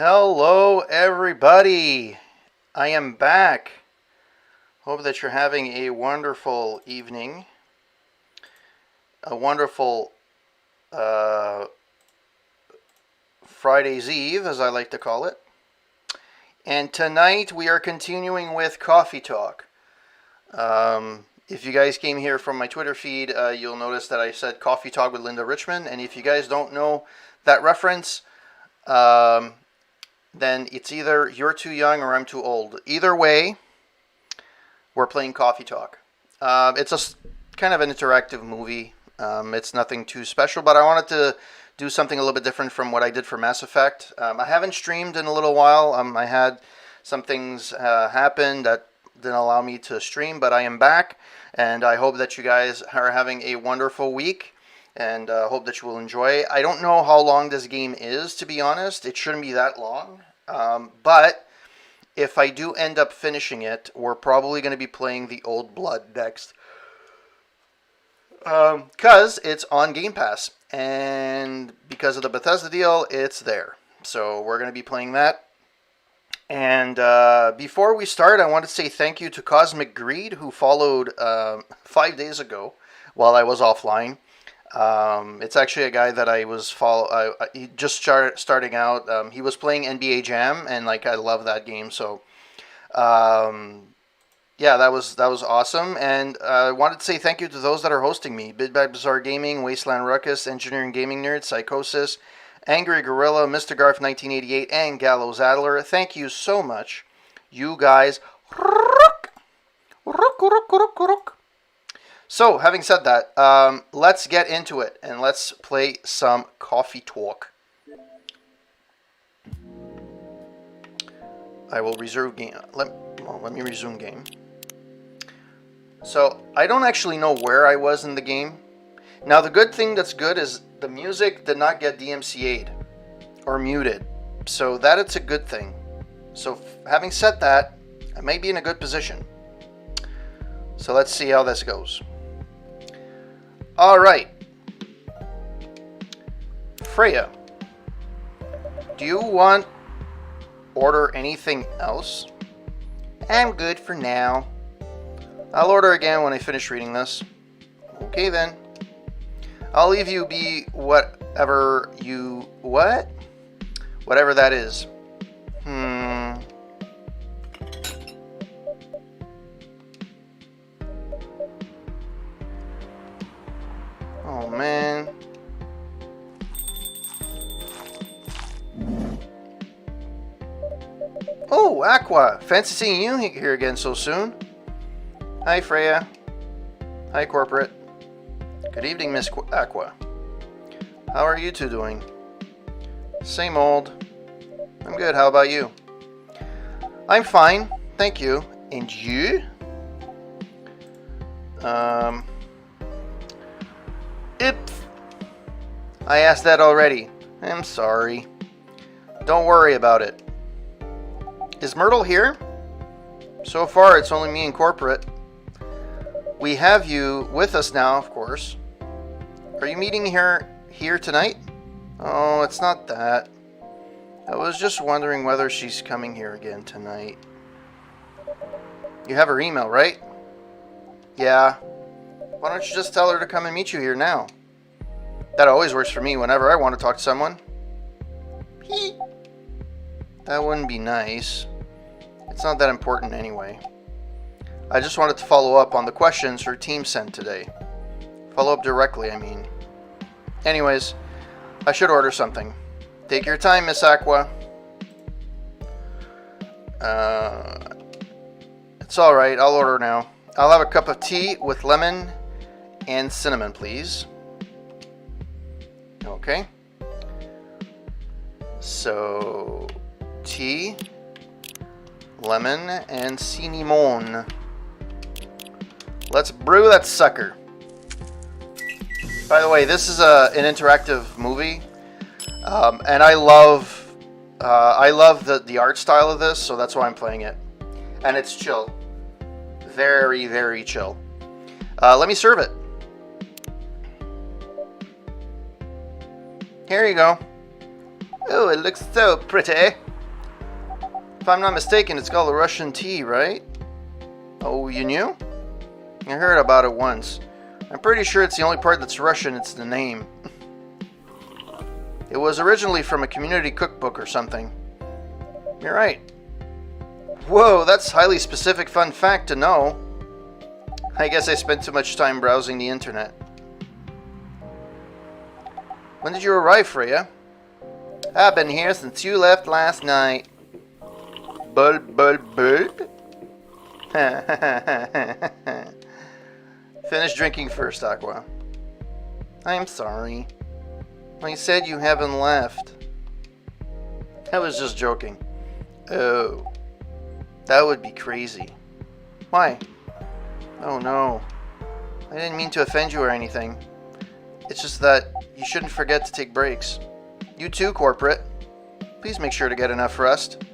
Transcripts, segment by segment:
Hello, everybody. I am back. Hope that you're having a wonderful evening, a wonderful Friday's Eve, as I like to call it. And tonight we are continuing with Coffee Talk. If you guys came here from my Twitter feed, you'll notice that I said Coffee Talk with Linda Richmond. And if you guys don't know that reference, then it's either you're too young or I'm too old. Either way, we're playing Coffee Talk. It's kind of an interactive movie. It's nothing too special, but I wanted to do something a little bit different from what I did for Mass Effect. I haven't streamed in a little while. I had some things happen that didn't allow me to stream, but I am back, and I hope that you guys are having a wonderful week. And hope that you will enjoy. I don't know how long this game is, to be honest. It shouldn't be that long. But if I do end up finishing it, we're probably going to be playing the Old Blood next. Because it's on Game Pass. And because of the Bethesda deal, it's there. So we're going to be playing that. And before we start, I want to say thank you to Cosmic Greed, who followed 5 days ago while I was offline. It's actually a guy that I was he just starting out. He was playing NBA Jam, and I love that game. So, yeah, that was awesome. And I wanted to say thank you to those that are hosting me: Bidbag Bizarre Gaming, Wasteland Ruckus, Engineering Gaming Nerd, Psychosis, Angry Gorilla, Mr. Garf 1988, and Gallows Adler. Thank you so much, you guys. So, having said that, let's get into it, and let's play some Coffee Talk. I will reserve game. Let me resume game. So, I don't actually know where I was in the game. Now, the good thing that's good is the music did not get DMCA'd or muted. So, that it's a good thing. So, having said that, I may be in a good position. So, let's see how this goes. Alright. Freya, do you want order anything else? I'm good for now. I'll order again when I finish reading this. Okay then. I'll leave you be whatever you... What? Whatever that is. Oh, man. Oh, Aqua. Fancy seeing you here again so soon. Hi, Freya. Hi, Corporate. Good evening, Miss Aqua. How are you two doing? Same old. I'm good. How about you? I'm fine. Thank you. And you? Oops. I asked that already. I'm sorry. Don't worry about it. Is Myrtle here? So far, it's only me and Corporate. We have you with us now, of course. Are you meeting here tonight? Oh, it's not that. I was just wondering whether she's coming here again tonight. You have her email, right? Yeah. Why don't you just tell her to come and meet you here now? That always works for me whenever I want to talk to someone. That wouldn't be nice. It's not that important anyway. I just wanted to follow up on the questions her team sent today. Follow up directly, I mean. Anyways, I should order something. Take your time, Miss Aqua. It's alright, I'll order now. I'll have a cup of tea with lemon and cinnamon, please. Okay. So, tea, lemon, and cinnamon. Let's brew that sucker. By the way, this is an interactive movie, and I love the art style of this, so that's why I'm playing it. And it's chill. Very, very chill. Let me serve it. Here you go. Oh, it looks so pretty. If I'm not mistaken, it's called a Russian tea, right? Oh, you knew? I heard about it once. I'm pretty sure it's the only part that's Russian, it's the name. It was originally from a community cookbook or something. You're right. Whoa, that's highly specific fun fact to know. I guess I spent too much time browsing the internet. When did you arrive, Freya? I've been here since you left last night. Bulb, bulb, bulb? Finish drinking first, Aqua. I'm sorry. I said you haven't left. I was just joking. Oh. That would be crazy. Why? Oh no. I didn't mean to offend you or anything. It's just that you shouldn't forget to take breaks. You too, corporate. Please make sure to get enough rest.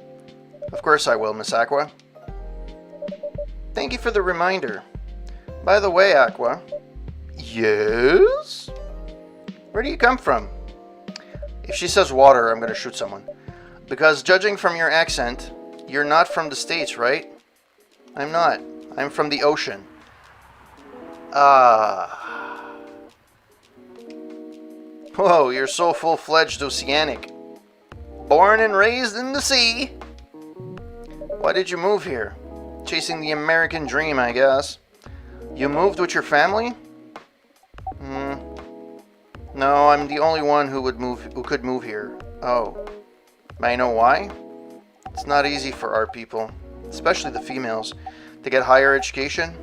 Of course I will, Miss Aqua. Thank you for the reminder. By the way, Aqua. Yes? Where do you come from? If she says water, I'm going to shoot someone. Because judging from your accent, you're not from the States, right? I'm not. I'm from the ocean. Whoa, you're so full-fledged oceanic. Born and raised in the sea. Why did you move here? Chasing the American dream, I guess. You moved with your family? No, I'm the only one who could move here. Oh. May I know why? It's not easy for our people, especially the females, to get higher education.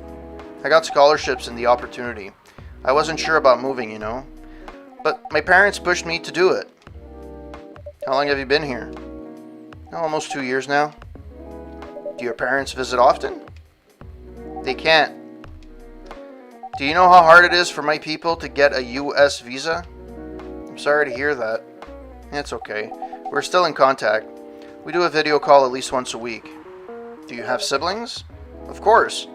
I got scholarships and the opportunity. I wasn't sure about moving, you know. But my parents pushed me to do it. How long have you been here? Almost 2 years now. Do your parents visit often? They can't. Do you know how hard it is for my people to get a US visa? I'm sorry to hear that. It's okay. We're still in contact. We do a video call at least once a week. Do you have siblings? Of course.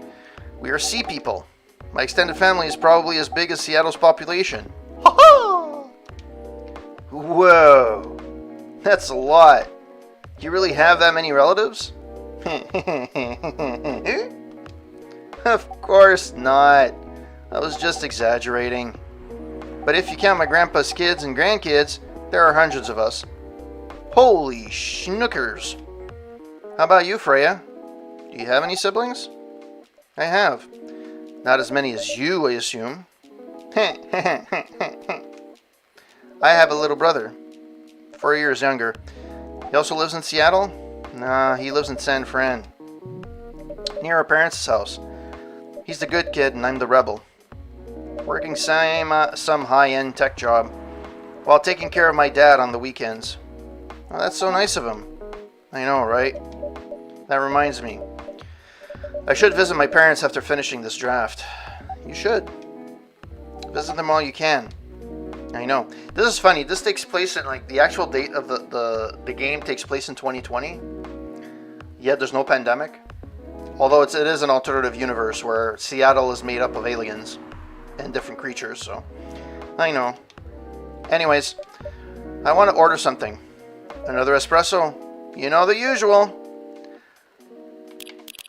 We are sea people. My extended family is probably as big as Seattle's population. Whoa. That's a lot. Do you really have that many relatives? Of course not. I was just exaggerating. But if you count my grandpa's kids and grandkids, there are hundreds of us. Holy schnookers. How about you, Freya? Do you have any siblings? I have. Not as many as you, I assume. I have a little brother, 4 years younger. He also lives in Seattle? Nah, he lives in San Fran, near our parents' house. He's the good kid and I'm the rebel. Working some high-end tech job, while taking care of my dad on the weekends. Well, that's so nice of him. I know, right? That reminds me. I should visit my parents after finishing this draft. You should. Visit them while you can. I know. This is funny. This takes place in, like, the actual date of the game takes place in 2020. Yet there's no pandemic. Although it is an alternative universe where Seattle is made up of aliens and different creatures, so I know. Anyways, I want to order something. Another espresso. You know the usual.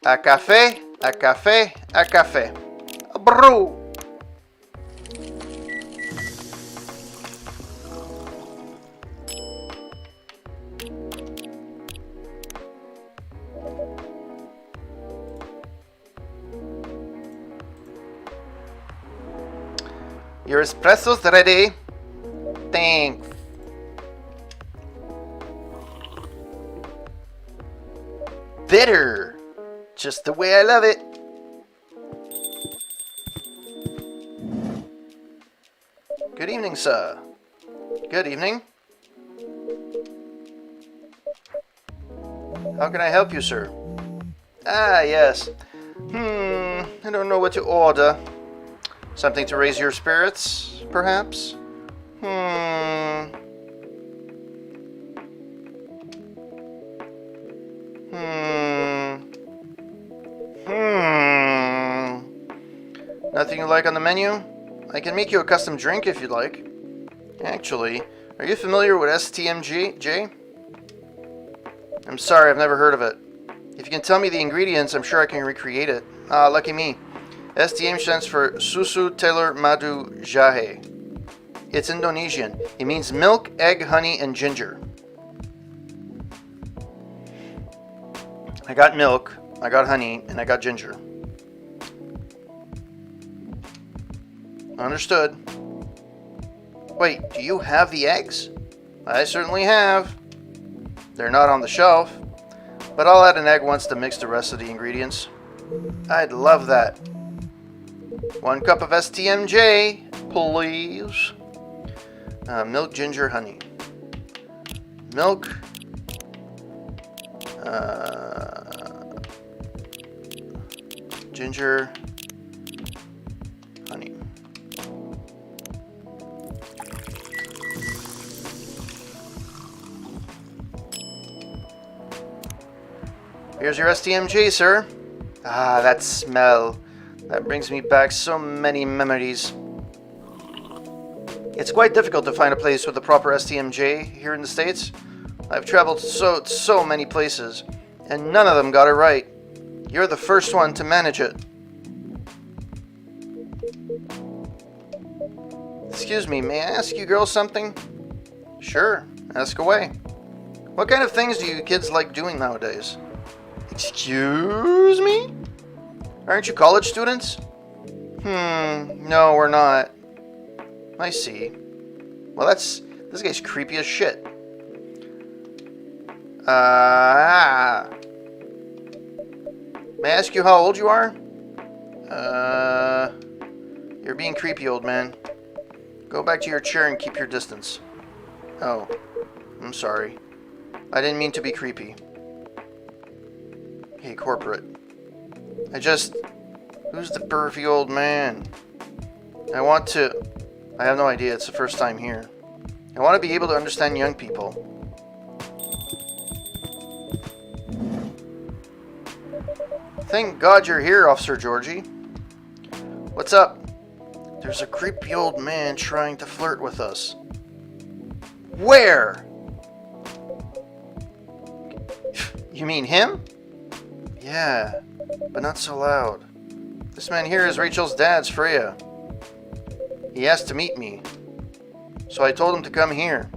A café, a café, a café. A brew. Your espresso's ready. Thanks. Bitter. Just the way I love it. Good evening, sir. Good evening. How can I help you, sir? Ah, yes. I don't know what to order. Something to raise your spirits, perhaps? Nothing you like on the menu? I can make you a custom drink if you'd like. Actually, are you familiar with STMJ? I'm sorry, I've never heard of it. If you can tell me the ingredients, I'm sure I can recreate it. Ah, lucky me. STM stands for Susu Telur Madu Jahe. It's Indonesian. It means milk, egg, honey, and ginger. I got milk, I got honey, and I got ginger. Understood. Wait, do you have the eggs? I certainly have. They're not on the shelf, but I'll add an egg once to mix the rest of the ingredients. I'd love that. 1 cup of STMJ, please. Milk, ginger, honey. Milk. Ginger. Honey. Here's your STMJ, sir. Ah, that smell. That brings me back so many memories. It's quite difficult to find a place with the proper STMJ here in the States. I've traveled so many places, and none of them got it right. You're the first one to manage it. Excuse me, may I ask you girls something? Sure, ask away. What kind of things do you kids like doing nowadays? Excuse me? Aren't you college students? No, we're not. I see. Well, this guy's creepy as shit. May I ask you how old you are? You're being creepy, old man. Go back to your chair and keep your distance. Oh, I'm sorry. I didn't mean to be creepy. Hey, corporate. Who's the pervy old man? I have no idea, it's the first time here. I want to be able to understand young people. Thank God you're here, Officer Georgie. What's up? There's a creepy old man trying to flirt with us. Where? You mean him? Yeah, but not so loud. This man here is Rachel's dad's Freya. He asked to meet me, so I told him to come here.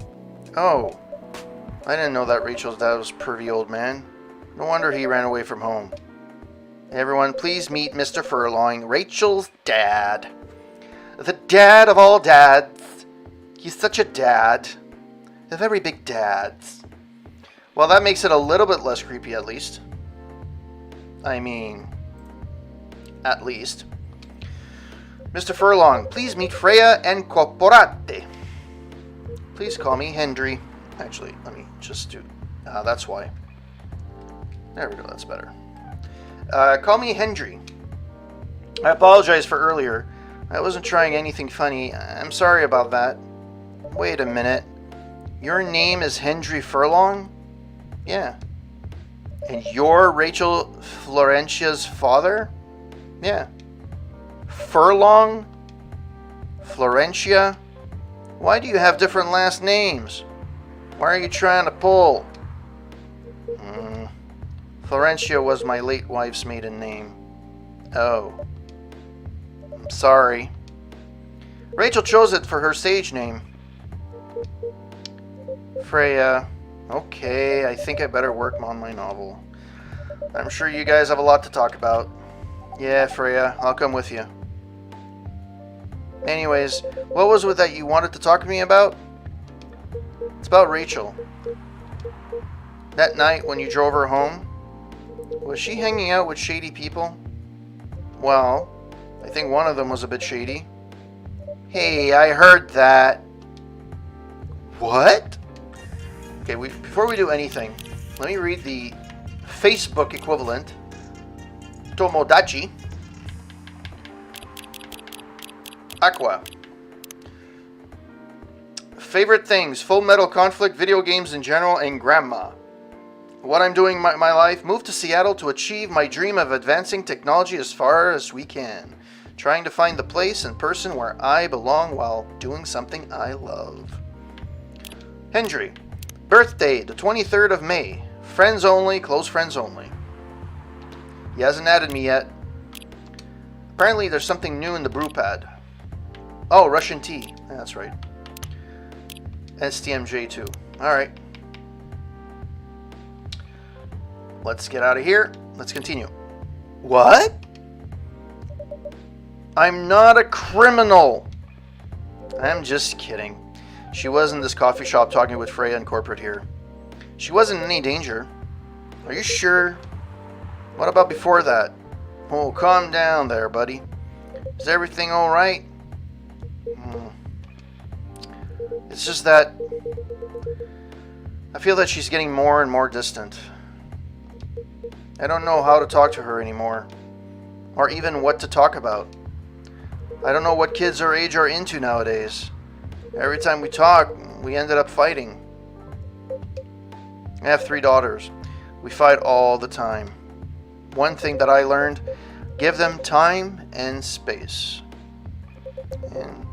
Oh, I didn't know that Rachel's dad was a pervy old man. No wonder he ran away from home. Everyone, please meet Mr. Furlong, Rachel's dad. The dad of all dads. He's such a dad. A very big dad. Well, that makes it a little bit less creepy, at least. I mean, at least. Mr. Furlong, please meet Freya and Corporate. Please call me Hendry. Actually, let me just do... that's why. There we go, that's better. Call me Hendry. I apologize for earlier. I wasn't trying anything funny. I'm sorry about that. Wait a minute. Your name is Hendry Furlong? Yeah. And you're Rachel Florentia's father? Yeah. Furlong? Florentia? Why do you have different last names? Why are you trying to pull? Florentia was my late wife's maiden name. Oh. I'm sorry. Rachel chose it for her stage name. Freya. Okay, I think I better work on my novel. I'm sure you guys have a lot to talk about. Yeah, Freya, I'll come with you. Anyways, what was it that you wanted to talk to me about? It's about Rachel. That night when you drove her home, was she hanging out with shady people? Well, I think one of them was a bit shady. Hey, I heard that. What? Okay, before we do anything, let me read the Facebook equivalent. Tomodachi. Aqua. Favorite things: Full Metal Conflict, video games in general, and grandma. What I'm doing in my life: move to Seattle to achieve my dream of advancing technology as far as we can. Trying to find the place and person where I belong while doing something I love. Hendry. Birthday, the 23rd of May. Friends only, close friends only. He hasn't added me yet. Apparently there's something new in the brew pad. Oh, Russian tea. Yeah, that's right. STMJ2. Alright. Let's get out of here. Let's continue. What? I'm not a criminal. I'm just kidding. She was in this coffee shop talking with Freya in corporate here. She wasn't in any danger. Are you sure? What about before that? Oh, calm down there, buddy. Is everything alright? It's just that I feel that she's getting more and more distant. I don't know how to talk to her anymore, or even what to talk about. I don't know what kids our age are into nowadays. Every time we talk, we ended up fighting. I have 3 daughters. We fight all the time. One thing that I learned, give them time and space. And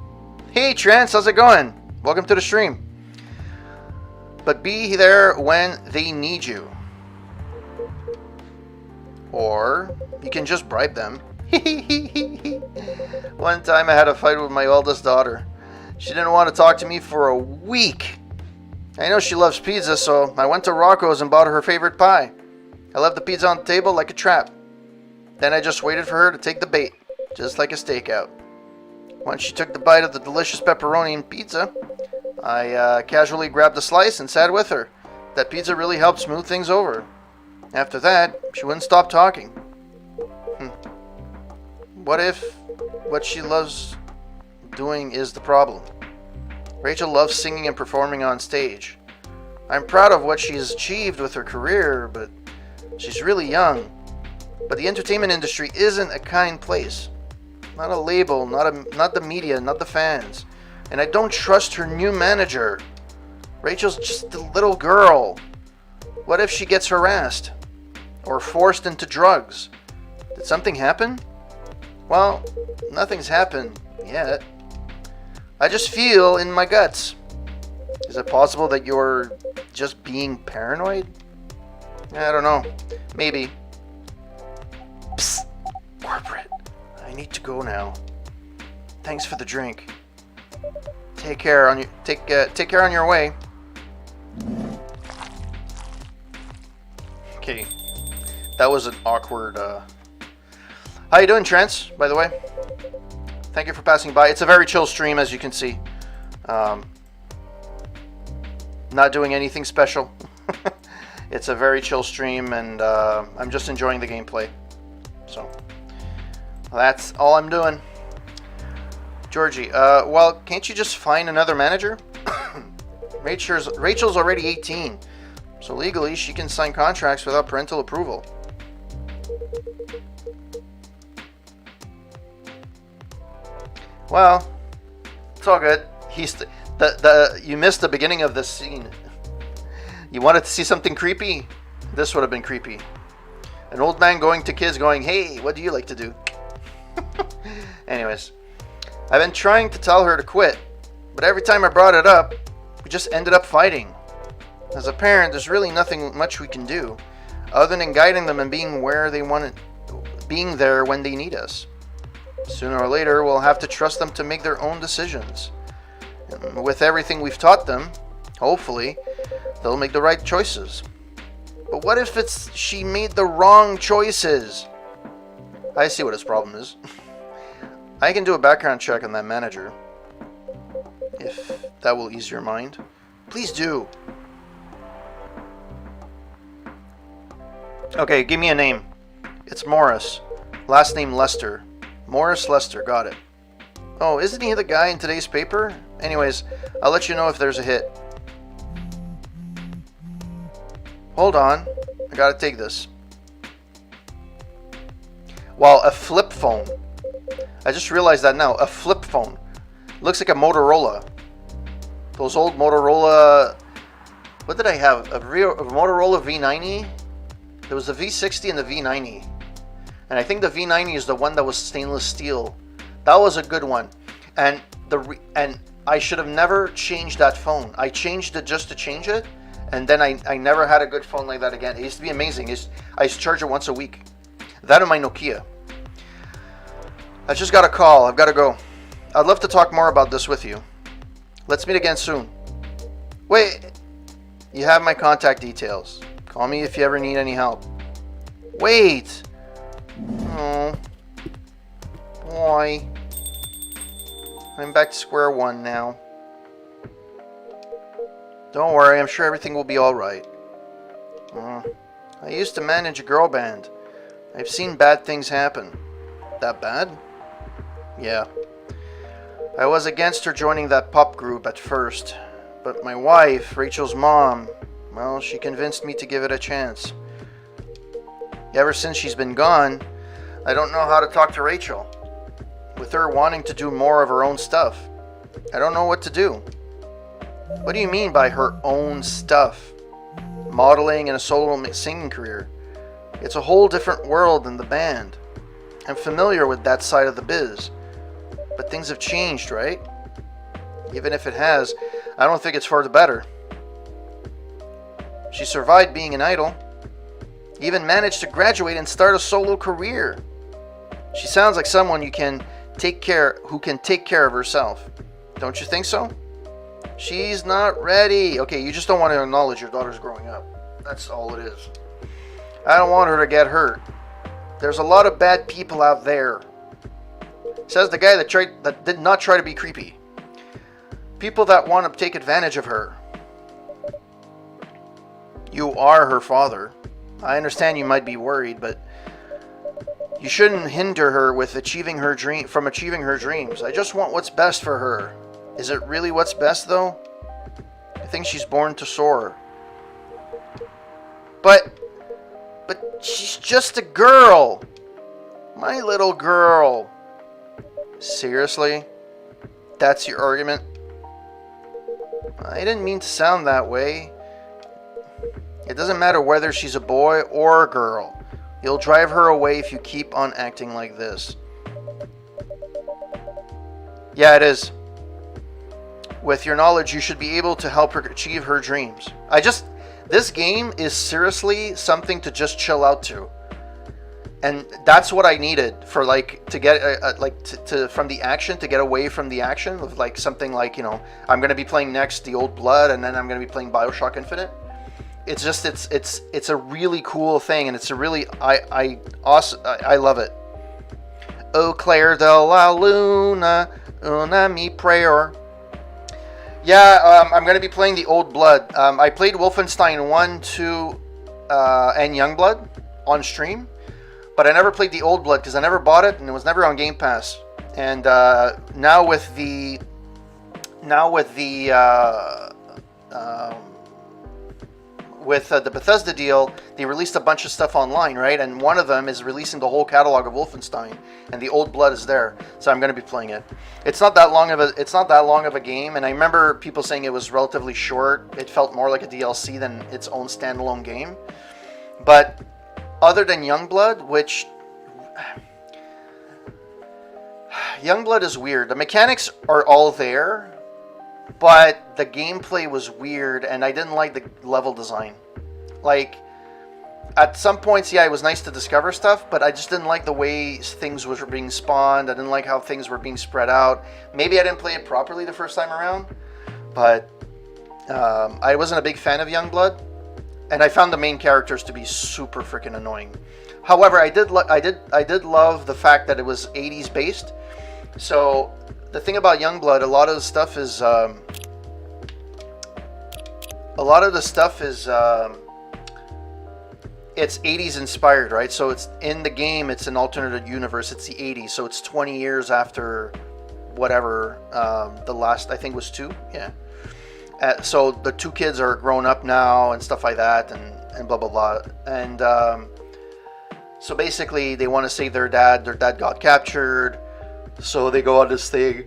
hey Trance, how's it going? Welcome to the stream. But be there when they need you. Or you can just bribe them. One time I had a fight with my oldest daughter. She didn't want to talk to me for a week. I know she loves pizza, so I went to Rocco's and bought her favorite pie. I left the pizza on the table like a trap. Then I just waited for her to take the bait, just like a stakeout. Once she took the bite of the delicious pepperoni and pizza, I casually grabbed a slice and sat with her. That pizza really helped smooth things over. After that, she wouldn't stop talking. What if what she loves doing is the problem? Rachel loves singing and performing on stage. I'm proud of what she's achieved with her career, but she's really young. But the entertainment industry isn't a kind place. Not a label, not the media, not the fans. And I don't trust her new manager. Rachel's just a little girl. What if she gets harassed? Or forced into drugs? Did something happen? Well, nothing's happened yet. I just feel in my guts. Is it possible that you're just being paranoid? I don't know. Maybe. Psst. Corporate. I need to go now. Thanks for the drink. Take care on your way. Okay. That was an awkward How you doing, Trance, by the way? Thank you for passing by. It's a very chill stream, as you can see. Not doing anything special. It's a very chill stream, and I'm just enjoying the gameplay. So, that's all I'm doing. Georgie, well, can't you just find another manager? Rachel's already 18, so legally she can sign contracts without parental approval. Well, it's all good. You missed the beginning of this scene. You wanted to see something creepy? This would have been creepy. An old man going to kids going, "Hey, what do you like to do?" Anyways, I've been trying to tell her to quit, but every time I brought it up, we just ended up fighting. As a parent, there's really nothing much we can do, other than guiding them and being where they want it, being there when they need us. Sooner or later, we'll have to trust them to make their own decisions. And with everything we've taught them, hopefully, they'll make the right choices. But what if she made the wrong choices? I see what his problem is. I can do a background check on that manager. If that will ease your mind. Please do. Okay, give me a name. It's Morris. Last name Lester. Morris Lester, got it. Oh, isn't he the guy in today's paper? Anyways, I'll let you know if there's a hit. Hold on, I gotta take this. Wow, a flip phone. I just realized that now, a flip phone. Looks like a Motorola. Those old Motorola... What did I have? A Motorola V90? There was the V60 and the V90. And I think the V90 is the one that was stainless steel. That was a good one. And I should have never changed that phone. I changed it just to change it. And then I never had a good phone like that again. It used to be amazing. I used to charge it once a week. That and my Nokia. I just got a call. I've got to go. I'd love to talk more about this with you. Let's meet again soon. Wait, you have my contact details. Call me if you ever need any help. Wait. Oh. Boy. I'm back to square one now. Don't worry, I'm sure everything will be alright. I used to manage a girl band. I've seen bad things happen. That bad? Yeah. I was against her joining that pop group at first, but my wife, Rachel's mom, well, she convinced me to give it a chance. Ever since she's been gone, I don't know how to talk to Rachel. With her wanting to do more of her own stuff, I don't know what to do. What do you mean by her own stuff? Modeling and a solo singing career. It's a whole different world than the band. I'm familiar with that side of the biz. But things have changed, right? Even if it has, I don't think it's for the better. She survived being an idol. Even managed to graduate and start a solo career. She sounds like someone who can take care of herself. Don't you think so? She's not ready. Okay, you just don't want to acknowledge your daughter's growing up. That's all it is. I don't want her to get hurt. There's a lot of bad people out there. Says the guy that did not try to be creepy. People that want to take advantage of her. You are her father. I understand you might be worried, but you shouldn't hinder her with achieving her dreams. I just want what's best for her. Is it really what's best, though? I think she's born to soar. But she's just a girl. My little girl. Seriously? That's your argument? I didn't mean to sound that way. It doesn't matter whether she's a boy or a girl. You'll drive her away if you keep on acting like this. Yeah, it is. With your knowledge, you should be able to help her achieve her dreams. This game is seriously something to just chill out to. And that's what I needed for to get from the action, to get away from the action of something I'm going to be playing next The Old Blood, and then I'm going to be playing BioShock Infinite. It's just it's a really cool thing, and it's a really I love it. Oh Claire de la Luna, una mi prayer. Yeah, I'm going to be playing The Old Blood. I played Wolfenstein 1, 2, and Youngblood on stream, but I never played The Old Blood because I never bought it and it was never on Game Pass. And now with the Bethesda deal, they released a bunch of stuff online, right? And one of them is releasing the whole catalog of Wolfenstein, and The Old Blood is there. So I'm going to be playing it. It's not that long of a game, and I remember people saying it was relatively short. It felt more like a DLC than its own standalone game. But other than Youngblood, which Youngblood is weird. The mechanics are all there, but the gameplay was weird, and I didn't like the level design. At some points, yeah, it was nice to discover stuff, but I just didn't like the way things were being spawned. I didn't like how things were being spread out. Maybe I didn't play it properly the first time around, but I wasn't a big fan of Youngblood, and I found the main characters to be super freaking annoying. However, I did love the fact that it was 80s based. So the thing about Youngblood, a lot of the stuff is it's 80s inspired, right? So it's in the game, it's an alternate universe, it's the 80s, so it's 20 years after whatever the last, I think, was 2, yeah. So the 2 kids are grown up now and stuff like that, and blah blah blah. And so basically they want to save their dad got captured, so they go on this thing.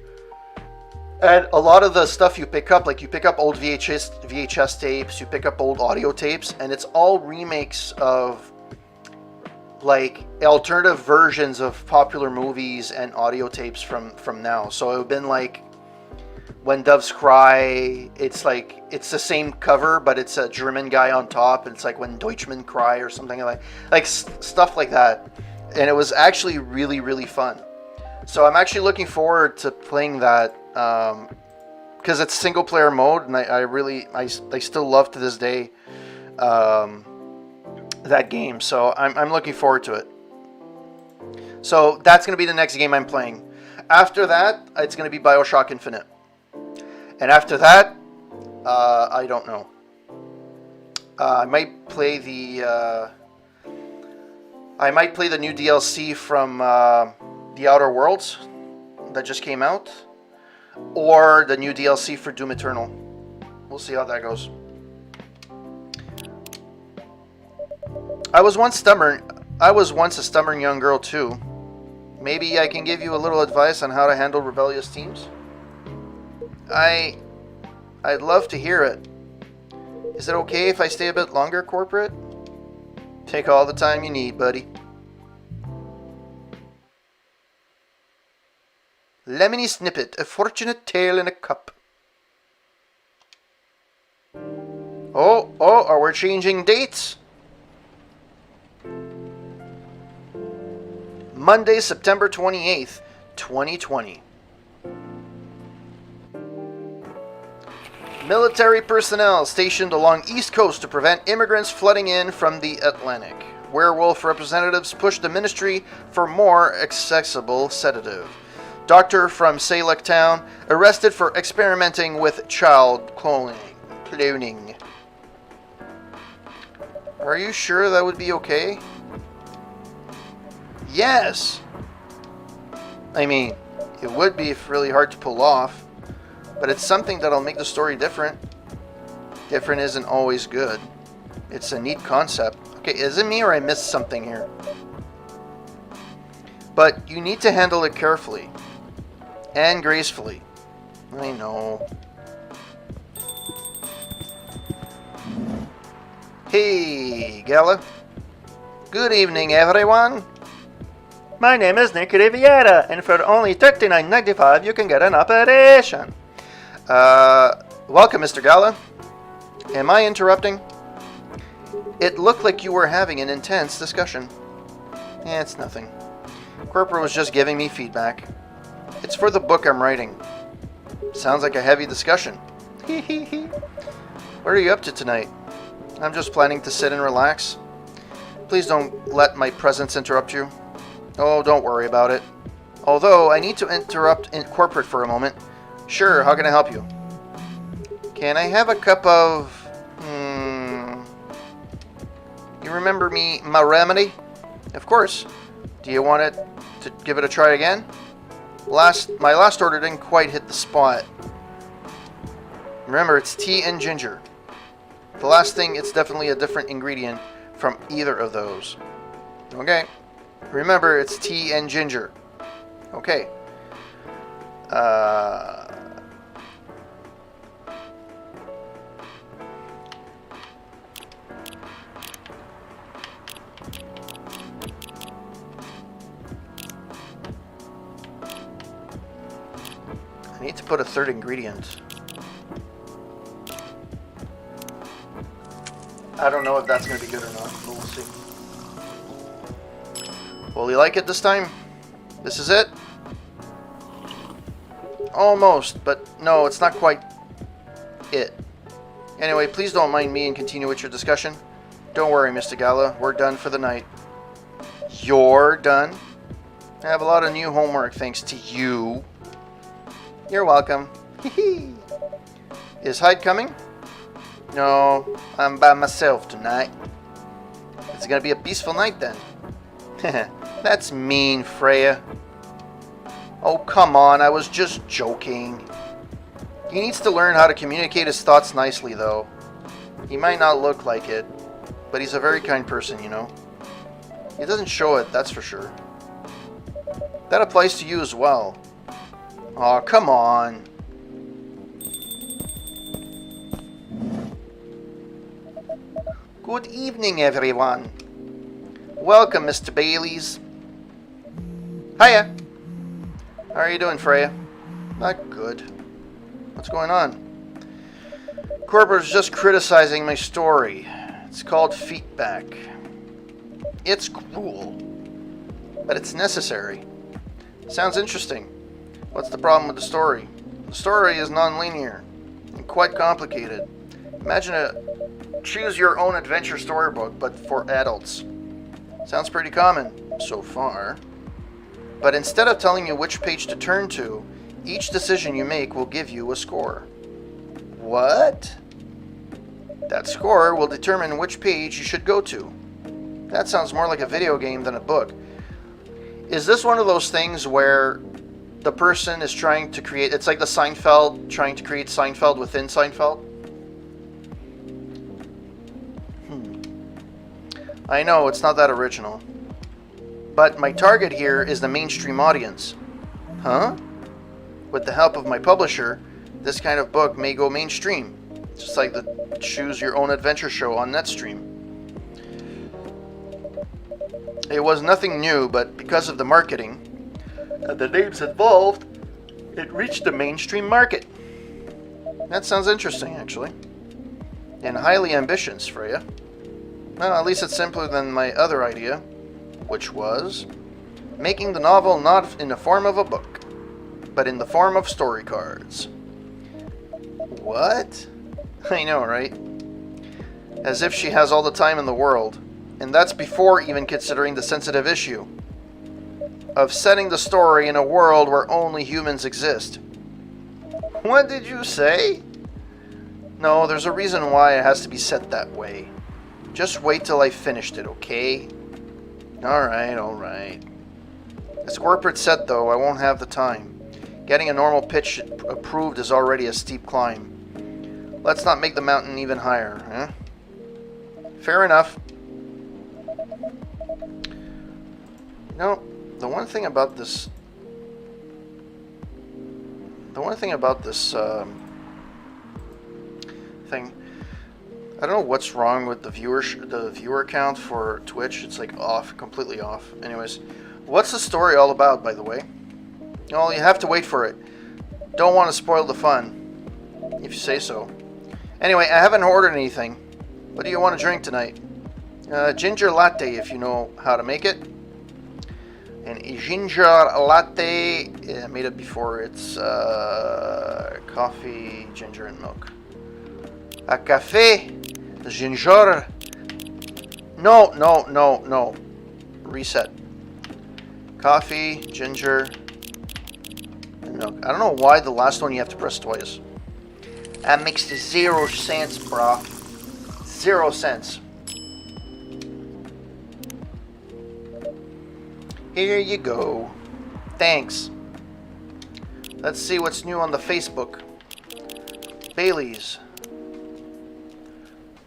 And a lot of the stuff you pick up, you pick up old VHS tapes, you pick up old audio tapes, and it's all remakes of alternative versions of popular movies and audio tapes from now. So it would have been When Doves Cry, it's like it's the same cover, but it's a German guy on top, and it's like When Deutschmen Cry or something like stuff like that. And it was actually really, really fun. So I'm actually looking forward to playing that because it's single player mode, and I still love to this day that game. So I'm looking forward to it. So that's going to be the next game I'm playing. After that, it's going to be BioShock Infinite. And after that, I don't know. I might play the new DLC from The Outer Worlds that just came out, or the new DLC for Doom Eternal. We'll see how that goes. I was once a stubborn young girl too. Maybe I can give you a little advice on how to handle rebellious teams. I'd love to hear it. Is it okay if I stay a bit longer, Corporate? Take all the time you need, buddy. Lemony Snippet, a fortunate tale in a cup. Oh, are we changing dates? Monday, September 28th, 2020. Military personnel stationed along East Coast to prevent immigrants flooding in from the Atlantic. Werewolf representatives push the ministry for more accessible sedative. Doctor from Salek Town arrested for experimenting with child cloning. Are you sure that would be okay? Yes! I mean, it would be really hard to pull off. But it's something that'll make the story different. Different isn't always good. It's a neat concept. Okay, is it me or I missed something here? But you need to handle it carefully. And gracefully. I know. Hey, Gala. Good evening, everyone. My name is Nick Riviera, and for only $39.95 you can get an operation. Welcome, Mr. Gala. Am I interrupting? It looked like you were having an intense discussion. It's nothing. Corporal was just giving me feedback. It's for the book I'm writing. Sounds like a heavy discussion. What are you up to tonight? I'm just planning to sit and relax. Please don't let my presence interrupt you. Oh, don't worry about it. Although, I need to interrupt in corporate for a moment. Sure, how can I help you? Can I have a cup of... You remember me, my remedy? Of course. Do you want it to give it a try again? My last order didn't quite hit the spot. Remember, it's tea and ginger. The last thing, it's definitely a different ingredient from either of those. Okay. Remember, it's tea and ginger. Okay. I need to put a third ingredient. I don't know if that's going to be good or not, but we'll see. Will you like it this time? This is it? Almost, but no, it's not quite it. Anyway, please don't mind me and continue with your discussion. Don't worry, Mr. Gala, we're done for the night. You're done? I have a lot of new homework thanks to you. You're welcome. Is Hyde coming? No, I'm by myself tonight. It's gonna be a peaceful night then. That's mean, Freya. Oh, come on, I was just joking. He needs to learn how to communicate his thoughts nicely, though. He might not look like it, but he's a very kind person, you know. He doesn't show it, that's for sure. That applies to you as well. Aw, come on. Good evening, everyone. Welcome, Mr. Bailey's. Hiya. How are you doing, Freya? Not good. What's going on? Corporate's just criticizing my story. It's called Feedback. It's cruel, but it's necessary. Sounds interesting. What's the problem with the story? The story is non-linear and quite complicated. Imagine a choose-your-own-adventure storybook, but for adults. Sounds pretty common, so far. But instead of telling you which page to turn to, each decision you make will give you a score. What? That score will determine which page you should go to. That sounds more like a video game than a book. Is this one of those things where the person is trying to create... It's like the Seinfeld, trying to create Seinfeld within Seinfeld? I know, it's not that original. But my target here is the mainstream audience. Huh? With the help of my publisher, this kind of book may go mainstream. Just like the Choose Your Own Adventure show on Netstream. It was nothing new, but because of the marketing and the names involved, it reached the mainstream market. That sounds interesting, actually. And highly ambitious, Freya. Well, at least it's simpler than my other idea, which was making the novel not in the form of a book, but in the form of story cards. What? I know, right? As if she has all the time in the world. And that's before even considering the sensitive issue of setting the story in a world where only humans exist. What did you say? No, there's a reason why it has to be set that way. Just wait till I finished it, okay? Alright. As corporate said, though, I won't have the time. Getting a normal pitch approved is already a steep climb. Let's not make the mountain even higher, huh? Fair enough. You know, the one thing about this thing, I don't know what's wrong with the viewer count for Twitch. It's like off, completely off. Anyways, what's the story all about, by the way? Well, you have to wait for it. Don't want to spoil the fun, if you say so. Anyway, I haven't ordered anything. What do you want to drink tonight? Ginger latte, if you know how to make it. And a ginger latte, I made it before. It's coffee, ginger, and milk. A café, ginger. No. Reset. Coffee, ginger, and milk. I don't know why the last one you have to press twice. That makes 0 cents, bro. 0 cents. Here you go. Thanks. Let's see what's new on the Facebook. Bailey's.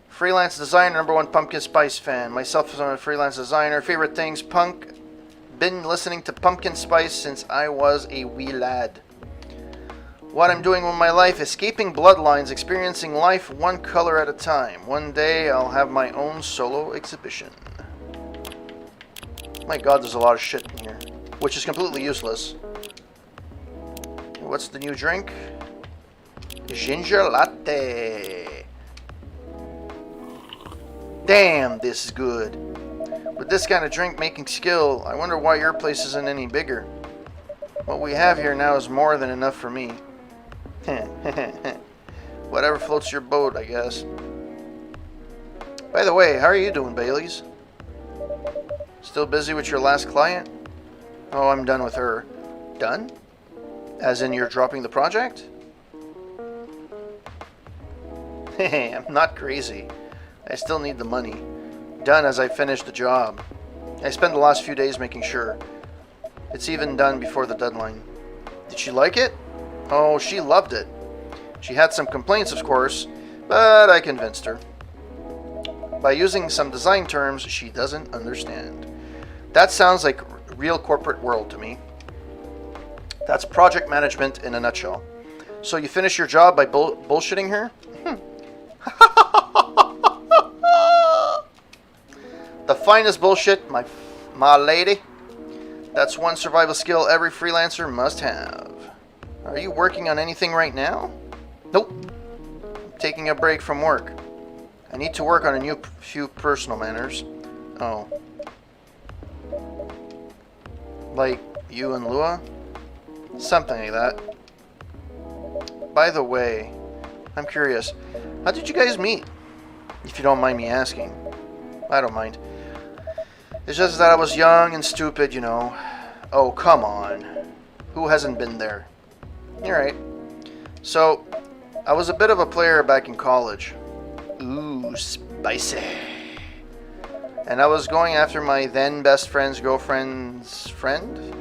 Freelance designer, #1 pumpkin spice fan. Myself as a freelance designer. Favorite things, punk. Been listening to pumpkin spice since I was a wee lad. What I'm doing with my life, escaping bloodlines, experiencing life one color at a time. One day I'll have my own solo exhibition. My god, there's a lot of shit in here, which is completely useless. What's the new drink? Ginger latte. Damn, this is good. With this kind of drink making skill, I wonder why your place isn't any bigger. What we have here now is more than enough for me. Whatever floats your boat, I guess. By the way, how are you doing, Bailey's? Still busy with your last client? Oh, I'm done with her. Done? As in you're dropping the project? Hey, I'm not crazy. I still need the money. Done as I finish the job. I spent the last few days making sure. It's even done before the deadline. Did she like it? Oh, she loved it. She had some complaints, of course, but I convinced her. By using some design terms she doesn't understand. That sounds like real corporate world to me. That's project management in a nutshell. So you finish your job by bullshitting her? The finest bullshit, my lady. That's one survival skill every freelancer must have. Are you working on anything right now? Nope. I'm taking a break from work. I need to work on a few personal manners. Oh. Like you and Lua? Something like that. By the way, I'm curious. How did you guys meet? If you don't mind me asking. I don't mind. It's just that I was young and stupid, you know. Oh, come on. Who hasn't been there? You're right. So, I was a bit of a player back in college. Ooh, spicy. And I was going after my then best friend's girlfriend's friend?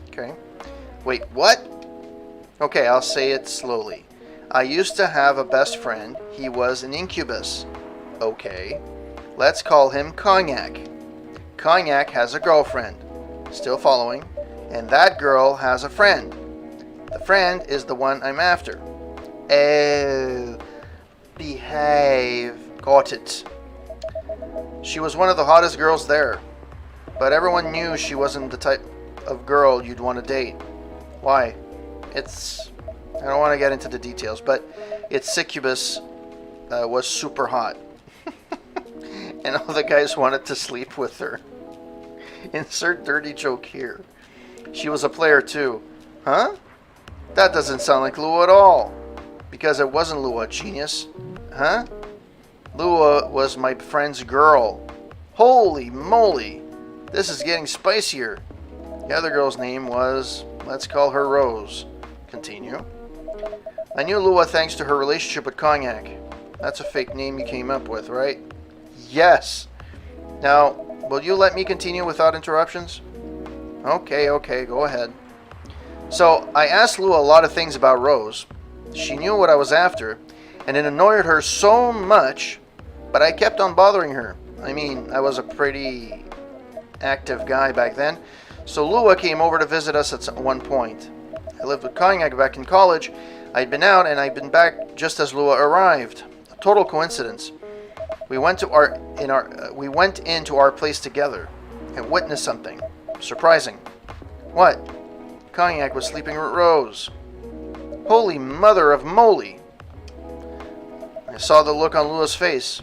Okay. Wait, what? Okay, I'll say it slowly. I used to have a best friend. He was an incubus. Okay. Let's call him Cognac. Cognac has a girlfriend. Still following. And that girl has a friend. The friend is the one I'm after. Oh, behave. Got it. She was one of the hottest girls there. But everyone knew she wasn't the type of girl you'd want to date. Why? I don't want to get into the details, but its succubus was super hot. And all the guys wanted to sleep with her. Insert dirty joke here. She was a player too. Huh? That doesn't sound like Lua at all. Because it wasn't Lua, genius. Huh? Lua was my friend's girl. Holy moly. This is getting spicier. The other girl's name was, let's call her Rose. Continue. I knew Lua thanks to her relationship with Cognac. That's a fake name you came up with, right? Yes. Now, will you let me continue without interruptions? Okay, go ahead. So, I asked Lua a lot of things about Rose. She knew what I was after, and it annoyed her so much, but I kept on bothering her. I mean, I was a pretty active guy back then, so Lua came over to visit us at one point. I lived with Cognac back in college. I'd been out, and I'd been back just as Lua arrived. A total coincidence. We went into our place together and witnessed something surprising. What? Cognac was sleeping with Rose. Holy mother of moly! I saw the look on Lua's face,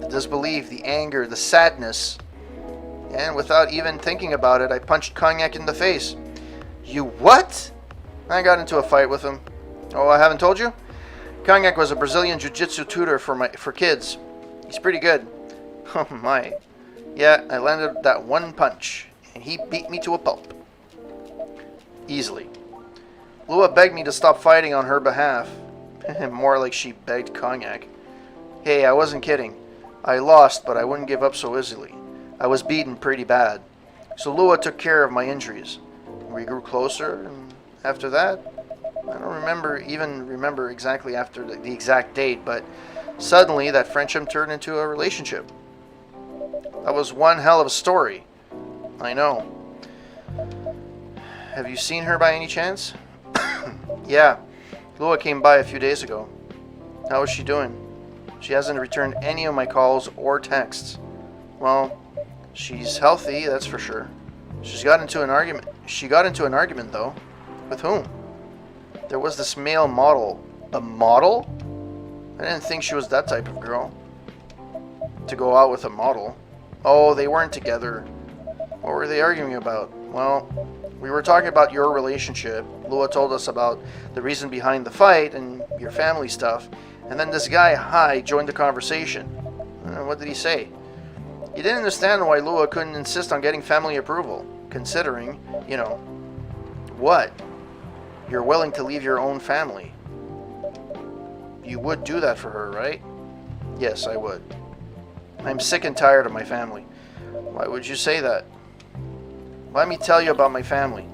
the disbelief, the anger, the sadness, and without even thinking about it, I punched Cognac in the face. You what? I got into a fight with him. Oh, I haven't told you? Cognac was a Brazilian jiu-jitsu tutor for kids. He's pretty good. Oh my. Yeah, I landed that one punch, and he beat me to a pulp. Easily. Lua begged me to stop fighting on her behalf. More like she begged Cognac. Hey, I wasn't kidding. I lost, but I wouldn't give up so easily. I was beaten pretty bad. So Lua took care of my injuries. We grew closer, and after that, I don't remember exactly after the exact date, but suddenly that friendship turned into a relationship. That was one hell of a story. I know. Have you seen her by any chance? Yeah. Lua came by a few days ago. How is she doing? She hasn't returned any of my calls or texts. Well, she's healthy, that's for sure. She got into an argument though. With whom? There was this male model. A model? I didn't think she was that type of girl. To go out with a model. Oh, they weren't together. What were they arguing about? Well, we were talking about your relationship. Lua told us about the reason behind the fight and your family stuff. And then this guy, Hai, joined the conversation. What did he say? He didn't understand why Lua couldn't insist on getting family approval, considering, what? You're willing to leave your own family. You would do that for her, right? Yes, I would. I'm sick and tired of my family. Why would you say that? Let me tell you about my family.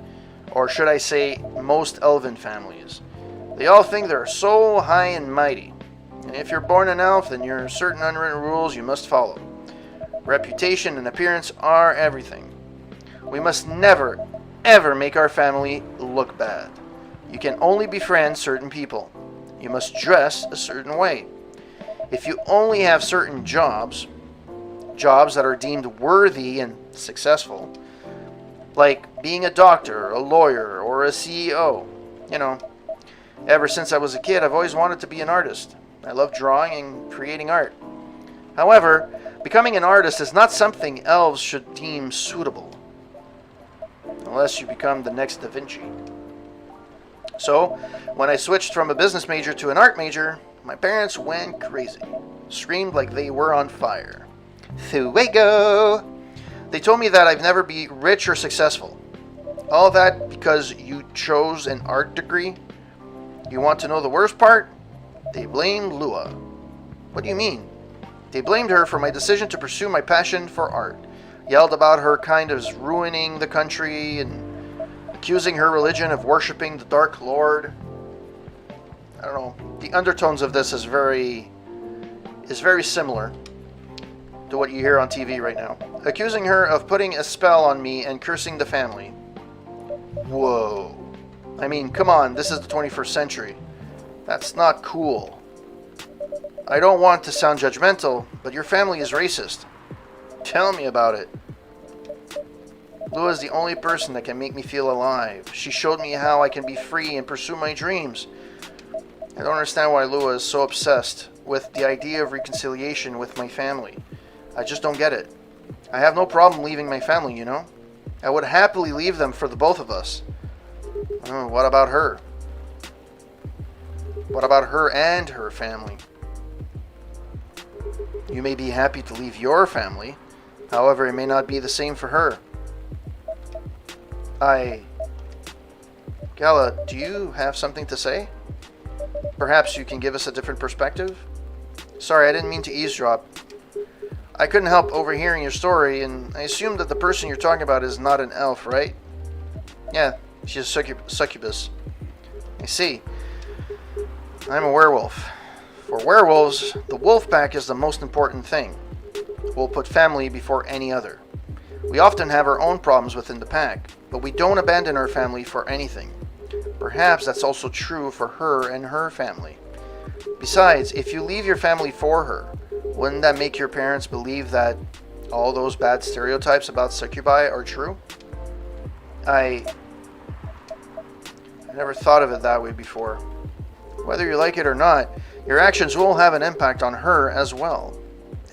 Or should I say, most elven families. They all think they're so high and mighty. And if you're born an elf, then there are certain unwritten rules you must follow. Reputation and appearance are everything. We must never, ever make our family look bad. You can only befriend certain people. You must dress a certain way. If you only have certain jobs that are deemed worthy and successful, like being a doctor, a lawyer, or a CEO, Ever since I was a kid, I've always wanted to be an artist. I love drawing and creating art. However, becoming an artist is not something elves should deem suitable. Unless you become the next Da Vinci. So, when I switched from a business major to an art major, my parents went crazy. Screamed like they were on fire. Fuego! They told me that I'd never be rich or successful. All that because you chose an art degree? You want to know the worst part? They blamed Lua. What do you mean? They blamed her for my decision to pursue my passion for art. Yelled about her kind of ruining the country and accusing her religion of worshipping the Dark Lord. I don't know. The undertones of this is very similar to what you hear on TV right now. Accusing her of putting a spell on me and cursing the family. Whoa. I mean, come on, this is the 21st century. That's not cool. I don't want to sound judgmental, but your family is racist. Tell me about it. Lua is the only person that can make me feel alive. She showed me how I can be free and pursue my dreams. I don't understand why Lua is so obsessed with the idea of reconciliation with my family. I just don't get it. I have no problem leaving my family, you know? I would happily leave them for the both of us. What about her? What about her and her family? You may be happy to leave your family. However, it may not be the same for her. Gala, do you have something to say? Perhaps you can give us a different perspective? Sorry, I didn't mean to eavesdrop. I couldn't help overhearing your story, and I assume that the person you're talking about is not an elf, right? Yeah, she's a succubus. I see. I'm a werewolf. For werewolves, the wolf pack is the most important thing. We'll put family before any other. We often have our own problems within the pack, but we don't abandon our family for anything. Perhaps that's also true for her and her family. Besides, if you leave your family for her, wouldn't that make your parents believe that all those bad stereotypes about succubi are true? I never thought of it that way before. Whether you like it or not, your actions will have an impact on her as well.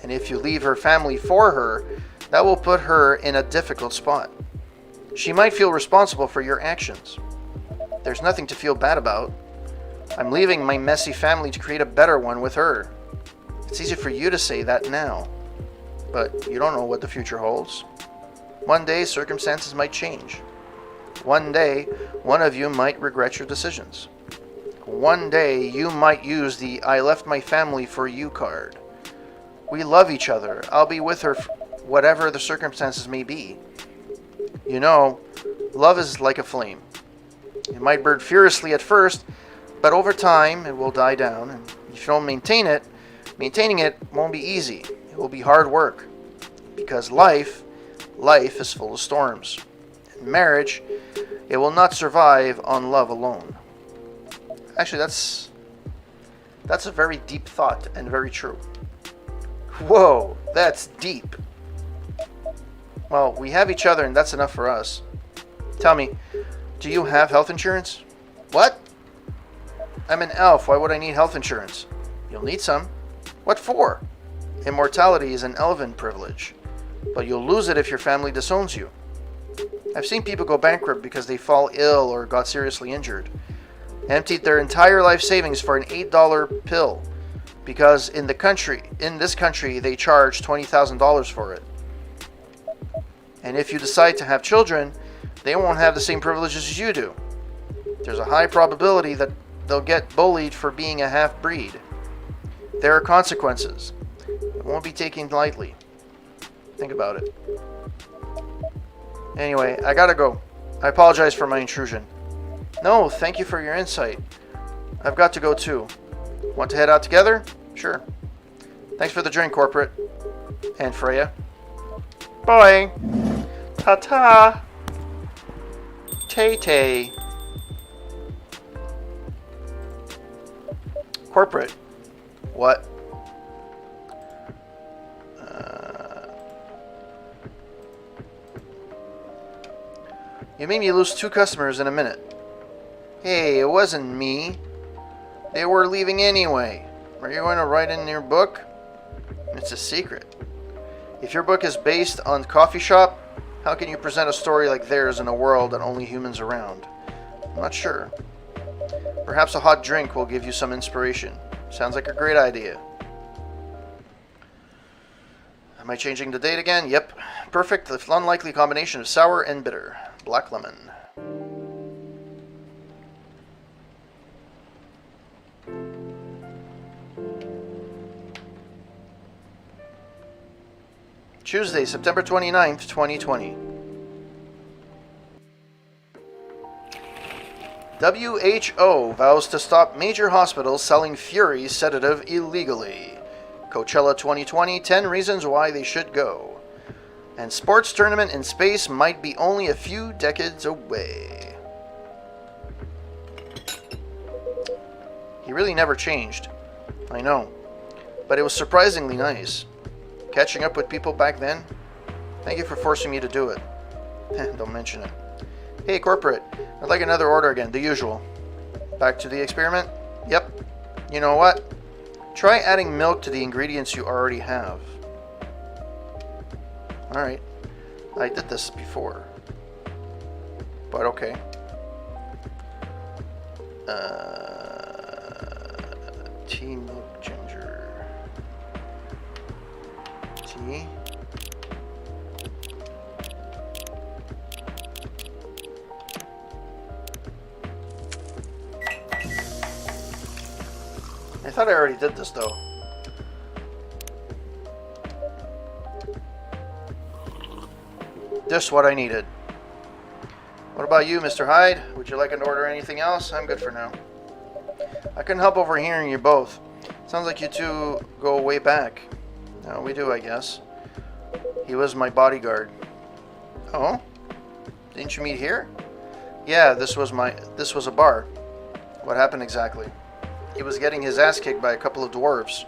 And if you leave her family for her, that will put her in a difficult spot. She might feel responsible for your actions. There's nothing to feel bad about. I'm leaving my messy family to create a better one with her. It's easy for you to say that now, but you don't know what the future holds. One day, circumstances might change. One day, one of you might regret your decisions. One day, you might use the I left my family for you card. We love each other. I'll be with her whatever the circumstances may be. You know, love is like a flame. It might burn furiously at first, but over time it will die down, and if you don't maintain it, maintaining it won't be easy. It will be hard work. Because life is full of storms. And marriage, it will not survive on love alone. Actually, that's a very deep thought and very true. Whoa, that's deep. Well, we have each other and that's enough for us. Tell me, do you have health insurance? What? I'm an elf. Why would I need health insurance? You'll need some. What for? Immortality is an elven privilege, but you'll lose it if your family disowns you. I've seen people go bankrupt because they fall ill or got seriously injured. Emptied their entire life savings for an $8 pill because in this country they charge $20,000 for it. And if you decide to have children, they won't have the same privileges as you do. There's a high probability that they'll get bullied for being a half-breed. There are consequences. It won't be taken lightly. Think about it. Anyway, I gotta go. I apologize for my intrusion. No, thank you for your insight. I've got to go too. Want to head out together? Sure. Thanks for the drink, Corporate. And Freya. Bye. Ta-ta. Tay-tay. Corporate. What? You made me lose 2 customers in a minute. Hey, it wasn't me. They were leaving anyway. Are you going to write in your book? It's a secret. If your book is based on coffee shop, how can you present a story like theirs in a world that only humans around? I'm not sure. Perhaps a hot drink will give you some inspiration. Sounds like a great idea. Am I changing the date again? Yep. Perfect. The unlikely combination of sour and bitter. Black lemon. Tuesday, September 29th, 2020. WHO vows to stop major hospitals selling Fury sedative illegally. Coachella 2020, 10 reasons why they should go. And sports tournament in space might be only a few decades away. He really never changed. I know. But it was surprisingly nice. Catching up with people back then? Thank you for forcing me to do it. Don't mention it. Hey, corporate. I'd like another order again, the usual. Back to the experiment? Yep. You know what? Try adding milk to the ingredients you already have. Alright. I did this before. But okay. Tea, milk, ginger. Tea. I thought I already did this though. Just what I needed. What about you, Mr. Hyde? Would you like to order anything else? I'm good for now. I couldn't help overhearing you both. Sounds like you two go way back. No, we do, I guess. He was my bodyguard. Oh? Didn't you meet here? Yeah, this was a bar. What happened exactly? He was getting his ass kicked by a couple of dwarves.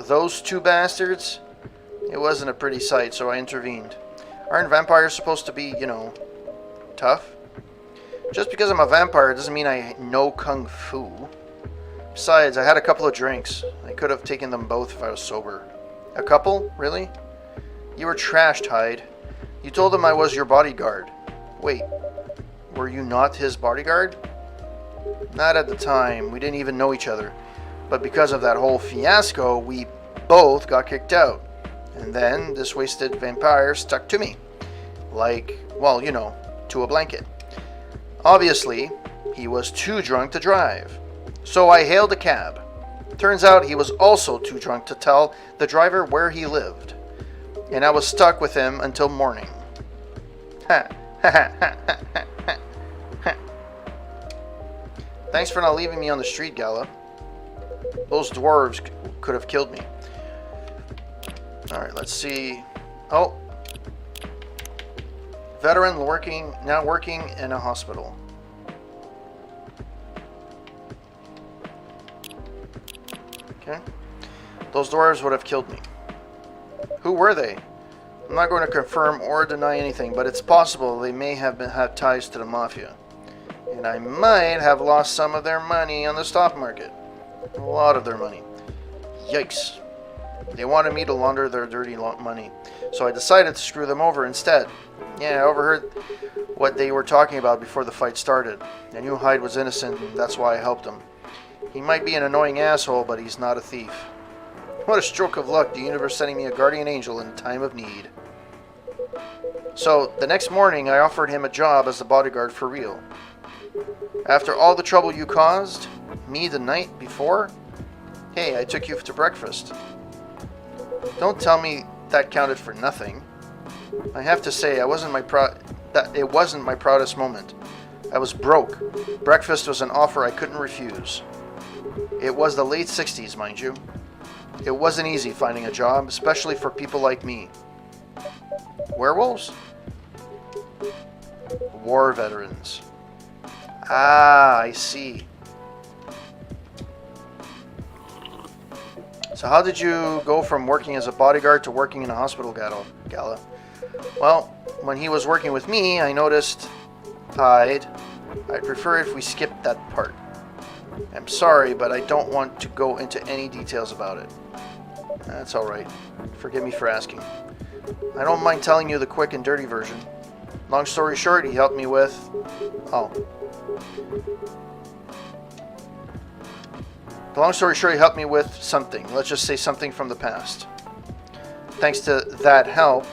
Those two bastards? It wasn't a pretty sight, so I intervened. Aren't vampires supposed to be, you know, tough? Just because I'm a vampire doesn't mean I know kung fu. Besides, I had a couple of drinks. I could have taken them both if I was sober. A couple? Really? You were trashed, Hyde. You told him I was your bodyguard. Wait, were you not his bodyguard? Not at the time. We didn't even know each other. But because of that whole fiasco, we both got kicked out. And then this wasted vampire stuck to me. Like, well, you know, to a blanket. Obviously, he was too drunk to drive. So I hailed a cab. Turns out he was also too drunk to tell the driver where he lived. And I was stuck with him until morning. Ha ha ha ha ha ha. Thanks for not leaving me on the street, Gala. Those dwarves could have killed me. Alright, let's see. Oh. Veteran now working in a hospital. Okay. Those dwarves would have killed me. Who were they? I'm not going to confirm or deny anything, but it's possible they may have had ties to the mafia. And I might have lost some of their money on the stock market. A lot of their money. Yikes. They wanted me to launder their dirty money, so I decided to screw them over instead. Yeah, I overheard what they were talking about before the fight started. I knew Hyde was innocent, and that's why I helped him. He might be an annoying asshole, but he's not a thief. What a stroke of luck, the universe sending me a guardian angel in a time of need. So, the next morning, I offered him a job as the bodyguard for real. After all the trouble you caused me the night before, hey, I took you to breakfast. Don't tell me that counted for nothing. I have to say, it wasn't my proudest moment. I was broke. Breakfast was an offer I couldn't refuse. It was the late 60s, mind you. It wasn't easy finding a job, especially for people like me. Werewolves? War veterans. Ah, I see. So how did you go from working as a bodyguard to working in a hospital, Gala? Well, when he was working with me, I noticed I'd prefer if we skipped that part. I'm sorry, but I don't want to go into any details about it. That's alright. Forgive me for asking. I don't mind telling you the quick and dirty version. Long story short, he helped me with... Oh. Long story short, he helped me with something. Let's just say something from the past. Thanks to that help,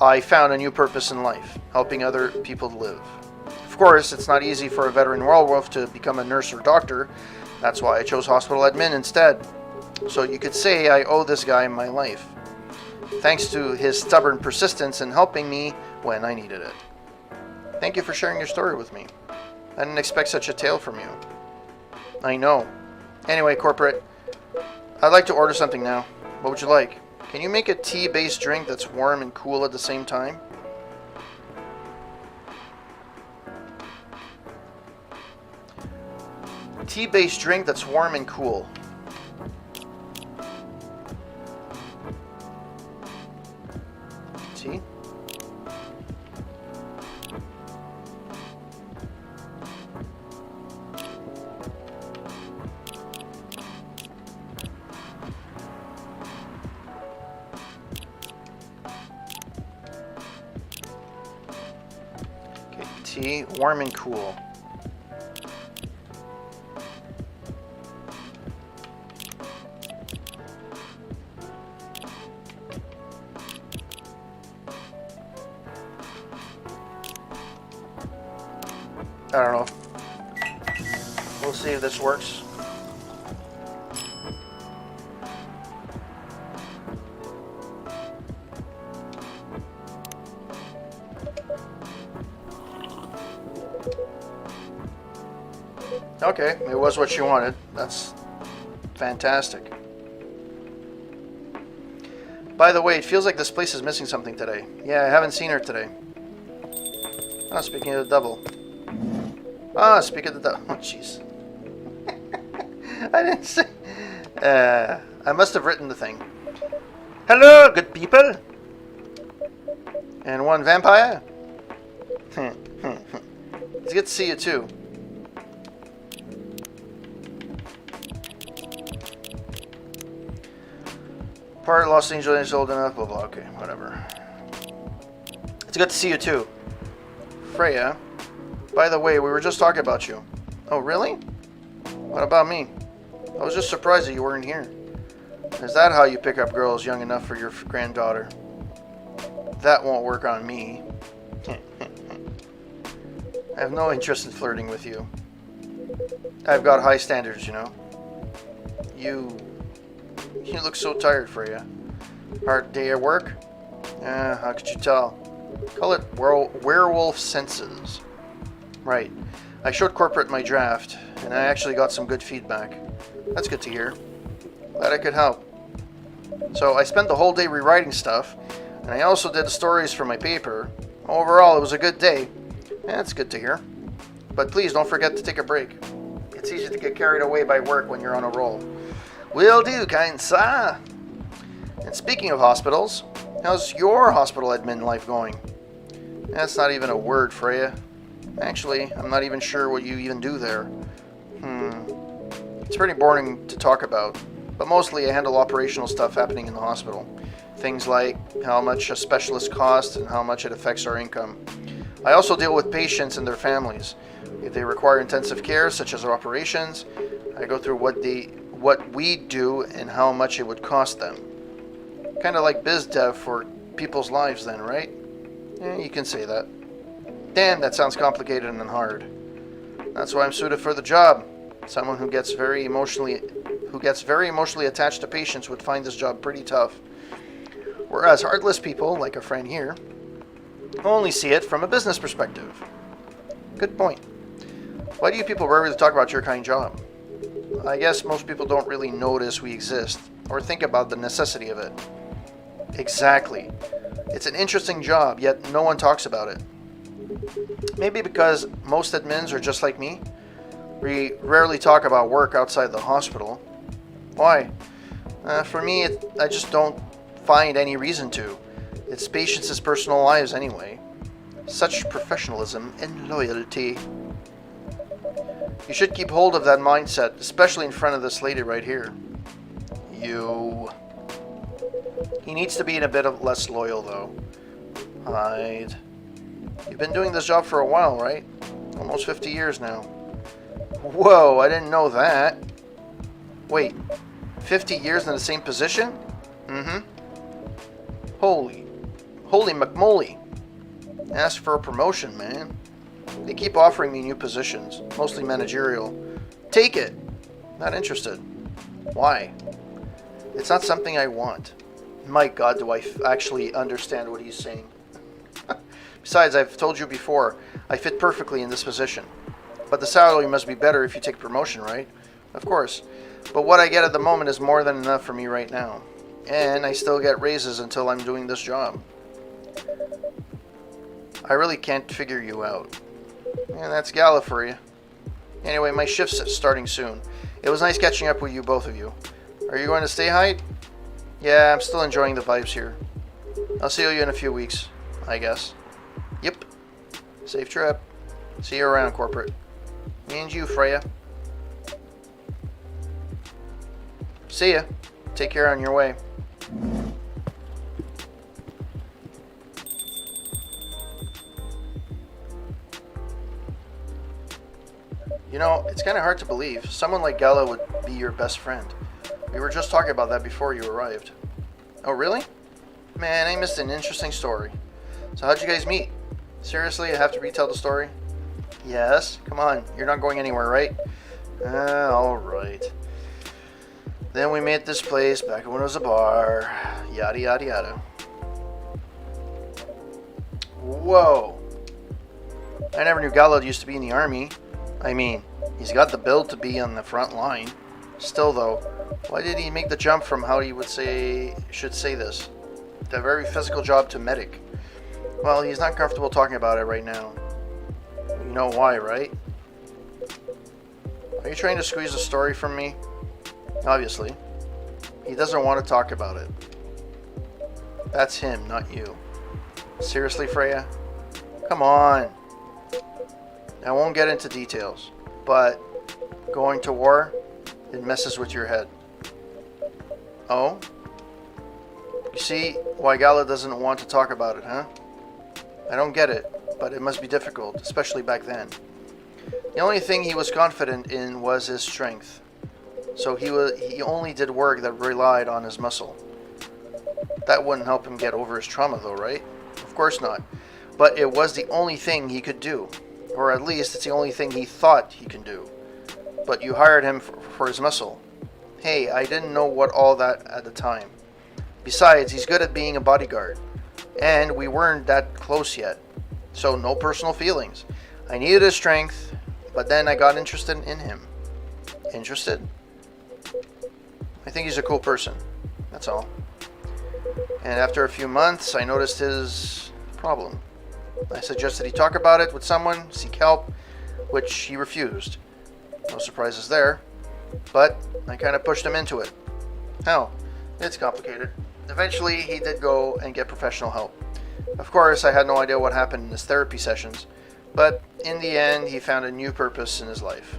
I found a new purpose in life, helping other people live. Of course, it's not easy for a veteran werewolf to become a nurse or doctor. That's why I chose hospital admin instead. So you could say I owe this guy my life. Thanks to his stubborn persistence in helping me when I needed it. Thank you for sharing your story with me. I didn't expect such a tale from you. I know. Anyway, corporate, I'd like to order something now. What would you like? Can you make a tea-based drink that's warm and cool at the same time? Tea-based drink that's warm and cool. Tea? Okay, tea, warm and cool. I don't know. We'll see if this works. Okay, it was what she wanted. That's fantastic. By the way, it feels like this place is missing something today. Yeah, I haven't seen her today. Oh, speaking of the devil. Ah, speak of the devil. Oh, jeez. I didn't say... I must have written the thing. Hello, good people. And one vampire. It's good to see you, too. Part of Los Angeles old enough, blah, blah. Okay, whatever. It's good to see you, too. Freya. By the way, we were just talking about you. Oh, really? What about me? I was just surprised that you weren't here. Is that how you pick up girls young enough for your granddaughter? That won't work on me. I have no interest in flirting with you. I've got high standards, you know. You look so tired, Freya. Hard day at work? How could you tell? Call it werewolf senses. Right. I showed corporate my draft, and I actually got some good feedback. That's good to hear. Glad I could help. So I spent the whole day rewriting stuff, and I also did the stories for my paper. Overall, it was a good day. That's good to hear. But please don't forget to take a break. It's easy to get carried away by work when you're on a roll. Will do, kind sir. And speaking of hospitals, how's your hospital admin life going? That's not even a word, Freya. Actually, I'm not even sure what you even do there. It's pretty boring to talk about, but mostly I handle operational stuff happening in the hospital. Things like how much a specialist costs and how much it affects our income. I also deal with patients and their families. If they require intensive care, such as operations, I go through what we do and how much it would cost them. Kind of like biz dev for people's lives then, right? Yeah, you can say that. Damn, that sounds complicated and hard. That's why I'm suited for the job. Someone who gets very emotionally attached to patients would find this job pretty tough. Whereas heartless people, like a friend here, only see it from a business perspective. Good point. Why do you people rarely talk about your kind job? I guess most people don't really notice we exist, or think about the necessity of it. Exactly. It's an interesting job, yet no one talks about it. Maybe because most admins are just like me. We rarely talk about work outside the hospital. Why? For me, I just don't find any reason to. It's patients' personal lives anyway. Such professionalism and loyalty. You should keep hold of that mindset, especially in front of this lady right here. You. He needs to be a bit of less loyal, though. Hide. You've been doing this job for a while, right? Almost 50 years now. Whoa, I didn't know that. Wait, 50 years in the same position? Mm-hmm. Holy McMoly. Ask for a promotion, man. They keep offering me new positions, mostly managerial. Take it. Not interested. Why? It's not something I want. My God, do I actually understand what he's saying. Besides, I've told you before, I fit perfectly in this position. But the salary must be better if you take promotion, right? Of course. But what I get at the moment is more than enough for me right now. And I still get raises until I'm doing this job. I really can't figure you out. And that's Gala for you. Anyway, my shift's starting soon. It was nice catching up with you, both of you. Are you going to stay, Hyde? Yeah, I'm still enjoying the vibes here. I'll see you in a few weeks, I guess. Yep. Safe trip. See you around, corporate. Me and you, Freya. See ya. Take care on your way. You know, it's kind of hard to believe. Someone like Gala would be your best friend. We were just talking about that before you arrived. Oh, really? Man, I missed an interesting story. So how'd you guys meet? Seriously, I have to retell the story? Yes. Come on, you're not going anywhere, right? Alright. Then we met at this place back when it was a bar. Yada, yada, yada. Whoa. I never knew Gala used to be in the army. I mean, he's got the build to be on the front line. Still, though, why did he make the jump from how he should say this? The very physical job to medic. Well, he's not comfortable talking about it right now. You know why, right? Are you trying to squeeze a story from me? Obviously. He doesn't want to talk about it. That's him, not you. Seriously, Freya? Come on. I won't get into details, but going to war, it messes with your head. Oh? You see why Gala doesn't want to talk about it, huh? I don't get it, but it must be difficult, especially back then. The only thing he was confident in was his strength. So he only did work that relied on his muscle. That wouldn't help him get over his trauma though, right? Of course not. But it was the only thing he could do. Or at least it's the only thing he thought he can do. But you hired him for his muscle. Hey, I didn't know what all that at the time. Besides, he's good at being a bodyguard. And we weren't that close yet. So no personal feelings. I needed his strength, but then I got interested in him. Interested? I think he's a cool person. That's all. And after a few months, I noticed his problem. I suggested he talk about it with someone, seek help, which he refused. No surprises there. But I kind of pushed him into it. Hell, it's complicated. Eventually, he did go and get professional help. Of course, I had no idea what happened in his therapy sessions, but in the end, he found a new purpose in his life.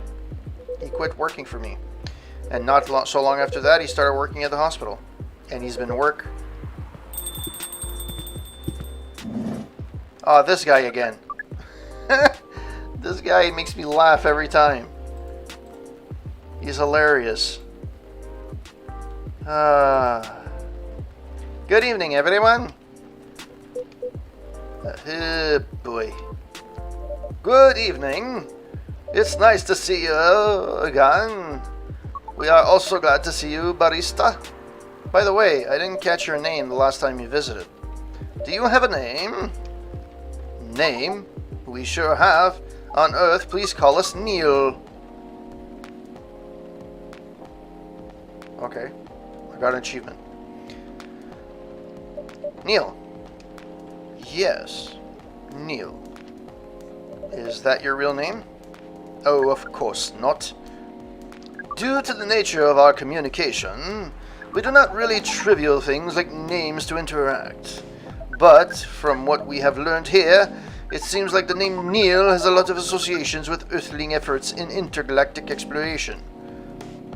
He quit working for me. And not so long after that, he started working at the hospital. And he's been work. Oh, this guy again. This guy makes me laugh every time. He's hilarious. Good evening, everyone. Boy. Good evening. It's nice to see you again. We are also glad to see you, barista. By the way, I didn't catch your name the last time you visited. Do you have a name? Name? We sure have. On Earth, please call us Neil. Okay, I got an achievement. Neil. Yes, Neil. Is that your real name? Oh, of course not. Due to the nature of our communication, we do not really trivial things like names to interact. But from what we have learned here, It seems like the name Neil has a lot of associations with Earthling efforts in intergalactic exploration.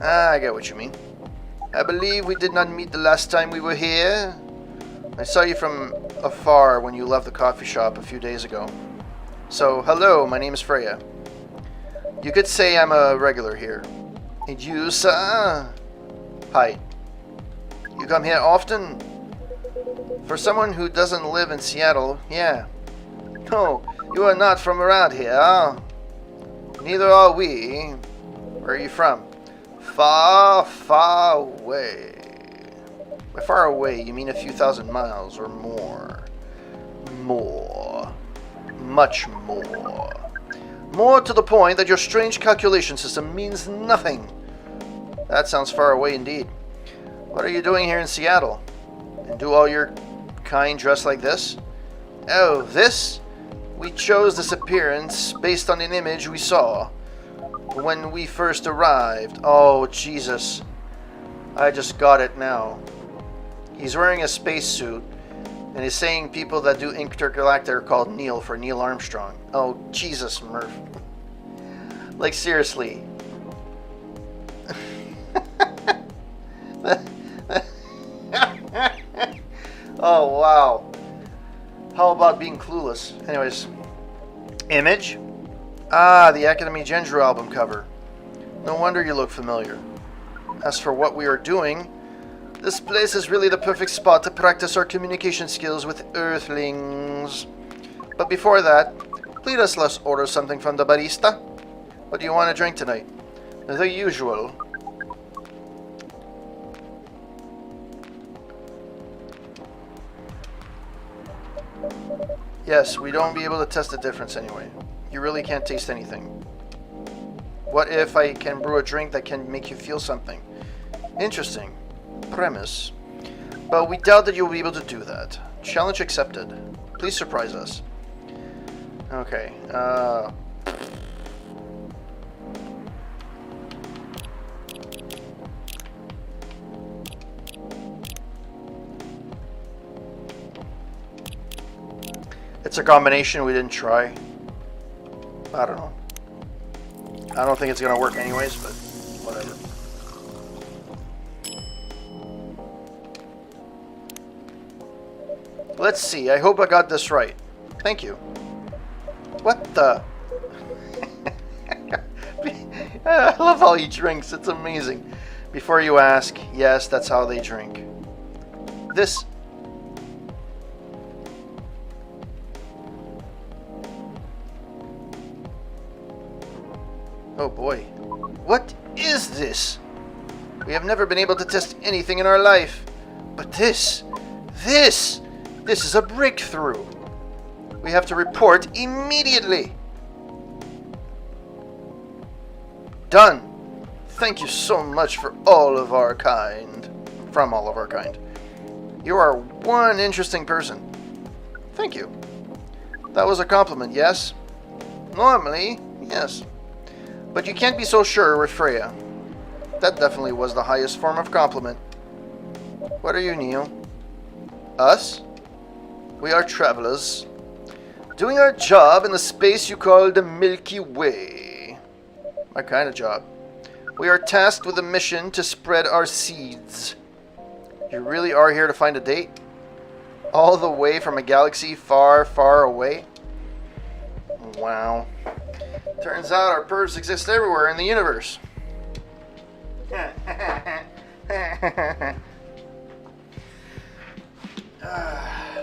Ah, I get what you mean. I believe we did not meet the last time we were here. I saw you from afar when you left the coffee shop a few days ago. So, hello, my name is Freya. You could say I'm a regular here. And you, sir? Hi. You come here often? For someone who doesn't live in Seattle, yeah. No, you are not from around here. Neither are we. Where are you from? Far, far away. By far away, you mean a few thousand miles or more. More. Much more. More to the point that your strange calculation system means nothing. That sounds far away indeed. What are you doing here in Seattle? And do all your kind dress like this? Oh, this? We chose this appearance based on an image we saw when we first arrived. Oh, Jesus. I just got it now. He's wearing a spacesuit, and he's saying people that do intergalactic are called Neil for Neil Armstrong. Oh, Jesus, Murph. Like, seriously. Oh, wow. How about being clueless? Anyways. Image? Ah, the Academy Genju album cover. No wonder you look familiar. As for what we are doing, this place is really the perfect spot to practice our communication skills with Earthlings. But before that, let us order something from the barista. What do you want to drink tonight? The usual. Yes, we don't be able to test the difference anyway. You really can't taste anything. What if I can brew a drink that can make you feel something? Interesting premise. But we doubt that you'll be able to do that. Challenge accepted. Please surprise us. Okay, it's a combination we didn't try. I don't know. I don't think it's gonna work anyways, but whatever. Let's see. I hope I got this right. Thank you. What the? I love how he drinks. It's amazing. Before you ask, yes, that's how they drink. This... Oh boy. What is this? We have never been able to test anything in our life. But this is a breakthrough. We have to report immediately. Done. Thank you so much for all of our kind. From all of our kind. You are one interesting person. Thank you. That was a compliment, yes? Normally, yes. But you can't be so sure with Freya. That definitely was the highest form of compliment. What are you, Neil? Us? We are travelers, doing our job in the space you call the Milky Way. My kind of job. We are tasked with a mission to spread our seeds. You really are here to find a date? All the way from a galaxy far, far away? Wow. Turns out our pervs exist everywhere in the universe.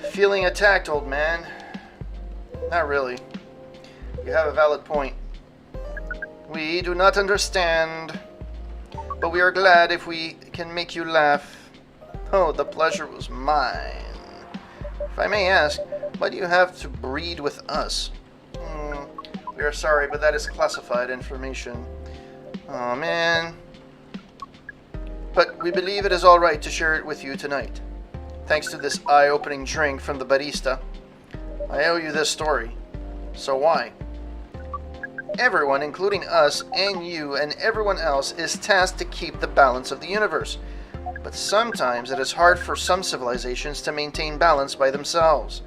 Feeling attacked, old man. Not really. You have a valid point. We do not understand, but we are glad if we can make you laugh. Oh, the pleasure was mine. If I may ask, why do you have to breed with us? We are sorry, but that is classified information. Oh, man. But we believe it is all right to share it with you tonight. Thanks to this eye-opening drink from the barista. I owe you this story. So why? Everyone, including us and you and everyone else, is tasked to keep the balance of the universe. But sometimes it is hard for some civilizations to maintain balance by themselves.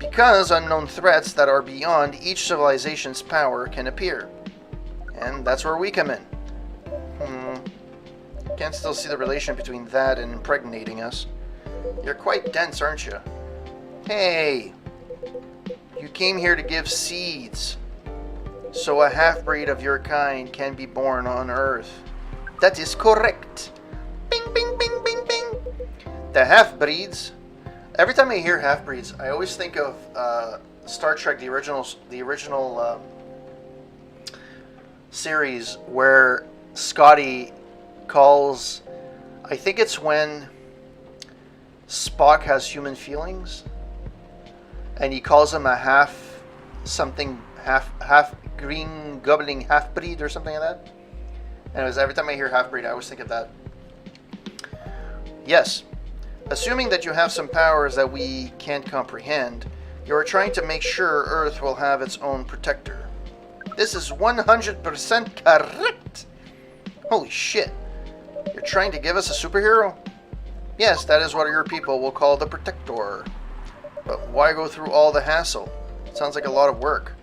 because unknown threats that are beyond each civilization's power can appear. And that's where we come in. Can't still see the relation between that and impregnating us. You're quite dense, aren't you? Hey! You came here to give seeds, so a half-breed of your kind can be born on Earth. That is correct. Bing, bing, bing, bing, bing. The half-breeds. Every time I hear half-breeds, I always think of Star Trek, the original series, where Scotty calls, I think it's when Spock has human feelings, and he calls him a half green gobbling half breed or something like that. Anyways, every time I hear half breed, I always think of that. Yes, assuming that you have some powers that we can't comprehend, you are trying to make sure Earth will have its own protector. This is 100% correct. Holy shit. You're trying to give us a superhero? Yes, that is what your people will call the Protector. But why go through all the hassle? It sounds like a lot of work.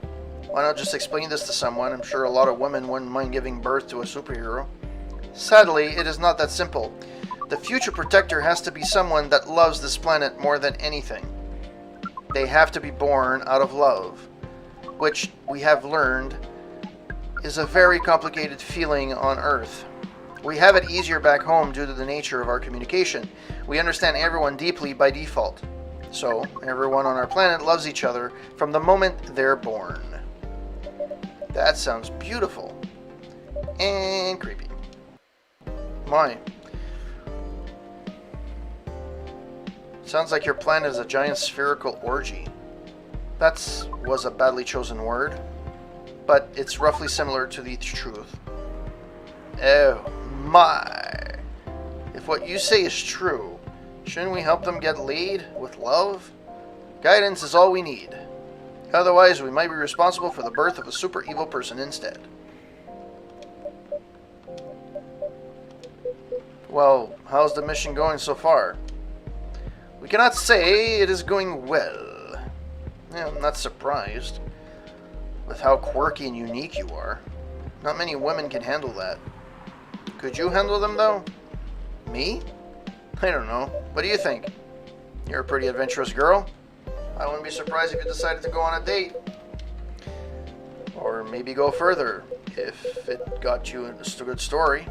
Why not just explain this to someone? I'm sure a lot of women wouldn't mind giving birth to a superhero. Sadly, it is not that simple. The future Protector has to be someone that loves this planet more than anything. They have to be born out of love, which we have learned is a very complicated feeling on Earth. We have it easier back home due to the nature of our communication. We understand everyone deeply by default. So, everyone on our planet loves each other from the moment they're born. That sounds beautiful. And creepy. My. Sounds like your planet is a giant spherical orgy. That was a badly chosen word, but it's roughly similar to the truth. Oh my. If what you say is true, shouldn't we help them get laid with love? Guidance is all we need. Otherwise, we might be responsible for the birth of a super evil person instead. Well, how's the mission going so far? We cannot say it is going well. I'm not surprised. With how quirky and unique you are. Not many women can handle that. Could you handle them, though? Me? I don't know. What do you think? You're a pretty adventurous girl. I wouldn't be surprised if you decided to go on a date. Or maybe go further, if it got you a good story.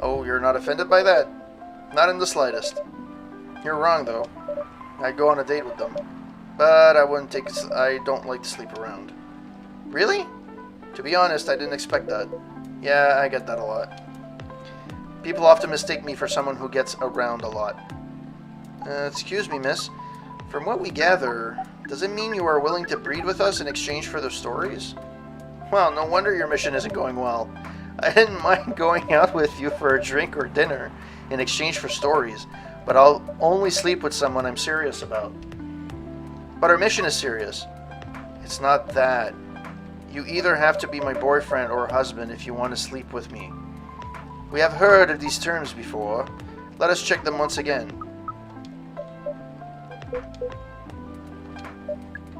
Oh, you're not offended by that? Not in the slightest. You're wrong, though. I'd go on a date with them. But I don't like to sleep around. Really? To be honest, I didn't expect that. Yeah, I get that a lot. People often mistake me for someone who gets around a lot. Excuse me, miss. From what we gather, does it mean you are willing to breed with us in exchange for the stories? Well, no wonder your mission isn't going well. I didn't mind going out with you for a drink or dinner in exchange for stories, but I'll only sleep with someone I'm serious about. But our mission is serious. It's not that. You either have to be my boyfriend or husband if you want to sleep with me. We have heard of these terms before. Let us check them once again.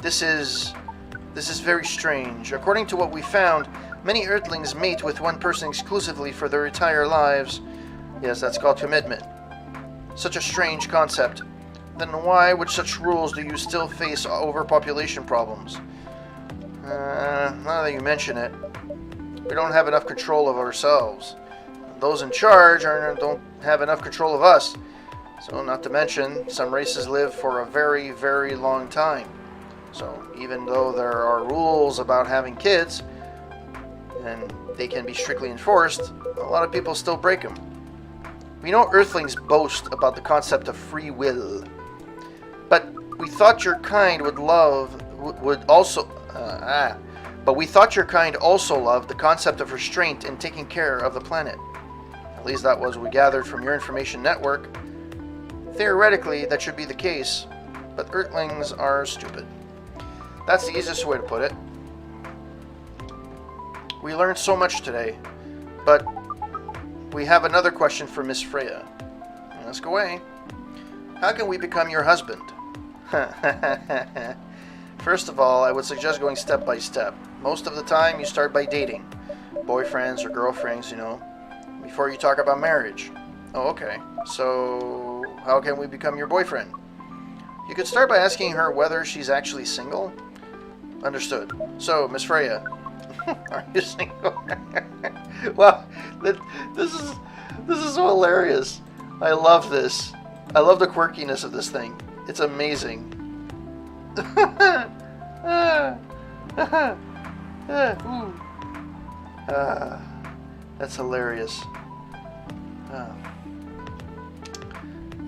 This is very strange. According to what we found, many Earthlings mate with one person exclusively for their entire lives. Yes, that's called commitment. Such a strange concept. Then why, with such rules, do you still face overpopulation problems? Now that you mention it, we don't have enough control of ourselves. Those in charge don't have enough control of us. So, not to mention, some races live for a very, very long time. So, even though there are rules about having kids, and they can be strictly enforced, a lot of people still break them. We know Earthlings boast about the concept of free will, but we thought your kind But we thought your kind also loved the concept of restraint in taking care of the planet. At least that was what we gathered from your information network. Theoretically, that should be the case, but Earthlings are stupid. That's the easiest way to put it. We learned so much today, but we have another question for Miss Freya. Ask away. How can we become your husband? First of all, I would suggest going step by step. Most of the time, you start by dating. Boyfriends or girlfriends, before you talk about marriage. Oh, okay. So, how can we become your boyfriend? You could start by asking her whether she's actually single. Understood. So, Miss Freya, are you single? Wow, this is so hilarious. I love this. I love the quirkiness of this thing. It's amazing. That's hilarious.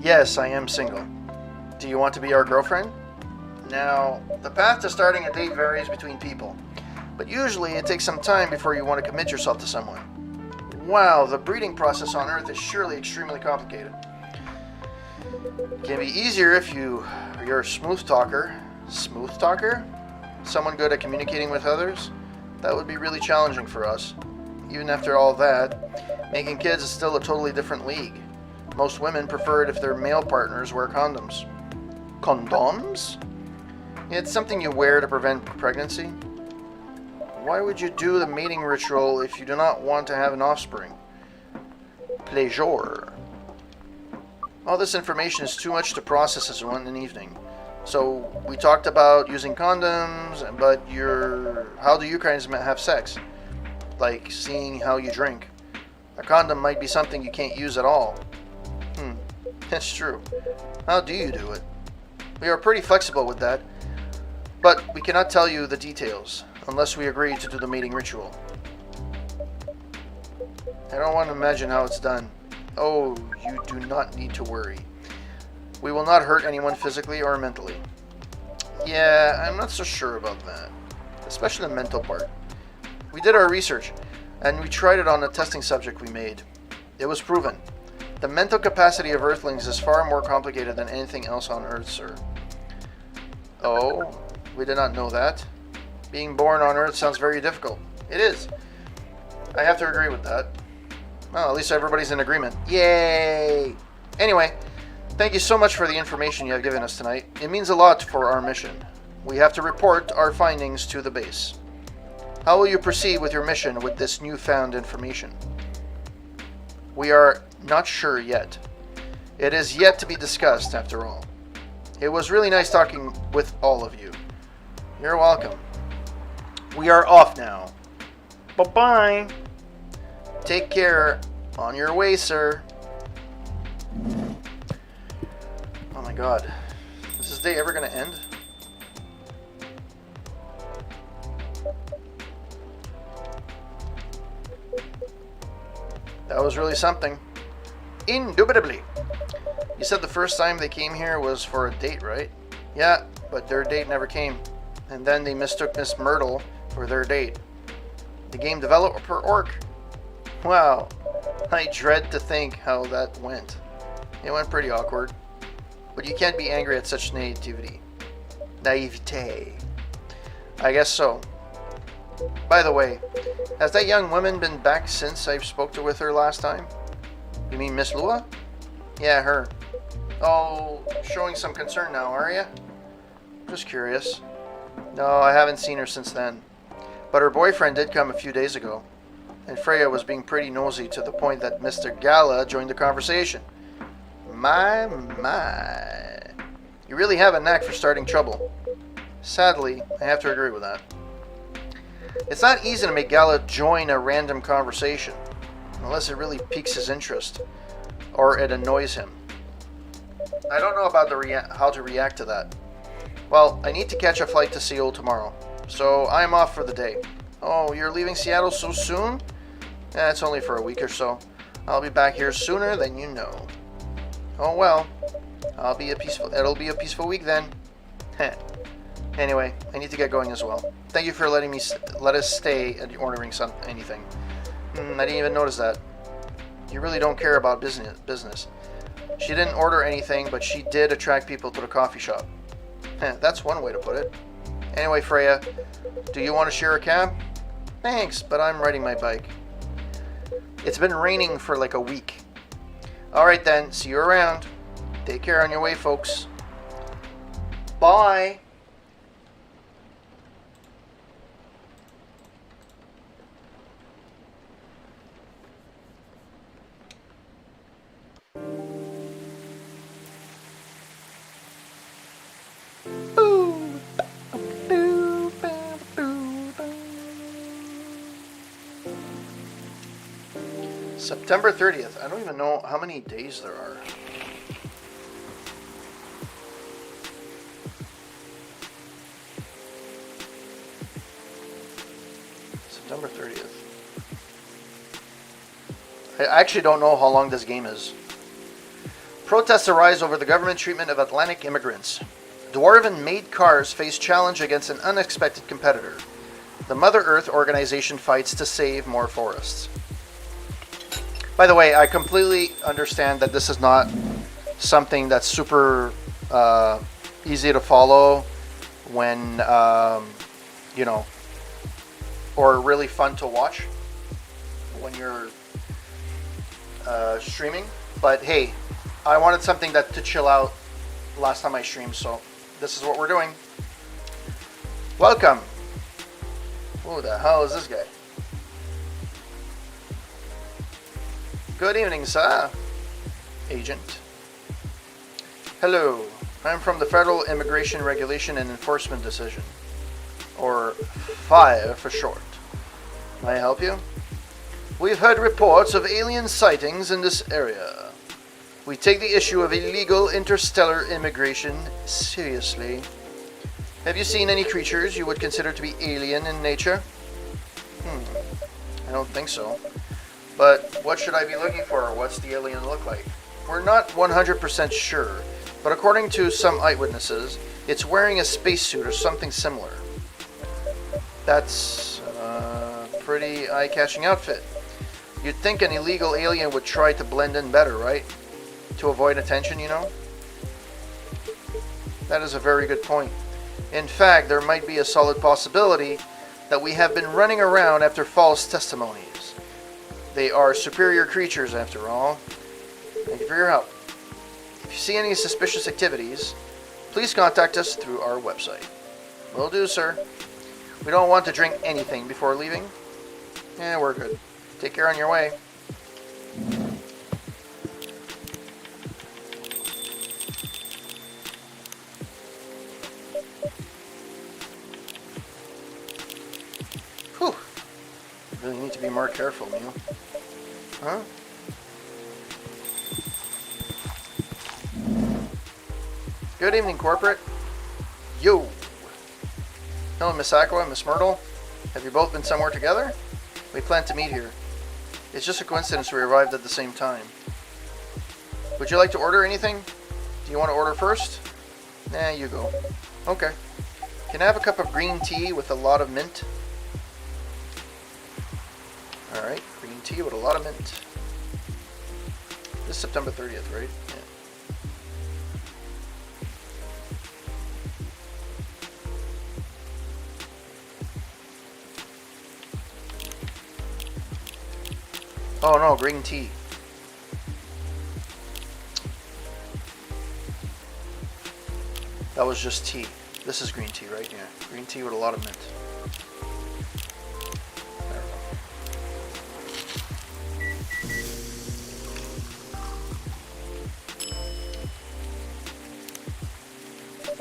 Yes, I am single. Do you want to be our girlfriend? Now, the path to starting a date varies between people, but usually it takes some time before you want to commit yourself to someone. Wow, the breeding process on Earth is surely extremely complicated. It can be easier if you're a smooth talker. Smooth talker? Someone good at communicating with others? That would be really challenging for us. Even after all that, making kids is still a totally different league. Most women prefer it if their male partners wear condoms. Condoms? It's something you wear to prevent pregnancy. Why would you do the mating ritual if you do not want to have an offspring? Pleasure. All this information is too much to process as one evening. So we talked about using condoms, but how do you guys have sex? Like seeing how you drink. A condom might be something you can't use at all. That's true. How do you do it? We are pretty flexible with that, but we cannot tell you the details unless we agree to do the mating ritual. I don't want to imagine how it's done. Oh, you do not need to worry. We will not hurt anyone physically or mentally. Yeah, I'm not so sure about that, especially the mental part. We did our research, and we tried it on a testing subject we made. It was proven. The mental capacity of Earthlings is far more complicated than anything else on Earth, sir. Oh, we did not know that. Being born on Earth sounds very difficult. It is. I have to agree with that. Well, at least everybody's in agreement. Yay! Anyway, thank you so much for the information you have given us tonight. It means a lot for our mission. We have to report our findings to the base. How will you proceed with your mission with this newfound information? We are not sure yet. It is yet to be discussed, after all. It was really nice talking with all of you. You're welcome. We are off now. Bye-bye. Take care. On your way, sir. Oh my god. Is this day ever going to end? That was really something. Indubitably. You said the first time they came here was for a date, right? Yeah, but their date never came. And then they mistook Miss Myrtle for their date. The game developer orc. Wow. I dread to think how that went. It went pretty awkward. But you can't be angry at such naivety. Naivete. I guess so. By the way, has that young woman been back since I spoke with her last time? You mean Miss Lua? Yeah, her. Oh, showing some concern now, are you? Just curious. No, I haven't seen her since then. But her boyfriend did come a few days ago. And Freya was being pretty nosy to the point that Mr. Gala joined the conversation. My. You really have a knack for starting trouble. Sadly, I have to agree with that. It's not easy to make Gala join a random conversation, unless it really piques his interest, or it annoys him. I don't know about how to react to that. Well, I need to catch a flight to Seoul tomorrow, so I'm off for the day. Oh, you're leaving Seattle so soon? It's only for a week or so. I'll be back here sooner than you know. Oh well, it'll be a peaceful week then. Anyway, I need to get going as well. Thank you for let us stay and ordering anything. I didn't even notice that. You really don't care about business. She didn't order anything, but she did attract people to the coffee shop. That's one way to put it. Anyway, Freya, do you want to share a cab? Thanks, but I'm riding my bike. It's been raining for like a week. Alright then, see you around. Take care on your way, folks. Bye. September 30th. I don't even know how many days there are. September 30th. I actually don't know how long this game is. Protests arise over the government treatment of Atlantic immigrants. Dwarven-made cars face challenge against an unexpected competitor. The Mother Earth organization fights to save more forests. By the way, I completely understand that this is not something that's super easy to follow when, you know, or really fun to watch when you're streaming. But hey, I wanted something to chill out last time I streamed, so this is what we're doing. Welcome. Who the hell is this guy? Good evening, sir. Agent. Hello. I'm from the Federal Immigration Regulation and Enforcement Division, or FIRE for short. May I help you? We've heard reports of alien sightings in this area. We take the issue of illegal interstellar immigration seriously. Have you seen any creatures you would consider to be alien in nature? I don't think so. But what should I be looking for? What's the alien look like? We're not 100% sure, but according to some eyewitnesses, it's wearing a spacesuit or something similar. That's a pretty eye-catching outfit. You'd think an illegal alien would try to blend in better, right? To avoid attention, you know? That is a very good point. In fact, there might be a solid possibility that we have been running around after false testimonies. They are superior creatures, after all. Thank you for your help. If you see any suspicious activities, please contact us through our website. Will do, sir. We don't want to drink anything before leaving. Yeah, we're good. Take care on your way. Whew. Really need to be more careful, Neil. Huh? Good evening, corporate. Yo. Hello, Miss Aqua, Miss Myrtle. Have you both been somewhere together? We plan to meet here. It's just a coincidence we arrived at the same time. Would you like to order anything? Do you want to order first? Nah, you go. Okay. Can I have a cup of green tea with a lot of mint? Alright, green tea with a lot of mint. This is September 30th, right? Yeah. Oh no, green tea. That was just tea. This is green tea, right? Yeah. Green tea with a lot of mint.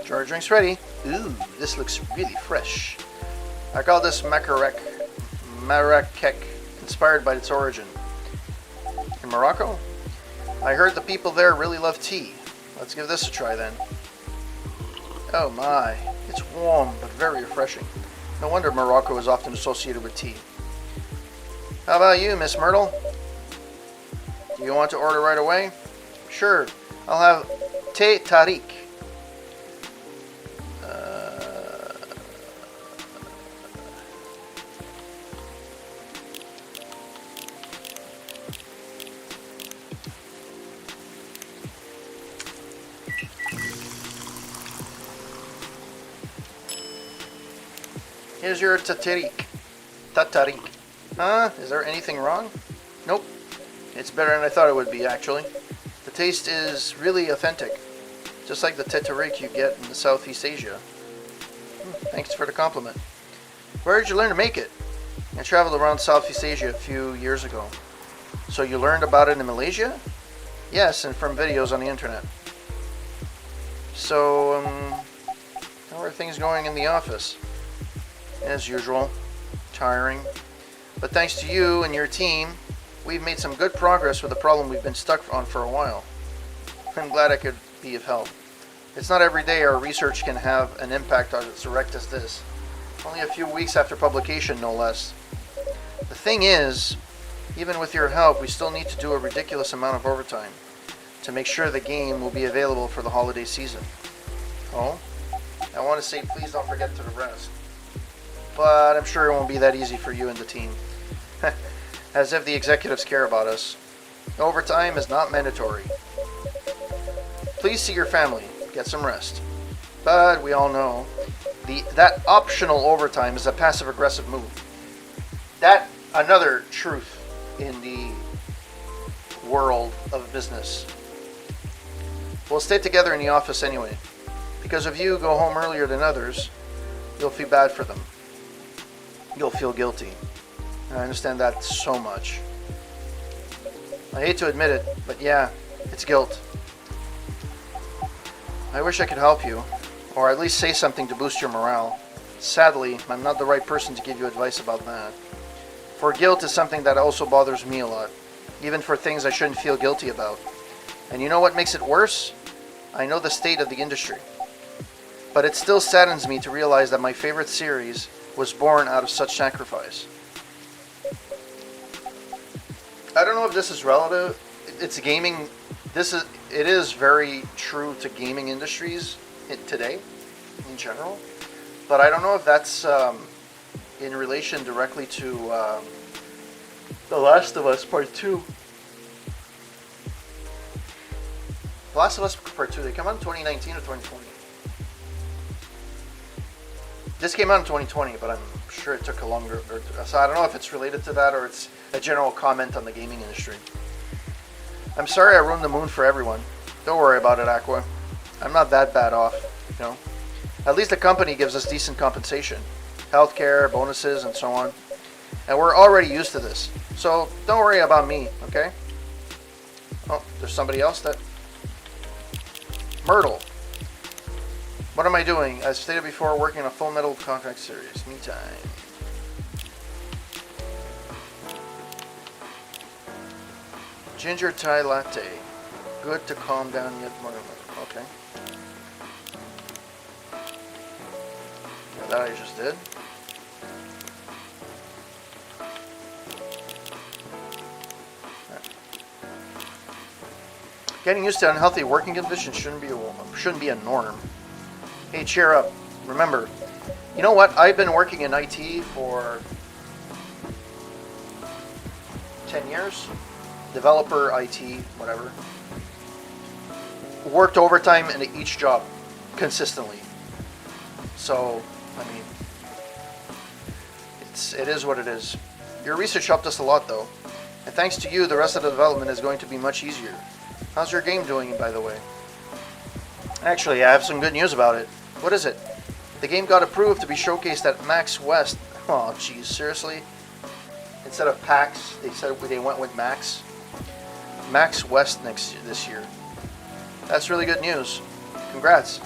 Jar drinks ready. Ooh, this looks really fresh. I call this Marrakech, inspired by its origin. In Morocco? I heard the people there really love tea. Let's give this a try then. Oh my, it's warm but very refreshing. No wonder Morocco is often associated with tea. How about you, Miss Myrtle? Do you want to order right away? Sure, I'll have Thé Tariq. Here's your Tatarik. Huh? Is there anything wrong? Nope. It's better than I thought it would be, actually. The taste is really authentic, just like the teterik you get in Southeast Asia. Thanks for the compliment. Where did you learn to make it? I traveled around Southeast Asia a few years ago. So you learned about it in Malaysia? Yes, and from videos on the internet. So, how are things going in the office? As usual, tiring. But thanks to you and your team, we've made some good progress with a problem we've been stuck on for a while. I'm glad I could be of help. It's not every day our research can have an impact as direct as this. Only a few weeks after publication, no less. The thing is, even with your help, we still need to do a ridiculous amount of overtime to make sure the game will be available for the holiday season. Oh? I want to say please don't forget to the rest. But I'm sure it won't be that easy for you and the team. As if the executives care about us. Overtime is not mandatory. Please see your family. Get some rest. But we all know that optional overtime is a passive-aggressive move. That another truth in the world of business. We'll stay together in the office anyway. Because if you go home earlier than others, you'll feel bad for them. You'll feel guilty. I understand that so much. I hate to admit it, but yeah, it's guilt. I wish I could help you, or at least say something to boost your morale. Sadly, I'm not the right person to give you advice about that. For guilt is something that also bothers me a lot, even for things I shouldn't feel guilty about. And you know what makes it worse? I know the state of the industry. But it still saddens me to realize that my favorite series was born out of such sacrifice. I don't know if this is relative. It's gaming. It is very true to gaming industries today, in general. But I don't know if that's in relation directly to The Last of Us Part 2. The Last of Us Part 2, they come out in 2019 or 2020? This came out in 2020, but I'm sure it took a longer... So I don't know if it's related to that or it's a general comment on the gaming industry. I'm sorry I ruined the moon for everyone. Don't worry about it, Aqua. I'm not that bad off, you know. At least the company gives us decent compensation. Healthcare, bonuses, and so on. And we're already used to this. So don't worry about me, okay? Oh, there's somebody else that... Myrtle. What am I doing? As stated before, working on a Full Metal Contract series. Me time. Ginger Thai latte. Good to calm down yet more. Okay. Yeah, that I just did. Getting used to unhealthy working conditions shouldn't be a norm. Hey, cheer up. Remember, you know what? I've been working in IT for 10 years. Developer, IT, whatever. Worked overtime in each job consistently. So, I mean, it is what it is. Your research helped us a lot, though. And thanks to you, the rest of the development is going to be much easier. How's your game doing, by the way? Actually, I have some good news about it. What is it? The game got approved to be showcased at Max West. Oh, geez, seriously? Instead of PAX, they went with Max. Max West this year. That's really good news. Congrats.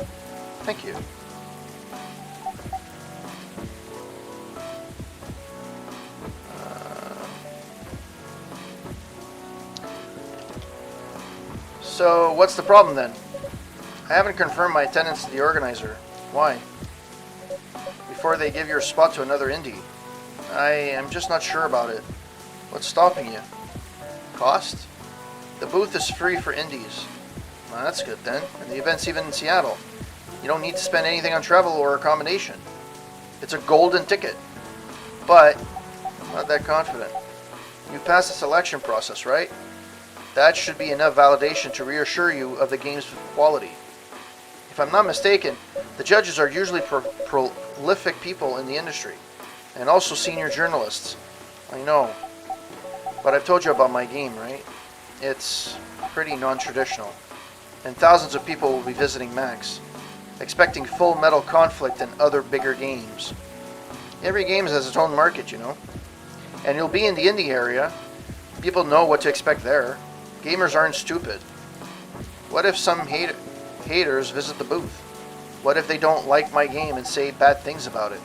Thank you. So, what's the problem then? I haven't confirmed my attendance to the organizer. Why? Before they give your spot to another indie. I am just not sure about it. What's stopping you? Cost? The booth is free for indies. Well, that's good then. And the event's even in Seattle. You don't need to spend anything on travel or accommodation. It's a golden ticket. But, I'm not that confident. You passed the selection process, right? That should be enough validation to reassure you of the game's quality. If I'm not mistaken, the judges are usually prolific people in the industry, and also senior journalists. I know, but I've told you about my game, right? It's pretty non-traditional, and thousands of people will be visiting Max, expecting Full Metal Conflict and other bigger games. Every game has its own market, you know. And you'll be in the indie area. People know what to expect there. Gamers aren't stupid. What if some haters visit the booth? What if they don't like my game and say bad things about it?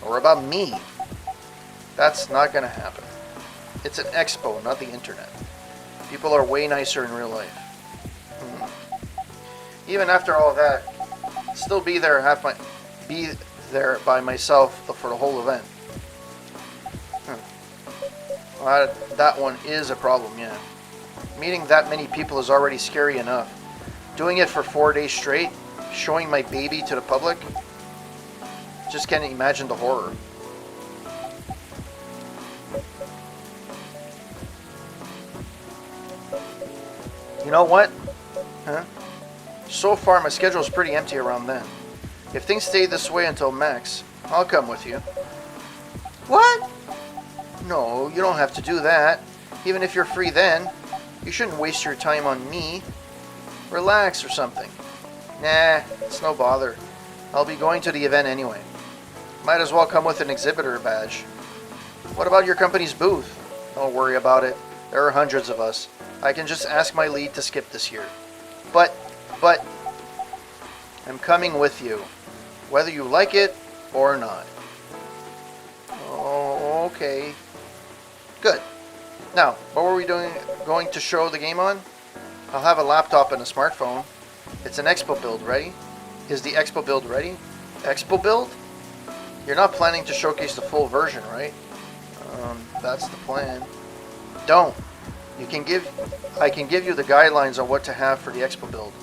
Or about me? That's not gonna happen. It's an expo, not the internet. People are way nicer in real life. Even after all that, still be there by myself for the whole event. Well, that one is a problem, yeah. Meeting that many people is already scary enough. Doing it for 4 days straight, showing my baby to the public, just can't imagine the horror. You know what? So far my schedule is pretty empty around then. If things stay this way until Max, I'll come with you. What? No, you don't have to do that. Even if you're free then, you shouldn't waste your time on me. Relax or something. Nah, it's no bother. I'll be going to the event anyway. Might as well come with an exhibitor badge. What about your company's booth? Don't worry about it. There are hundreds of us. I can just ask my lead to skip this year. But, I'm coming with you. Whether you like it or not. Oh, okay. Good. Now, what were we going to show the game on? I'll have a laptop and a smartphone. It's an Expo build, ready? Is the Expo build ready? Expo build? You're not planning to showcase the full version, right? That's the plan. Don't. I can give you the guidelines on what to have for the Expo build.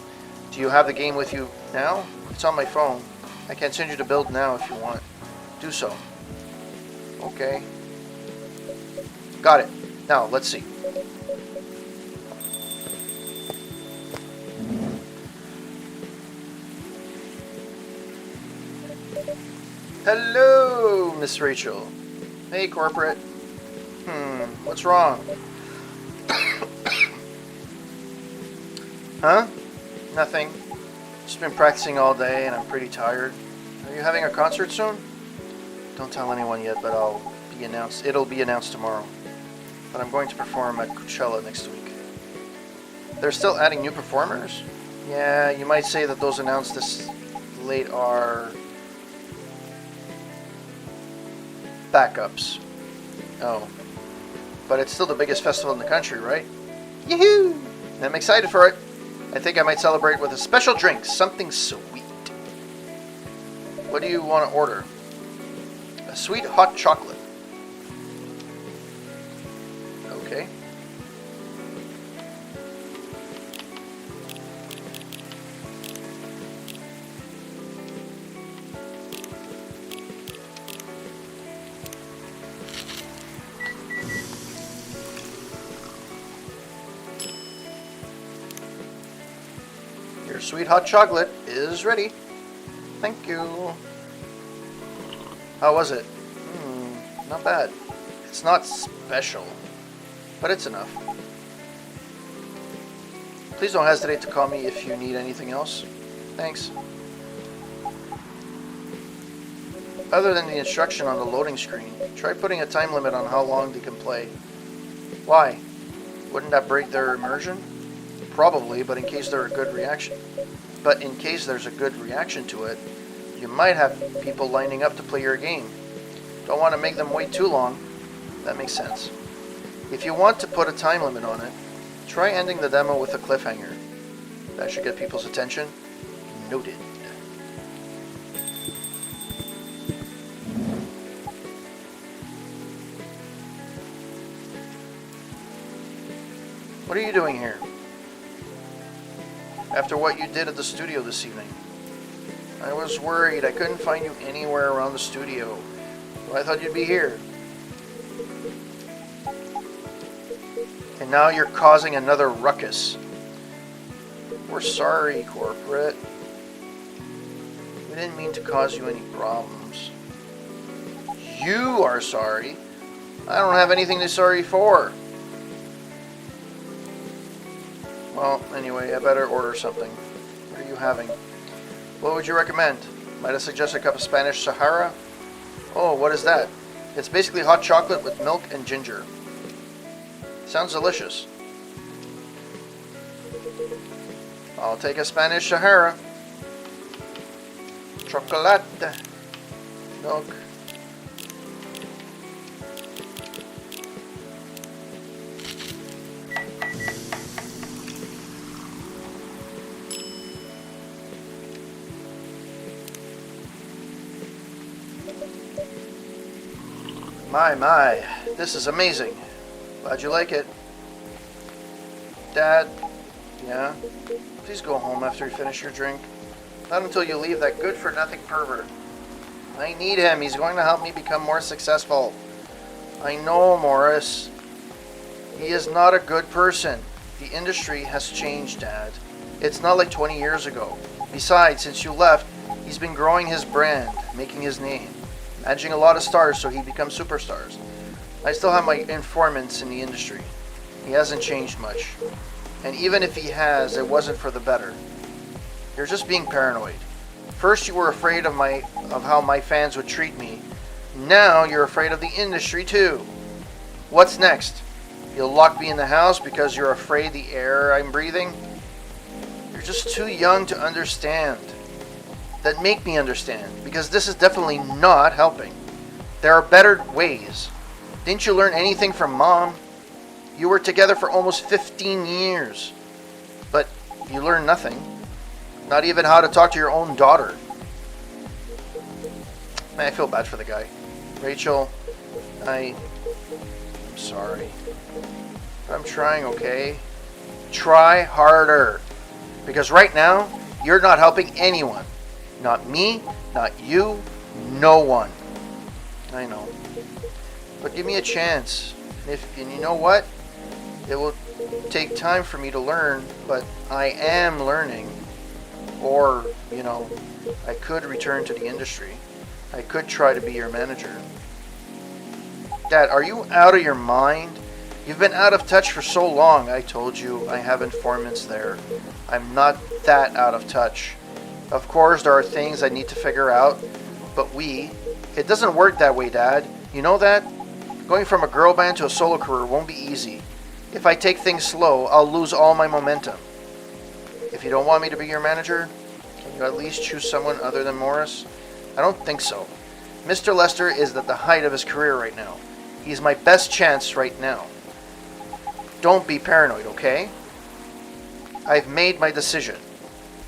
Do you have the game with you now? It's on my phone. I can send you the build now if you want. Do so. Okay. Got it. Now, let's see. Hello, Miss Rachel. Hey, corporate. What's wrong? Huh? Nothing. Just been practicing all day and I'm pretty tired. Are you having a concert soon? Don't tell anyone yet, but it'll be announced tomorrow. But I'm going to perform at Coachella next week. They're still adding new performers? Yeah, you might say that those announced this late are backups. Oh. But it's still the biggest festival in the country, right? Yahoo! I'm excited for it. I think I might celebrate with a special drink, something sweet. What do you want to order? A sweet hot chocolate. Okay. Your sweet hot chocolate is ready. Thank you. How was it? Not bad. It's not special, but it's enough. Please don't hesitate to call me if you need anything else. Thanks. Other than the instruction on the loading screen, try putting a time limit on how long they can play. Why? Wouldn't that break their immersion? Probably, but in case there's a good reaction to it, you might have people lining up to play your game. Don't want to make them wait too long. That makes sense. If you want to put a time limit on it, try ending the demo with a cliffhanger. That should get people's attention. Noted. What are you doing here? After what you did at the studio this evening. I was worried. I couldn't find you anywhere around the studio. Well, I thought you'd be here. And now you're causing another ruckus. We're sorry, corporate. We didn't mean to cause you any problems. You are sorry. I don't have anything to be sorry for. Well, anyway, I better order something. What are you having? What would you recommend? Might I suggest a cup of Spanish Sahara? Oh, what is that? It's basically hot chocolate with milk and ginger. Sounds delicious. I'll take a Spanish Sahara. Chocolate. Milk. My, this is amazing. Glad you like it. Dad, yeah? Please go home after you finish your drink. Not until you leave that good-for-nothing pervert. I need him. He's going to help me become more successful. I know, Morris. He is not a good person. The industry has changed, Dad. It's not like 20 years ago. Besides, since you left, he's been growing his brand, making his name, managing a lot of stars so he becomes superstars. I still have my informants in the industry. He hasn't changed much. And even if he has, it wasn't for the better. You're just being paranoid. First you were afraid of how my fans would treat me. Now you're afraid of the industry too. What's next? You'll lock me in the house because you're afraid the air I'm breathing? You're just too young to understand. That make me understand, because this is definitely not helping. There are better ways. Didn't you learn anything from Mom? You were together for almost 15 years. But you learned nothing. Not even how to talk to your own daughter. Man, I feel bad for the guy. Rachel, I'm sorry. I'm trying, okay? Try harder. Because right now, you're not helping anyone. Not me, not you, no one. I know. But give me a chance. And you know what? It will take time for me to learn, but I am learning. Or, I could return to the industry. I could try to be your manager. Dad, are you out of your mind? You've been out of touch for so long. I told you I have informants there. I'm not that out of touch. Of course, there are things I need to figure out, but it doesn't work that way, Dad. You know that? Going from a girl band to a solo career won't be easy. If I take things slow, I'll lose all my momentum. If you don't want me to be your manager, can you at least choose someone other than Morris? I don't think so. Mr. Lester is at the height of his career right now. He's my best chance right now. Don't be paranoid, okay? I've made my decision.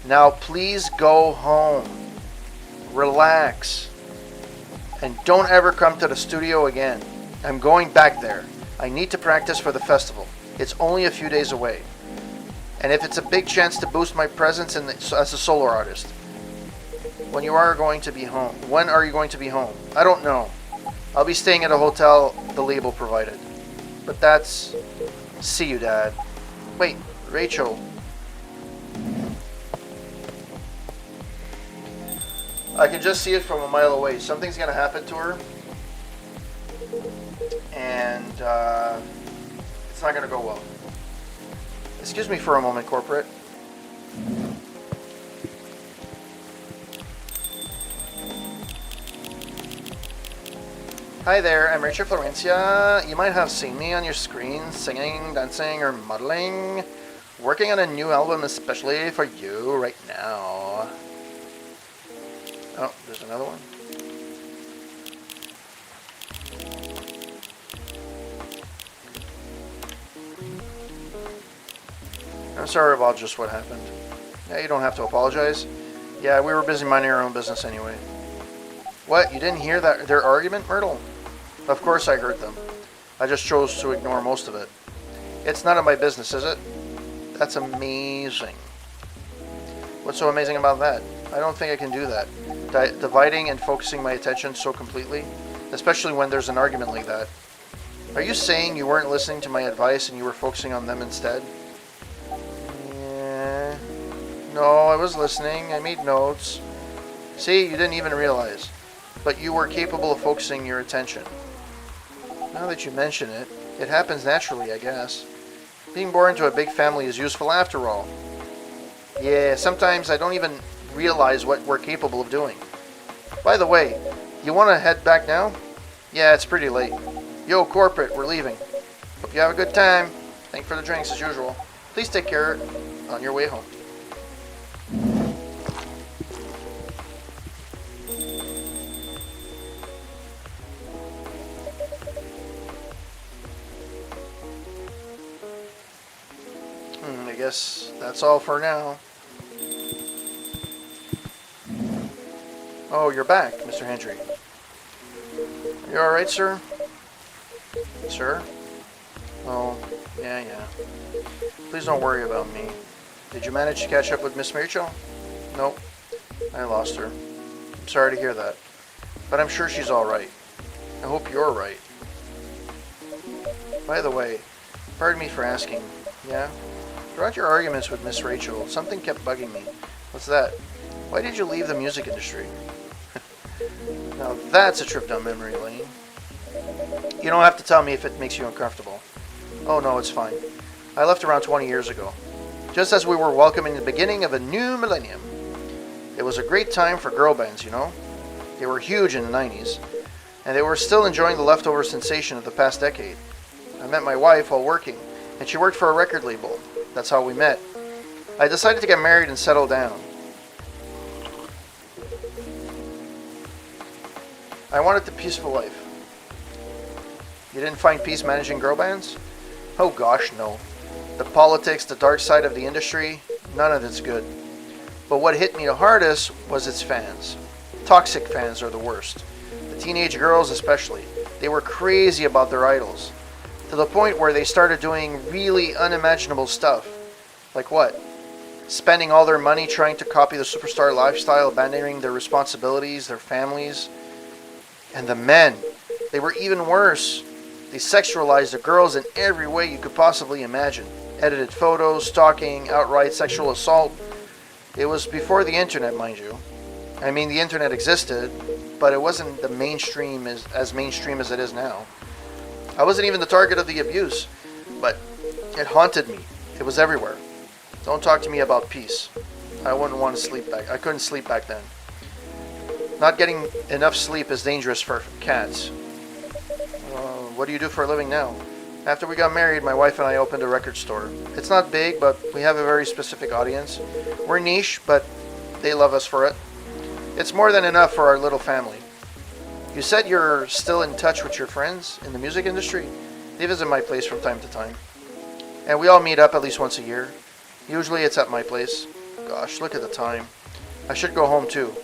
Now please go home. Relax. And don't ever come to the studio again. I'm going back there. I need to practice for the festival. It's only a few days away. And if it's a big chance to boost my presence as a solo artist. When are you going to be home? I don't know. I'll be staying at a hotel the label provided. But that's... See you, Dad. Wait, Rachel. I can just see it from a mile away. Something's gonna happen to her. And it's not gonna go well. Excuse me for a moment, corporate. Hi there, I'm Rachel Florencia. You might have seen me on your screen singing, dancing, or modeling. Working on a new album especially for you right now. Oh, there's another one. I'm sorry about just what happened. Yeah, you don't have to apologize. Yeah, we were busy minding our own business anyway. What? You didn't hear their argument, Myrtle? Of course I heard them. I just chose to ignore most of it. It's none of my business, is it? That's amazing. What's so amazing about that? I don't think I can do that. Dividing and focusing my attention so completely, especially when there's an argument like that. Are you saying you weren't listening to my advice and you were focusing on them instead? Yeah. No, I was listening. I made notes. See, you didn't even realize. But you were capable of focusing your attention. Now that you mention it, it happens naturally, I guess. Being born into a big family is useful after all. Yeah, sometimes I don't even realize what we're capable of doing. By the way, you want to head back now? Yeah, it's pretty late. Yo, corporate, we're leaving. Hope you have a good time. Thanks for the drinks as usual. Please take care on your way home. I guess that's all for now. Oh, you're back, Mr. Hendry. You alright, sir? Sir? Oh, yeah. Please don't worry about me. Did you manage to catch up with Miss Rachel? Nope. I lost her. I'm sorry to hear that. But I'm sure she's alright. I hope you're right. By the way, pardon me for asking. Yeah? Throughout your arguments with Miss Rachel, something kept bugging me. What's that? Why did you leave the music industry? Now that's a trip down memory lane. You don't have to tell me if it makes you uncomfortable. Oh no, it's fine. I left around 20 years ago, just as we were welcoming the beginning of a new millennium. It was a great time for girl bands, you know? They were huge in the 90s, and they were still enjoying the leftover sensation of the past decade. I met my wife while working, and she worked for a record label. That's how we met. I decided to get married and settle down. I wanted the peaceful life. You didn't find peace managing girl bands? Oh gosh, no. The politics, the dark side of the industry, none of it's good. But what hit me the hardest was its fans. Toxic fans are the worst. The teenage girls especially. They were crazy about their idols. To the point where they started doing really unimaginable stuff. Like what? Spending all their money trying to copy the superstar lifestyle, abandoning their responsibilities, their families. And the men, they were even worse. They sexualized the girls in every way you could possibly imagine. Edited photos, stalking, outright sexual assault. It was before the internet, mind you. I mean, the internet existed, but it wasn't the mainstream as mainstream as it is now. I wasn't even the target of the abuse, but it haunted me. It was everywhere. Don't talk to me about peace. I wouldn't want to sleep back. I couldn't sleep back then. Not getting enough sleep is dangerous for cats. What do you do for a living now? After we got married, my wife and I opened a record store. It's not big, but we have a very specific audience. We're niche, but they love us for it. It's more than enough for our little family. You said you're still in touch with your friends in the music industry? They visit my place from time to time. And we all meet up at least once a year. Usually it's at my place. Gosh, look at the time. I should go home too.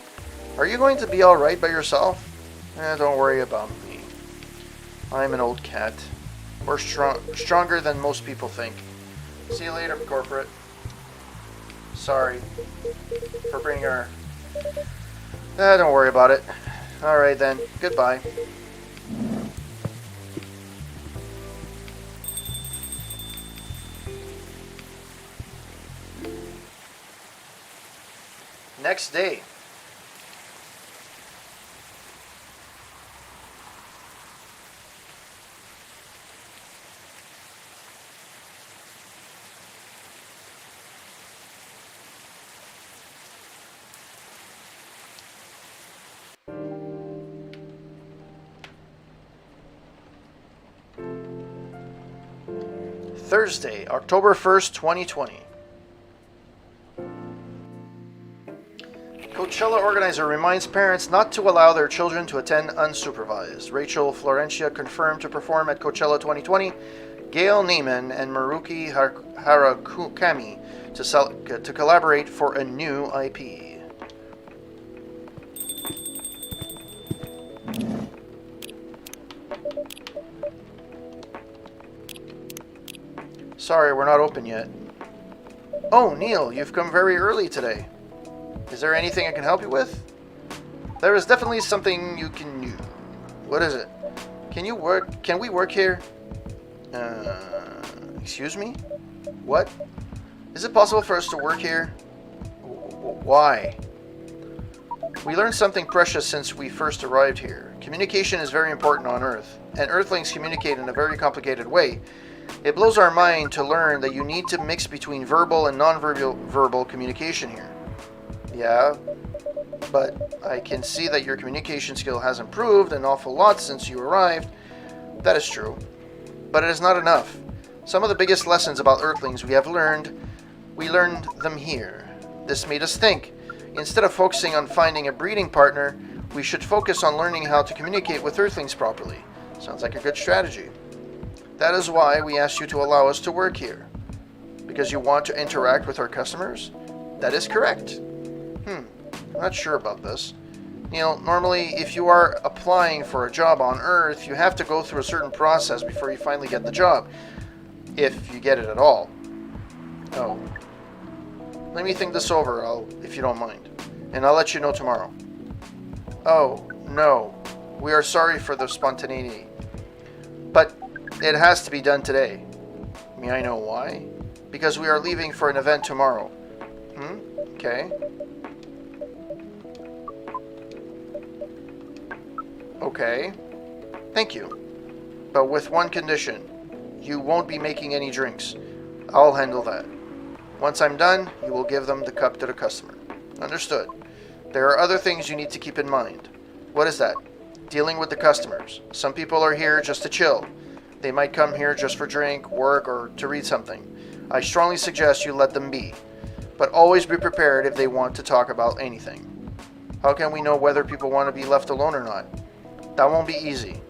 Are you going to be alright by yourself? Don't worry about me. I'm an old cat. We're stronger than most people think. See you later, corporate. Sorry for bringing her. Don't worry about it. Alright then. Goodbye. Next day. Thursday, October 1st, 2020. Coachella organizer reminds parents not to allow their children to attend unsupervised. Rachel Florentia confirmed to perform at Coachella 2020. Gail Neiman and Maruki Harakami to collaborate for a new IP. Sorry, we're not open yet. Oh, Neil, you've come very early today. Is there anything I can help you with? There is definitely something you can do. What is it? Can we work here? Excuse me? What? Is it possible for us to work here? Why? We learned something precious since we first arrived here. Communication is very important on Earth, and Earthlings communicate in a very complicated way. It blows our mind to learn that you need to mix between verbal and non-verbal communication here. Yeah, but I can see that your communication skill has improved an awful lot since you arrived. That is true. But it is not enough. Some of the biggest lessons about Earthlings we learned them here. This made us think. Instead of focusing on finding a breeding partner, we should focus on learning how to communicate with Earthlings properly. Sounds like a good strategy. That is why we asked you to allow us to work here. Because you want to interact with our customers? That is correct. I'm not sure about this. Neil, normally if you are applying for a job on Earth, you have to go through a certain process before you finally get the job. If you get it at all. Oh. Let me think this over, if you don't mind. And I'll let you know tomorrow. Oh, no. We are sorry for the spontaneity. But it has to be done today. May I know why? Because we are leaving for an event tomorrow. Okay. Okay. Thank you. But with one condition. You won't be making any drinks. I'll handle that. Once I'm done, you will give them the cup to the customer. Understood. There are other things you need to keep in mind. What is that? Dealing with the customers. Some people are here just to chill. They might come here just for drink, work, or to read something. I strongly suggest you let them be. But always be prepared if they want to talk about anything. How can we know whether people want to be left alone or not? That won't be easy.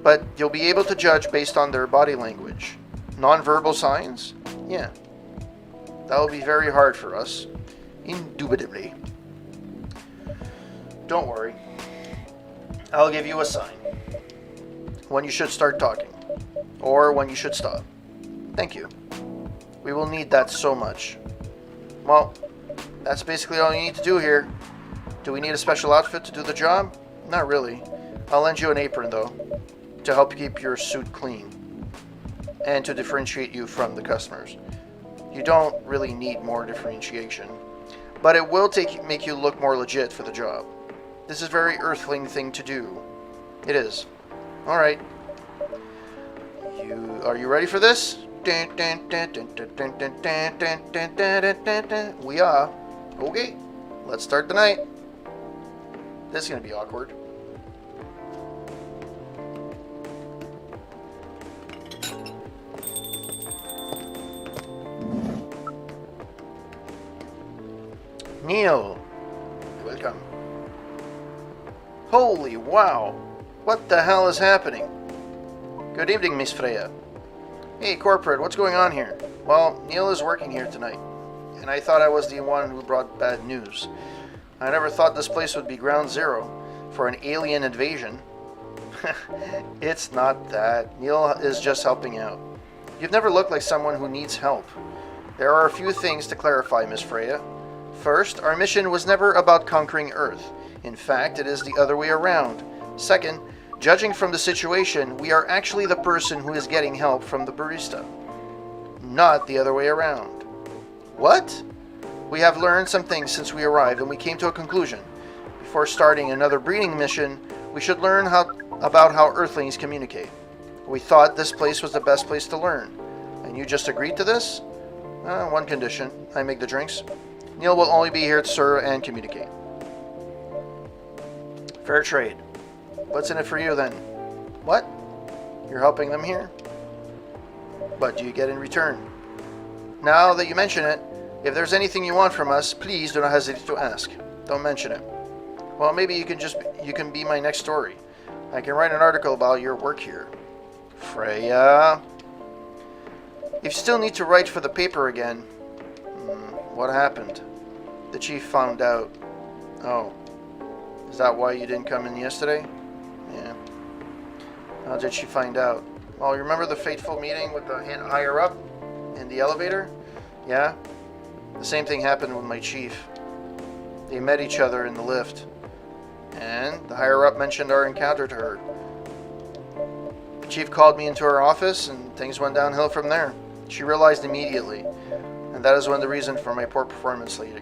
But you'll be able to judge based on their body language. Non-verbal signs? Yeah. That will be very hard for us. Indubitably. Don't worry. I'll give you a sign. When you should start talking. Or when you should stop. Thank you. We will need that so much. Well, that's basically all you need to do here. Do we need a special outfit to do the job? Not really. I'll lend you an apron, though, to help keep your suit clean. And to differentiate you from the customers. You don't really need more differentiation. But it will make you look more legit for the job. This is a very Earthling thing to do. It is. Alright. Are you ready for this? We are. Okay. Let's start the night. This is going to be awkward. Neil, welcome. Holy wow! What the hell is happening? Good evening, Miss Freya. Hey, Corporate, what's going on here? Well, Neil is working here tonight, and I thought I was the one who brought bad news. I never thought this place would be ground zero for an alien invasion. It's not that. Neil is just helping out. You've never looked like someone who needs help. There are a few things to clarify, Miss Freya. First, our mission was never about conquering Earth. In fact, it is the other way around. Second, judging from the situation, we are actually the person who is getting help from the barista. Not the other way around. What? We have learned some things since we arrived and we came to a conclusion. Before starting another breeding mission, we should learn about how Earthlings communicate. We thought this place was the best place to learn. And you just agreed to this? One condition. I make the drinks. Neil will only be here to serve and communicate. Fair trade. What's in it for you then? What? You're helping them here? What do you get in return? Now that you mention it, if there's anything you want from us, please do not hesitate to ask. Don't mention it. Well, maybe you can be my next story. I can write an article about your work here. Freya. If you still need to write for the paper again, what happened? The chief found out. Oh. Is that why you didn't come in yesterday? Yeah. How did she find out? Well, you remember the fateful meeting with the higher up in the elevator? Yeah. The same thing happened with my chief. They met each other in the lift. And the higher up mentioned our encounter to her. The chief called me into her office and things went downhill from there. She realized immediately. And that is one of the reasons for my poor performance lately.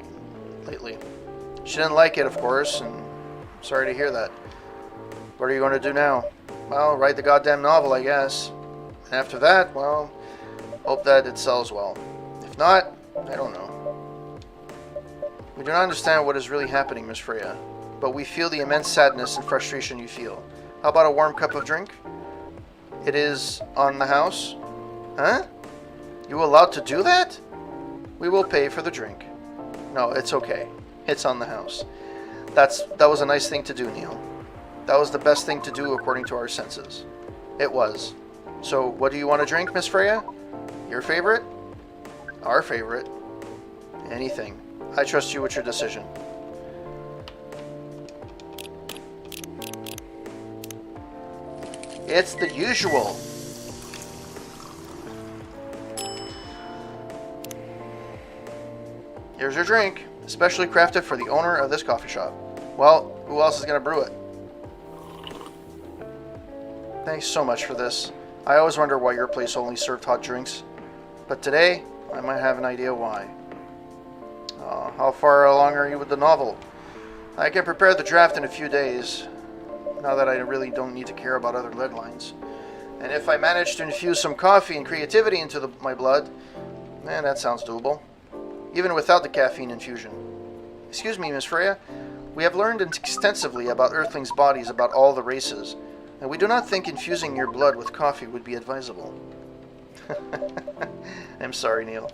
She didn't like it, of course, and I'm sorry to hear that. What are you going to do now? Well, write the goddamn novel, I guess. And after that, well, Hope that it sells well. If not, I don't know. We do not understand what is really happening, Miss Freya, but we feel the immense sadness and frustration you feel. How about a warm cup of drink? It is on the house? Huh? You allowed to do that? We will pay for the drink. No, it's okay. It's on the house. That was a nice thing to do, Neil. That was the best thing to do according to our senses. It was. So, what do you want to drink, Miss Freya? Your favorite? Our favorite? Anything. I trust you with your decision. It's the usual. Here's your drink, especially crafted for the owner of this coffee shop. Well, who else is going to brew it? Thanks so much for this. I always wonder why your place only served hot drinks. But today, I might have an idea why. How far along are you with the novel? I can prepare the draft in a few days, now that I really don't need to care about other deadlines. And if I manage to infuse some coffee and creativity into my blood, man, that sounds doable. Even without the caffeine infusion. Excuse me, Miss Freya. We have learned extensively about Earthlings' bodies about all the races, and we do not think infusing your blood with coffee would be advisable. I'm sorry, Neil.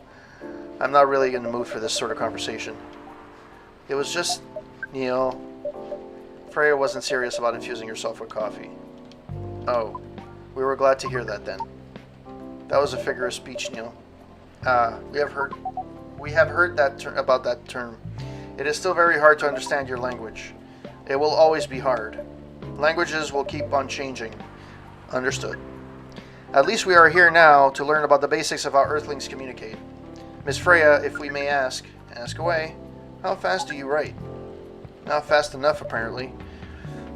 I'm not really in the mood for this sort of conversation. It was just, Neil, Freya wasn't serious about infusing herself with coffee. Oh, we were glad to hear that then. That was a figure of speech, Neil. We have heard about that term. It is still very hard to understand your language. It will always be hard. Languages will keep on changing. Understood. At least we are here now to learn about the basics of how Earthlings communicate. Miss Freya, if we may ask away, how fast do you write? Not fast enough, apparently.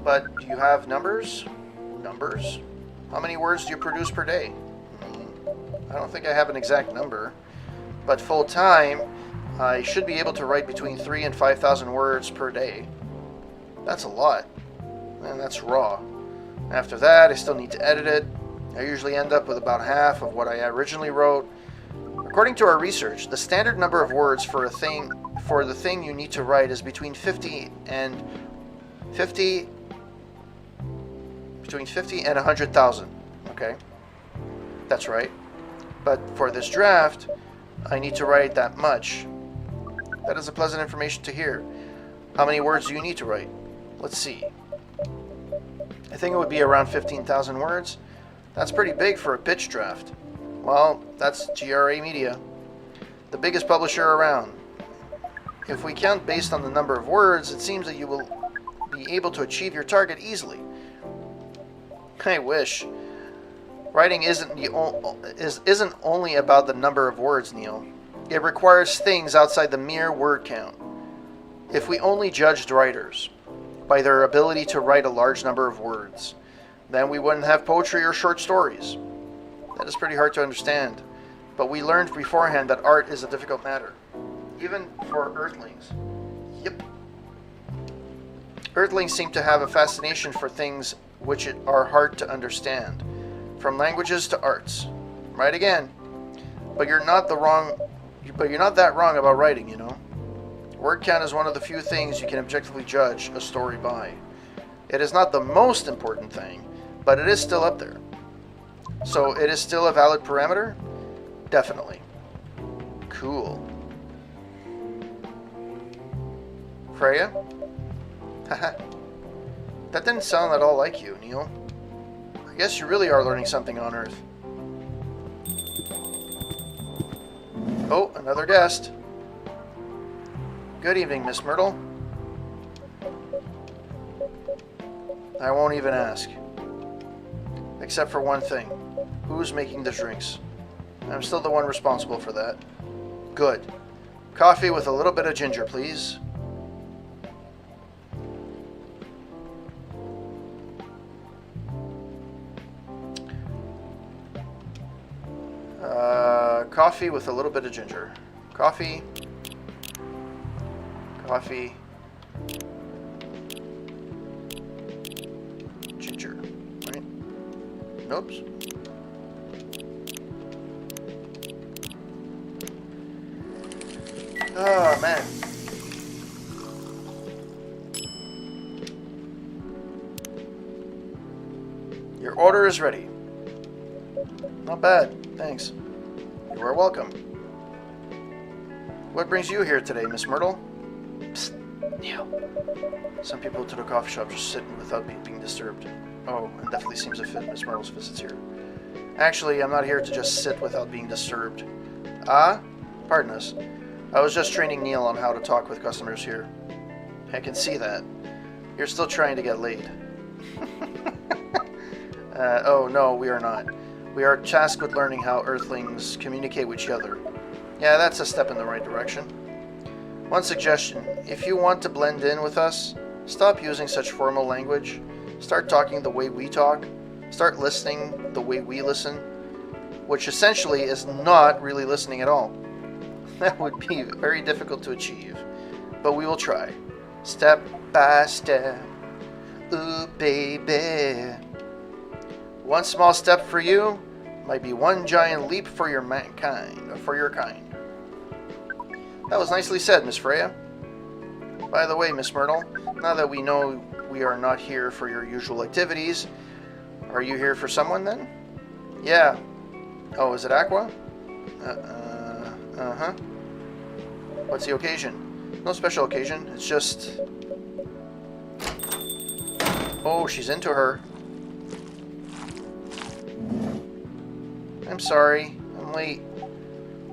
But do you have numbers? Numbers? How many words do you produce per day? I don't think I have an exact number. But full time, I should be able to write between 3,000 and 5,000 words per day. That's a lot. And that's raw. After that, I still need to edit it. I usually end up with about half of what I originally wrote. According to our research, the standard number of words for the thing you need to write is between 50 and 100,000. Okay? That's right. But for this draft, I need to write that much. That is a pleasant information to hear. How many words do you need to write? Let's see. I think it would be around 15,000 words. That's pretty big for a pitch draft. Well, that's GRA Media, the biggest publisher around. If we count based on the number of words, it seems that you will be able to achieve your target easily. I wish. Writing isn't only about the number of words, Neil. It requires things outside the mere word count. If we only judged writers by their ability to write a large number of words, then we wouldn't have poetry or short stories. That is pretty hard to understand, but we learned beforehand that art is a difficult matter, even for Earthlings. Yep. Earthlings seem to have a fascination for things which are hard to understand, from languages to arts. Right again. But you're not that wrong about writing, you know. Word count is one of the few things you can objectively judge a story by. It is not the most important thing, but it is still up there. So it is still a valid parameter? Definitely. Cool. Freya? Haha. That didn't sound at all like you, Neil. I guess you really are learning something on Earth. Oh, another guest. Good evening, Miss Myrtle. I won't even ask. Except for one thing. Who's making the drinks? I'm still the one responsible for that. Good. Coffee with a little bit of ginger, please. Coffee with a little bit of ginger. Coffee. Coffee. Ginger. Right? Oops. Oh, man. Your order is ready. Not bad, thanks. You are welcome. What brings you here today, Miss Myrtle? Psst, Neil. Some people to the coffee shop just sit without being disturbed. Oh, and definitely seems to fit Miss Myrtle's visits here. Actually, I'm not here to just sit without being disturbed. Ah? Pardon us. I was just training Neil on how to talk with customers here. I can see that. You're still trying to get laid. Oh, no, we are not. We are tasked with learning how Earthlings communicate with each other. Yeah, that's a step in the right direction. One suggestion, if you want to blend in with us, stop using such formal language. Start talking the way we talk. Start listening the way we listen, which essentially is not really listening at all. That would be very difficult to achieve, but we will try. Step by step. Ooh, baby. One small step for you might be one giant leap for your mankind, for your kind. That was nicely said, Miss Freya. By the way, Miss Myrtle, now that we know we are not here for your usual activities, are you here for someone then? Yeah. Oh, is it Aqua? Uh-huh. What's the occasion? No special occasion, it's just... Oh, she's into her. I'm sorry, I'm late.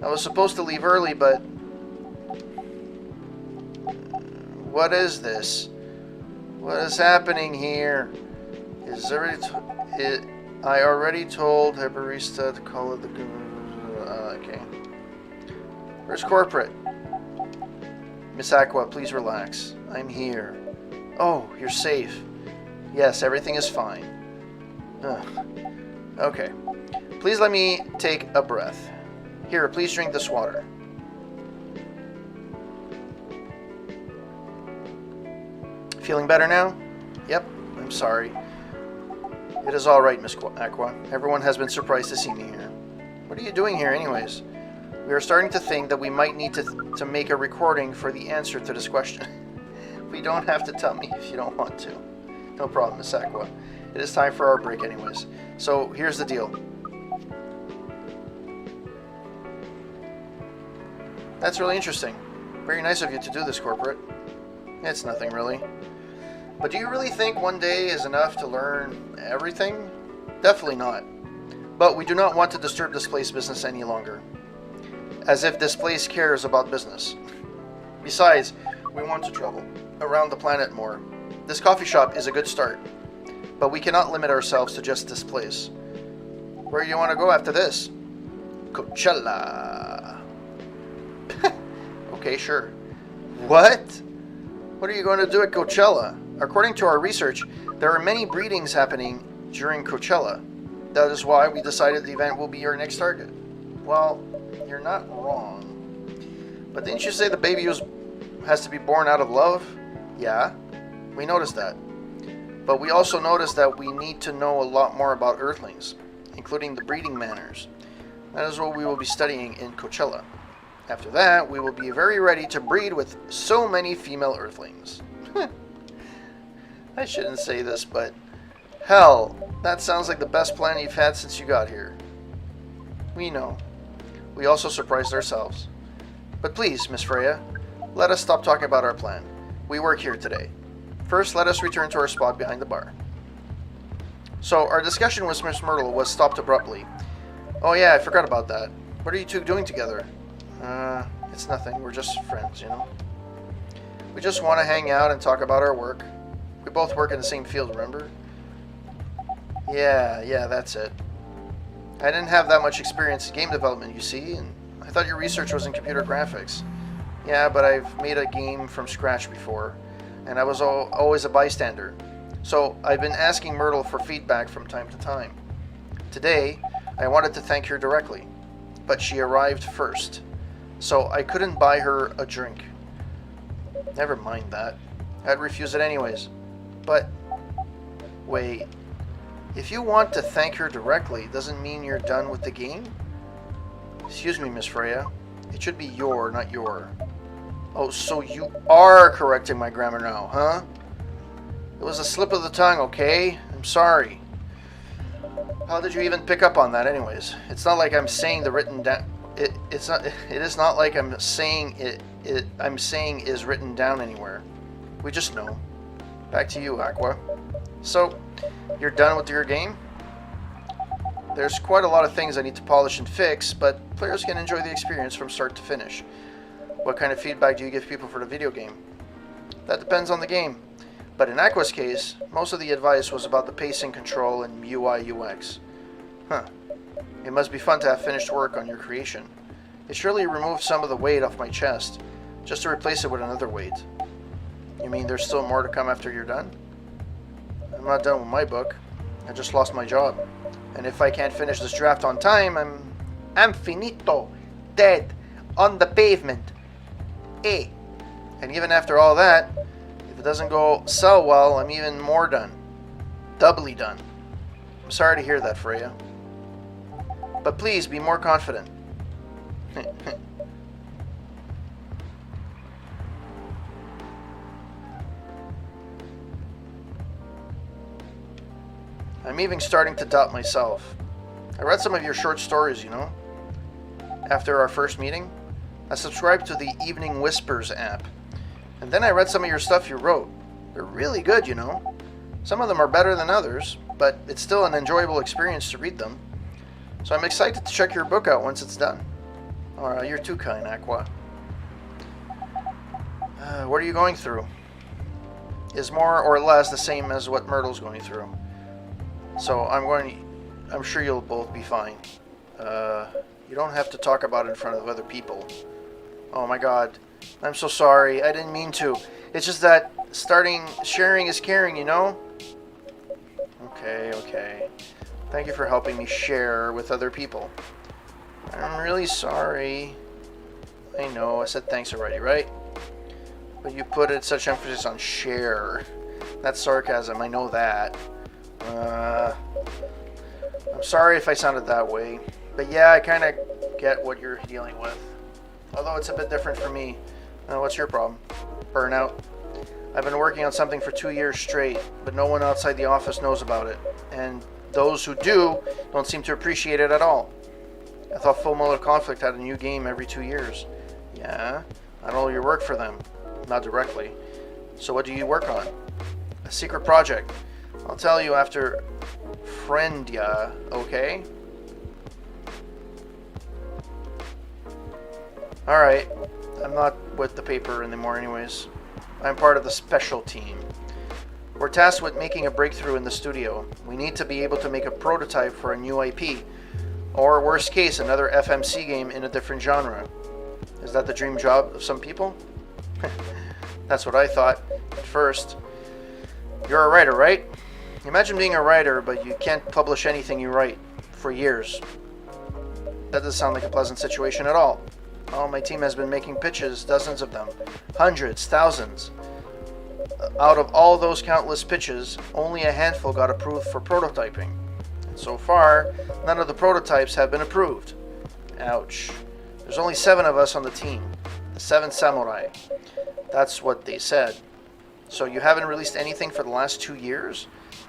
I was supposed to leave early, but... What is this? What is happening here? I already told her barista to call it the... okay. Where's corporate? Miss Aqua, please relax. I'm here. Oh, you're safe. Yes, everything is fine. Okay. Please let me take a breath. Here, please drink this water. Feeling better now? Yep, I'm sorry. It is all right, Miss Aqua. Everyone has been surprised to see me here. What are you doing here anyways? We are starting to think that we might need to make a recording for the answer to this question. We don't have to tell me if you don't want to. No problem, Miss Aqua. It is time for our break anyways. So here's the deal. That's really interesting. Very nice of you to do this, corporate. It's nothing really. But do you really think one day is enough to learn everything? Definitely not. But we do not want to disturb this place business any longer. As if this place cares about business. Besides, we want to travel around the planet more. This coffee shop is a good start. But we cannot limit ourselves to just this place. Where do you want to go after this? Coachella. Okay, sure. What? What are you going to do at Coachella? According to our research, there are many breedings happening during Coachella. That is why we decided the event will be your next target. Well, you're not wrong. But didn't you say the baby has to be born out of love? Yeah, we noticed that. But we also noticed that we need to know a lot more about Earthlings, including the breeding manners. That is what we will be studying in Coachella. After that, we will be very ready to breed with so many female Earthlings. I shouldn't say this, but hell, that sounds like the best plan you've had since you got here. We know. We also surprised ourselves. But please, Miss Freya, let us stop talking about our plan. We work here today. First, let us return to our spot behind the bar. So, our discussion with Miss Myrtle was stopped abruptly. Oh yeah, I forgot about that. What are you two doing together? It's nothing. We're just friends, you know? We just want to hang out and talk about our work. We both work in the same field, remember? Yeah, that's it. I didn't have that much experience in game development, you see, and I thought your research was in computer graphics. Yeah, but I've made a game from scratch before, and I was always a bystander. So I've been asking Myrtle for feedback from time to time. Today, I wanted to thank her directly, but she arrived first, so I couldn't buy her a drink. Never mind that. I'd refuse it anyways. But, wait, if you want to thank her directly, doesn't mean you're done with the game? Excuse me, Miss Freya. It should be your, not your. Oh, so you are correcting my grammar now, huh? It was a slip of the tongue, okay? I'm sorry. How did you even pick up on that anyways? It's not like I'm saying the written down... It is not like I'm saying I'm saying is written down anywhere. We just know. Back to you, Aqua. So, you're done with your game? There's quite a lot of things I need to polish and fix, but players can enjoy the experience from start to finish. What kind of feedback do you give people for the video game? That depends on the game. But in Aqua's case, most of the advice was about the pacing control and UI UX. Huh. It must be fun to have finished work on your creation. It surely removed some of the weight off my chest, just to replace it with another weight. You mean there's still more to come after you're done? I'm not done with my book. I just lost my job. And if I can't finish this draft on time, I'm finito, dead, on the pavement. Eh. And even after all that, if it doesn't go so well, I'm even more done. Doubly done. I'm sorry to hear that, Freya. But please be more confident. I'm even starting to doubt myself. I read some of your short stories, you know. After our first meeting, I subscribed to the Evening Whispers app. And then I read some of your stuff you wrote. They're really good, you know. Some of them are better than others, but it's still an enjoyable experience to read them. So I'm excited to check your book out once it's done. Alright, you're too kind, Aqua. What are you going through? Is more or less the same as what Myrtle's going through. So I'm sure you'll both be fine. You don't have to talk about it in front of other people. Oh my god. I'm so sorry. I didn't mean to. It's just that sharing is caring, you know? Okay. Thank you for helping me share with other people. I'm really sorry. I know, I said thanks already, right? But you put such emphasis on share. That's sarcasm, I know that. I'm sorry if I sounded that way. But yeah, I kind of get what you're dealing with. Although it's a bit different for me. What's your problem? Burnout? I've been working on something for 2 years straight, but no one outside the office knows about it. And those who do don't seem to appreciate it at all. I thought Full Metal Conflict had a new game every 2 years. Yeah, I don't know your work for them. Not directly. So what do you work on? A secret project. I'll tell you after friend ya, okay? Alright, I'm not with the paper anymore anyways. I'm part of the special team. We're tasked with making a breakthrough in the studio. We need to be able to make a prototype for a new IP. Or worst case, another FMC game in a different genre. Is that the dream job of some people? That's what I thought at first. You're a writer, right? Imagine being a writer, but you can't publish anything you write for years. That doesn't sound like a pleasant situation at all. Oh, my team has been making pitches, dozens of them, hundreds, thousands. Out of all those countless pitches, only a handful got approved for prototyping. And so far, none of the prototypes have been approved. Ouch. There's only 7 of us on the team. The 7 samurai. That's what they said. So you haven't released anything for the last 2 years?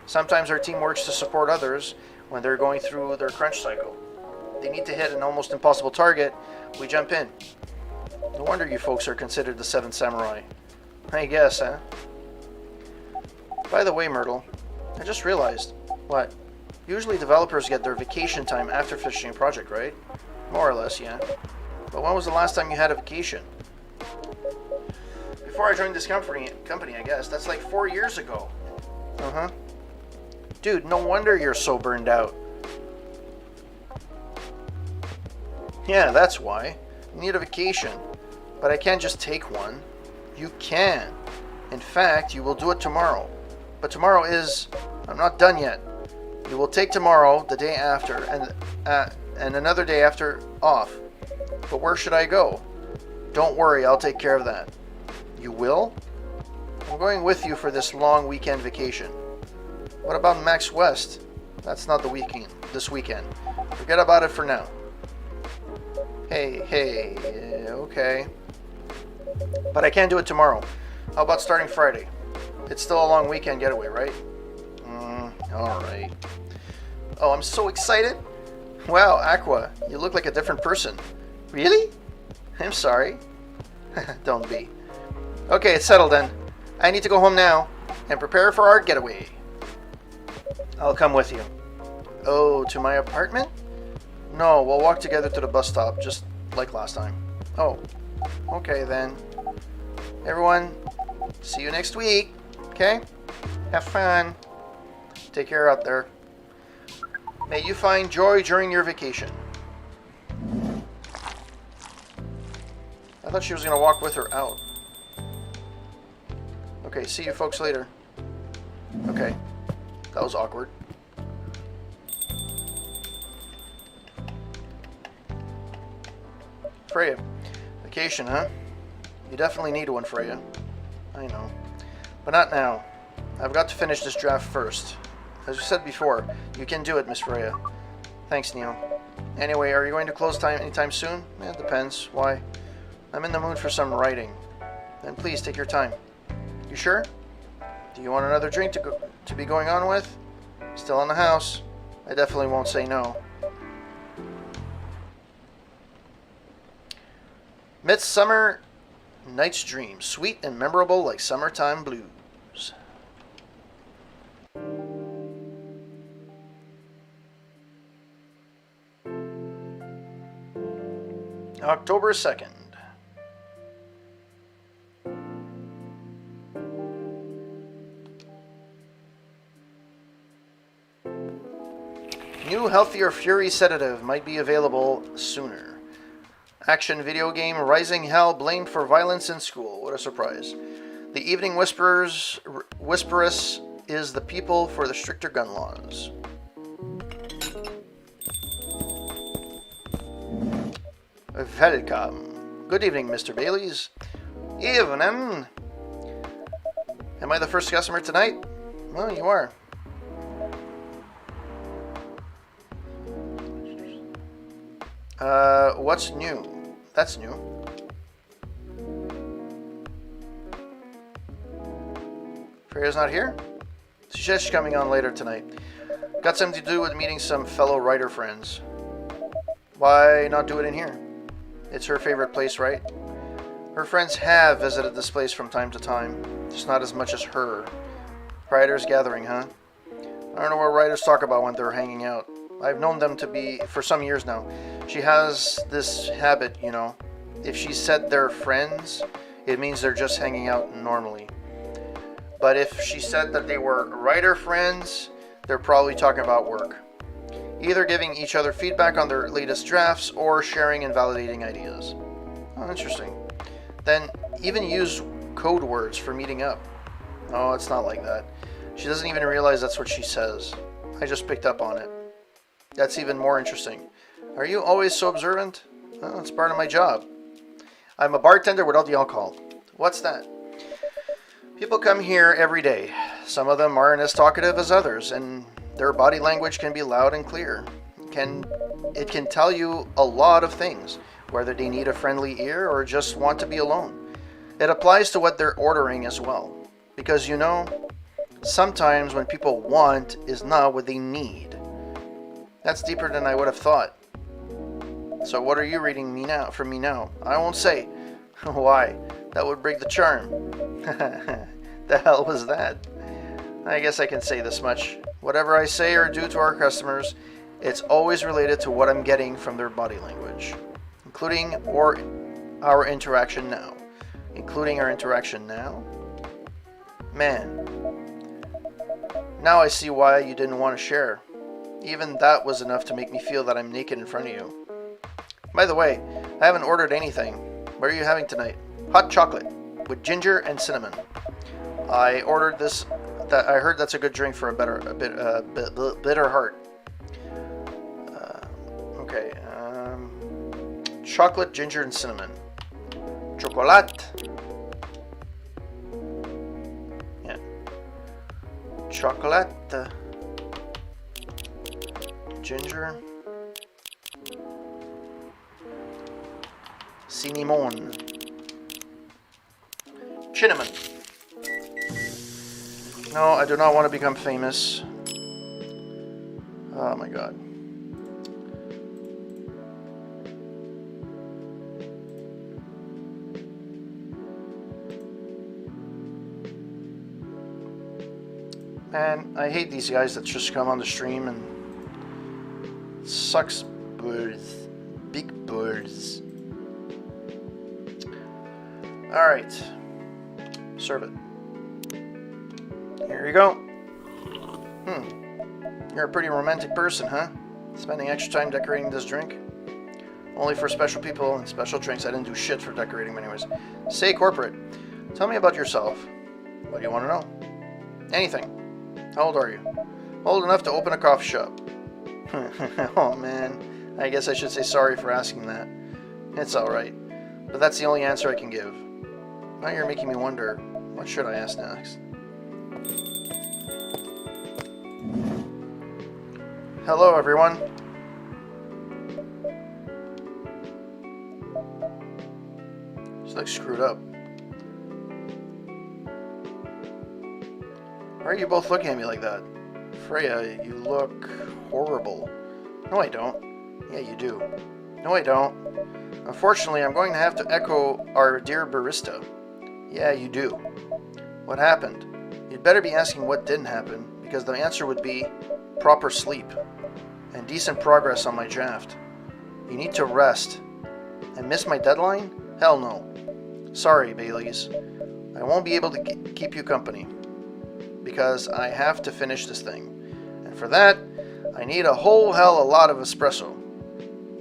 Sometimes our team works to support others when they're going through their crunch cycle. They need to hit an almost impossible target, we jump in. No wonder you folks are considered the 7 samurai. I guess, huh? By the way, Myrtle, I just realized. What? Usually developers get their vacation time after finishing a project, right? More or less, yeah. But when was the last time you had a vacation? Before I joined this company, I guess. That's like 4 years ago. Uh-huh. Dude, no wonder you're so burned out. Yeah, that's why. I need a vacation. But I can't just take one. You can. In fact, you will do it tomorrow. But tomorrow is... I'm not done yet. You will take tomorrow, the day after, and another day after off. But where should I go? Don't worry, I'll take care of that. You will? I'm going with you for this long weekend vacation. What about Max West? That's not this weekend. Forget about it for now. Hey, okay. But I can't do it tomorrow. How about starting Friday? It's still a long weekend getaway, right? Alright. Oh, I'm so excited. Wow, Aqua, you look like a different person. Really? I'm sorry. Don't be. Okay, it's settled then. I need to go home now and prepare for our getaway. I'll come with you. Oh, to my apartment? No, we'll walk together to the bus stop, just like last time. Oh, okay then. Everyone, see you next week, okay? Have fun. Take care out there. May you find joy during your vacation. I thought she was going to walk with her out. Okay, see you folks later. Okay, that was awkward. Freya, vacation, huh? You definitely need one, Freya. I know. But not now. I've got to finish this draft first. As you said before, you can do it, Miss Freya. Thanks, Neil. Anyway, are you going to close time anytime soon? It depends. Why? I'm in the mood for some writing. Then please take your time. You sure? Do you want another drink to be going on with? Still in the house. I definitely won't say no. Midsummer Night's Dream. Sweet and memorable like summertime blues. October 2nd. New Healthier Fury sedative might be available sooner. Action video game Rising Hell blamed for violence in school. What a surprise. The Evening Whisperess is the people for the stricter gun laws. Welcome. Good evening, Mr. Bailey's. Evening. Am I the first customer tonight? Well, you are. What's new? That's new. Freya's not here? She says she's coming on later tonight. Got something to do with meeting some fellow writer friends. Why not do it in here? It's her favorite place, right? Her friends have visited this place from time to time, just not as much as her. Writers gathering, huh? I don't know what writers talk about when they're hanging out. I've known them to be for some years now. She has this habit, you know. If she said they're friends, it means they're just hanging out normally. But if she said that they were writer friends, they're probably talking about work. Either giving each other feedback on their latest drafts or sharing and validating ideas. Oh, interesting. Then even use code words for meeting up. Oh, it's not like that. She doesn't even realize that's what she says. I just picked up on it. That's even more interesting. Are you always so observant? Well, it's part of my job. I'm a bartender without the alcohol. What's that? People come here every day. Some of them aren't as talkative as others, and their body language can be loud and clear. It can tell you a lot of things, whether they need a friendly ear or just want to be alone. It applies to what they're ordering as well. Because you know, sometimes when people want is not what they need. That's deeper than I would have thought. So what are you reading me now from me now? I won't say. Why? That would break the charm. The hell was that? I guess I can say this much. Whatever I say or do to our customers, it's always related to what I'm getting from their body language, including our interaction now. Including our interaction now? Man. Now I see why you didn't want to share. Even that was enough to make me feel that I'm naked in front of you. By the way, I haven't ordered anything. What are you having tonight? Hot chocolate with ginger and cinnamon. I ordered this. I heard that's a good drink for a bitter heart. Okay. Chocolate, ginger, and cinnamon. Chocolat. Yeah. Chocolate. Ginger. Cinnamon. Cinnamon. No, I do not want to become famous. Oh my god. Man, I hate these guys that just come on the stream and sucks birds. Big birds. Alright. Serve it. Here you go. You're a pretty romantic person, huh? Spending extra time decorating this drink? Only for special people and special drinks. I didn't do shit for decorating them anyways. Say, corporate. Tell me about yourself. What do you want to know? Anything. How old are you? Old enough to open a coffee shop. Oh man. I guess I should say sorry for asking that. It's alright. But that's the only answer I can give. Now you're making me wonder, what should I ask next? Hello, everyone. She looks screwed up. Why are you both looking at me like that? Freya, you look horrible. No, I don't. Yeah, you do. No, I don't. Unfortunately, I'm going to have to echo our dear barista. Yeah, you do. What happened? You'd better be asking what didn't happen, because the answer would be proper sleep and decent progress on my draft. You need to rest. And miss my deadline? Hell no. Sorry, Baileys. I won't be able to keep you company, because I have to finish this thing. And for that, I need a whole hell of a lot of espresso.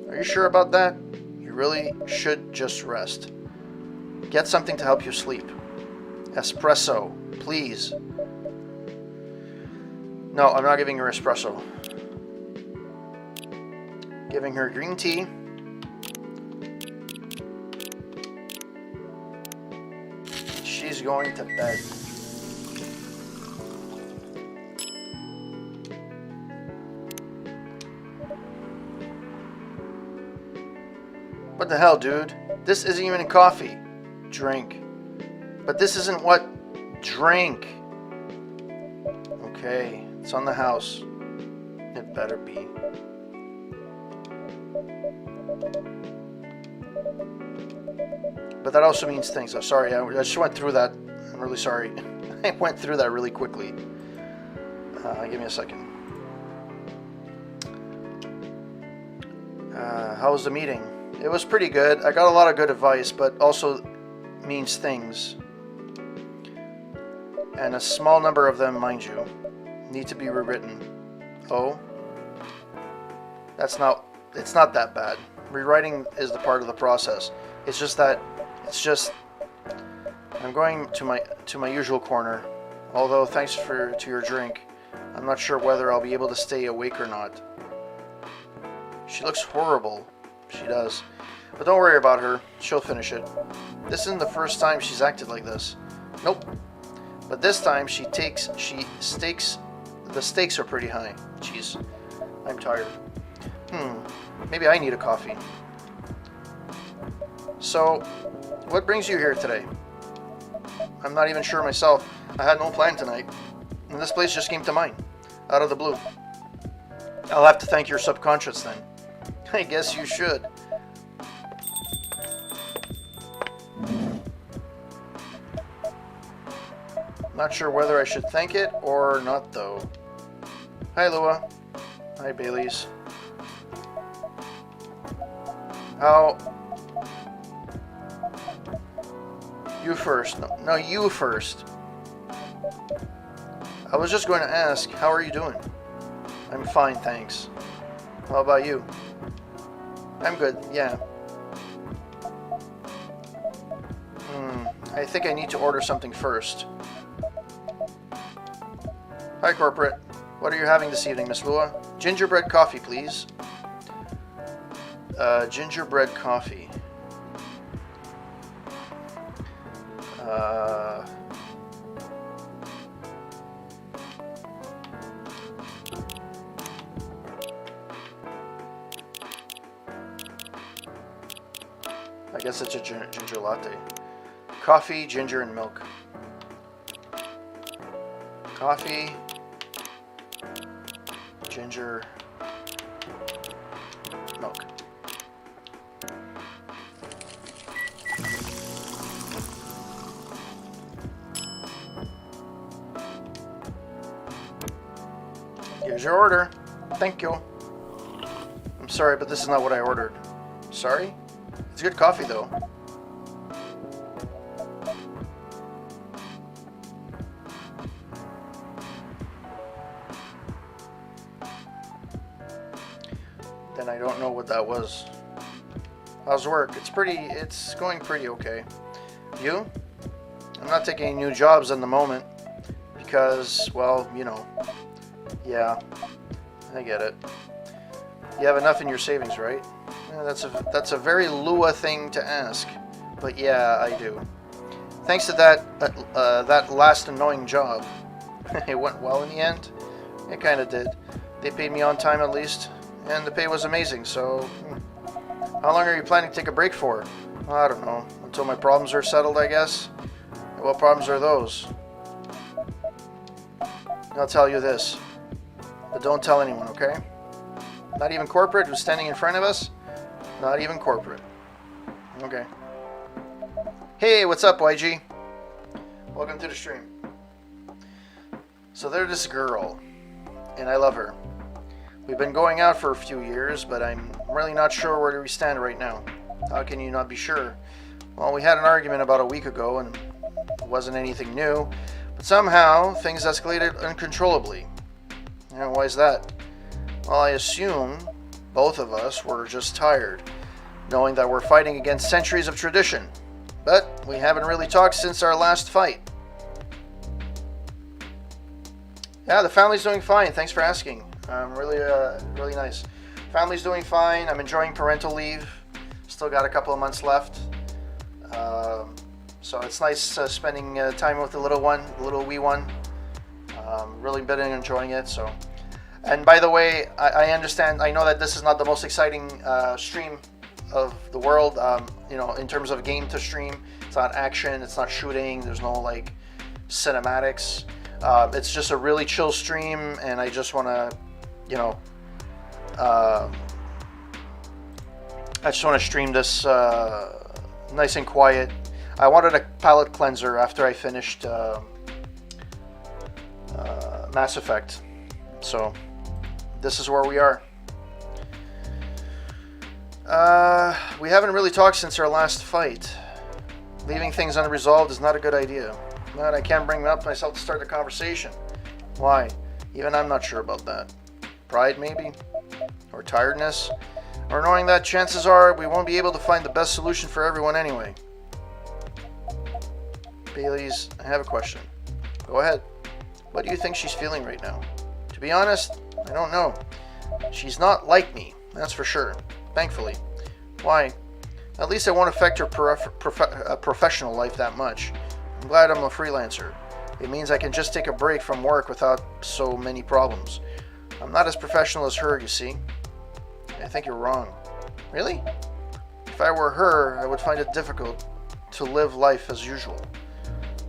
Are you sure about that? You really should just rest. Get something to help you sleep. Espresso, please. No, I'm not giving her espresso. Giving her green tea. She's going to bed. What the hell, dude? This isn't even coffee. Drink. But this isn't what? Drink. Okay, it's on the house. It better be. But that also means things. I'm sorry, I just went through that. I'm really sorry. I went through that really quickly. Give me a second. How was the meeting? It was pretty good. I got a lot of good advice, but also means things. And a small number of them, mind you, need to be rewritten. Oh? It's not that bad. Rewriting is the part of the process. It's just I'm going to my usual corner. Although thanks to your drink, I'm not sure whether I'll be able to stay awake or not. She looks horrible. She does. But don't worry about her. She'll finish it. This isn't the first time she's acted like this. Nope. But this time the stakes are pretty high. Jeez. I'm tired. Maybe I need a coffee. So, what brings you here today? I'm not even sure myself. I had no plan tonight. And this place just came to mind. Out of the blue. I'll have to thank your subconscious then. I guess you should. Not sure whether I should thank it or not though. Hi Lua. Hi Baileys. How... You first. No, you first. I was just going to ask, how are you doing? I'm fine, thanks. How about you? I'm good, yeah. I think I need to order something first. Hi, corporate. What are you having this evening, Miss Lua? Gingerbread coffee, please. Gingerbread coffee. I guess it's a ginger latte. Coffee, ginger, and milk. Coffee, ginger, milk. Here's your order. Thank you. I'm sorry, but this is not what I ordered. Sorry? It's good coffee, though. Then I don't know what that was. How's work? It's going pretty okay. You? I'm not taking any new jobs in the moment because, well, you know. Yeah, I get it. You have enough in your savings, right? Yeah, that's a very Lua thing to ask, but yeah, I do. Thanks to that last annoying job, it went well in the end. It kind of did. They paid me on time at least, and the pay was amazing. So, how long are you planning to take a break for? I don't know. Until my problems are settled, I guess. What problems are those? I'll tell you this. But don't tell anyone, okay? Not even corporate, who's standing in front of us? Not even corporate. Okay. Hey, what's up, YG? Welcome to the stream. So there's this girl, and I love her. We've been going out for a few years, but I'm really not sure where we stand right now. How can you not be sure? Well, we had an argument about a week ago, and it wasn't anything new, but somehow things escalated uncontrollably. And why is that? Well, I assume both of us were just tired, knowing that we're fighting against centuries of tradition. But we haven't really talked since our last fight. Yeah, the family's doing fine. Thanks for asking. Really nice. Family's doing fine. I'm enjoying parental leave. Still got a couple of months left. So it's nice spending time with the little one, the little wee one. Really been enjoying it. So, and by the way, I understand. I know that this is not the most exciting stream of the world. You know, in terms of game to stream, it's not action. It's not shooting. There's no like cinematics. It's just a really chill stream, and I just want to, you know, I just want to stream this nice and quiet. I wanted a palate cleanser after I finished Mass Effect, so this is where we are. We haven't really talked since our last fight. Leaving things unresolved is not a good idea. But I can't bring up myself to start the conversation. Why? Even I'm not sure about that. Pride, maybe? Or tiredness? Or knowing that chances are we won't be able to find the best solution for everyone anyway. Baileys, I have a question. Go ahead. What do you think she's feeling right now? To be honest, I don't know. She's not like me, that's for sure. Thankfully. Why? At least it won't affect her professional life that much. I'm glad I'm a freelancer. It means I can just take a break from work without so many problems. I'm not as professional as her, you see. I think you're wrong. Really? If I were her, I would find it difficult to live life as usual.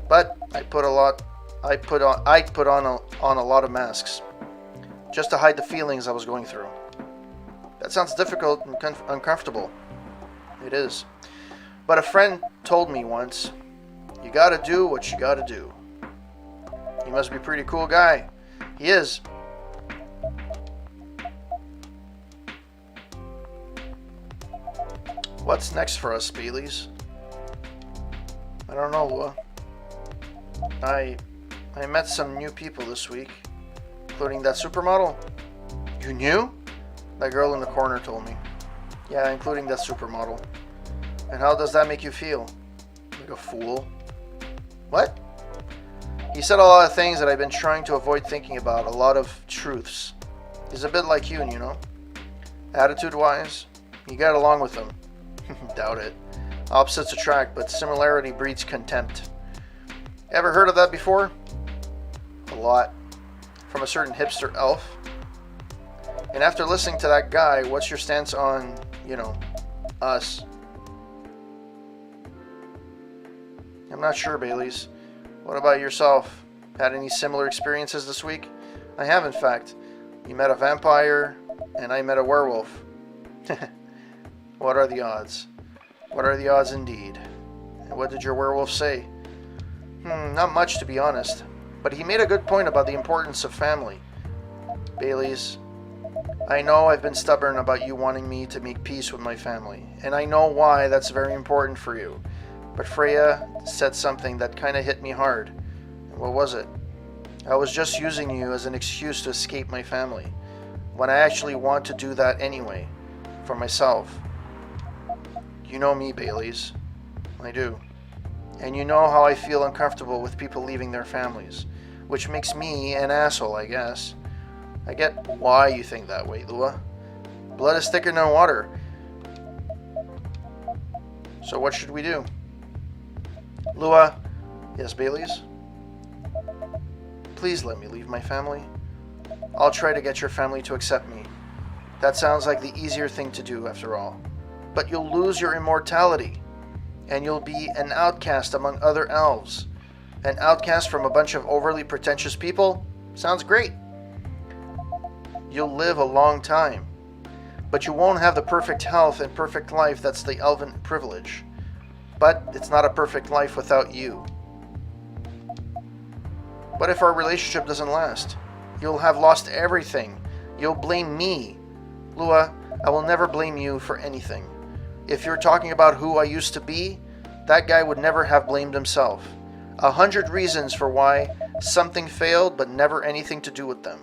But I put on a lot of masks just to hide the feelings I was going through. That sounds difficult and uncomfortable. It is. But a friend told me once, you gotta do what you gotta do. He must be a pretty cool guy. He is. What's next for us, Baileys? I don't know, Lua. I met some new people this week, including that supermodel. You knew? That girl in the corner told me. Yeah, including that supermodel. And how does that make you feel? Like a fool? What? He said a lot of things that I've been trying to avoid thinking about, a lot of truths. He's a bit like you know? Attitude-wise, you get along with him. Doubt it. Opposites attract, but similarity breeds contempt. Ever heard of that before? A lot. From a certain hipster elf. And after listening to that guy, what's your stance on, you know, us? I'm not sure, Baileys. What about yourself? Had any similar experiences this week? I have, in fact. You met a vampire, and I met a werewolf. What are the odds? What are the odds indeed? And what did your werewolf say? Not much, to be honest. But he made a good point about the importance of family. Baileys, I know I've been stubborn about you wanting me to make peace with my family, and I know why that's very important for you. But Freya said something that kind of hit me hard. And what was it? I was just using you as an excuse to escape my family, when I actually want to do that anyway, for myself. You know me, Baileys. I do. And you know how I feel uncomfortable with people leaving their families, which makes me an asshole, I guess. I get why you think that way, Lua. Blood is thicker than water. So what should we do? Lua. Yes, Baileys? Please let me leave my family. I'll try to get your family to accept me. That sounds like the easier thing to do, after all. But you'll lose your immortality, and you'll be an outcast among other elves. An outcast from a bunch of overly pretentious people? Sounds great. You'll live a long time, but you won't have the perfect health and perfect life that's the elven privilege. But it's not a perfect life without you. What if our relationship doesn't last? You'll have lost everything. You'll blame me. Lua, I will never blame you for anything. If you're talking about who I used to be, that guy would never have blamed himself. 100 reasons for why something failed, but never anything to do with them.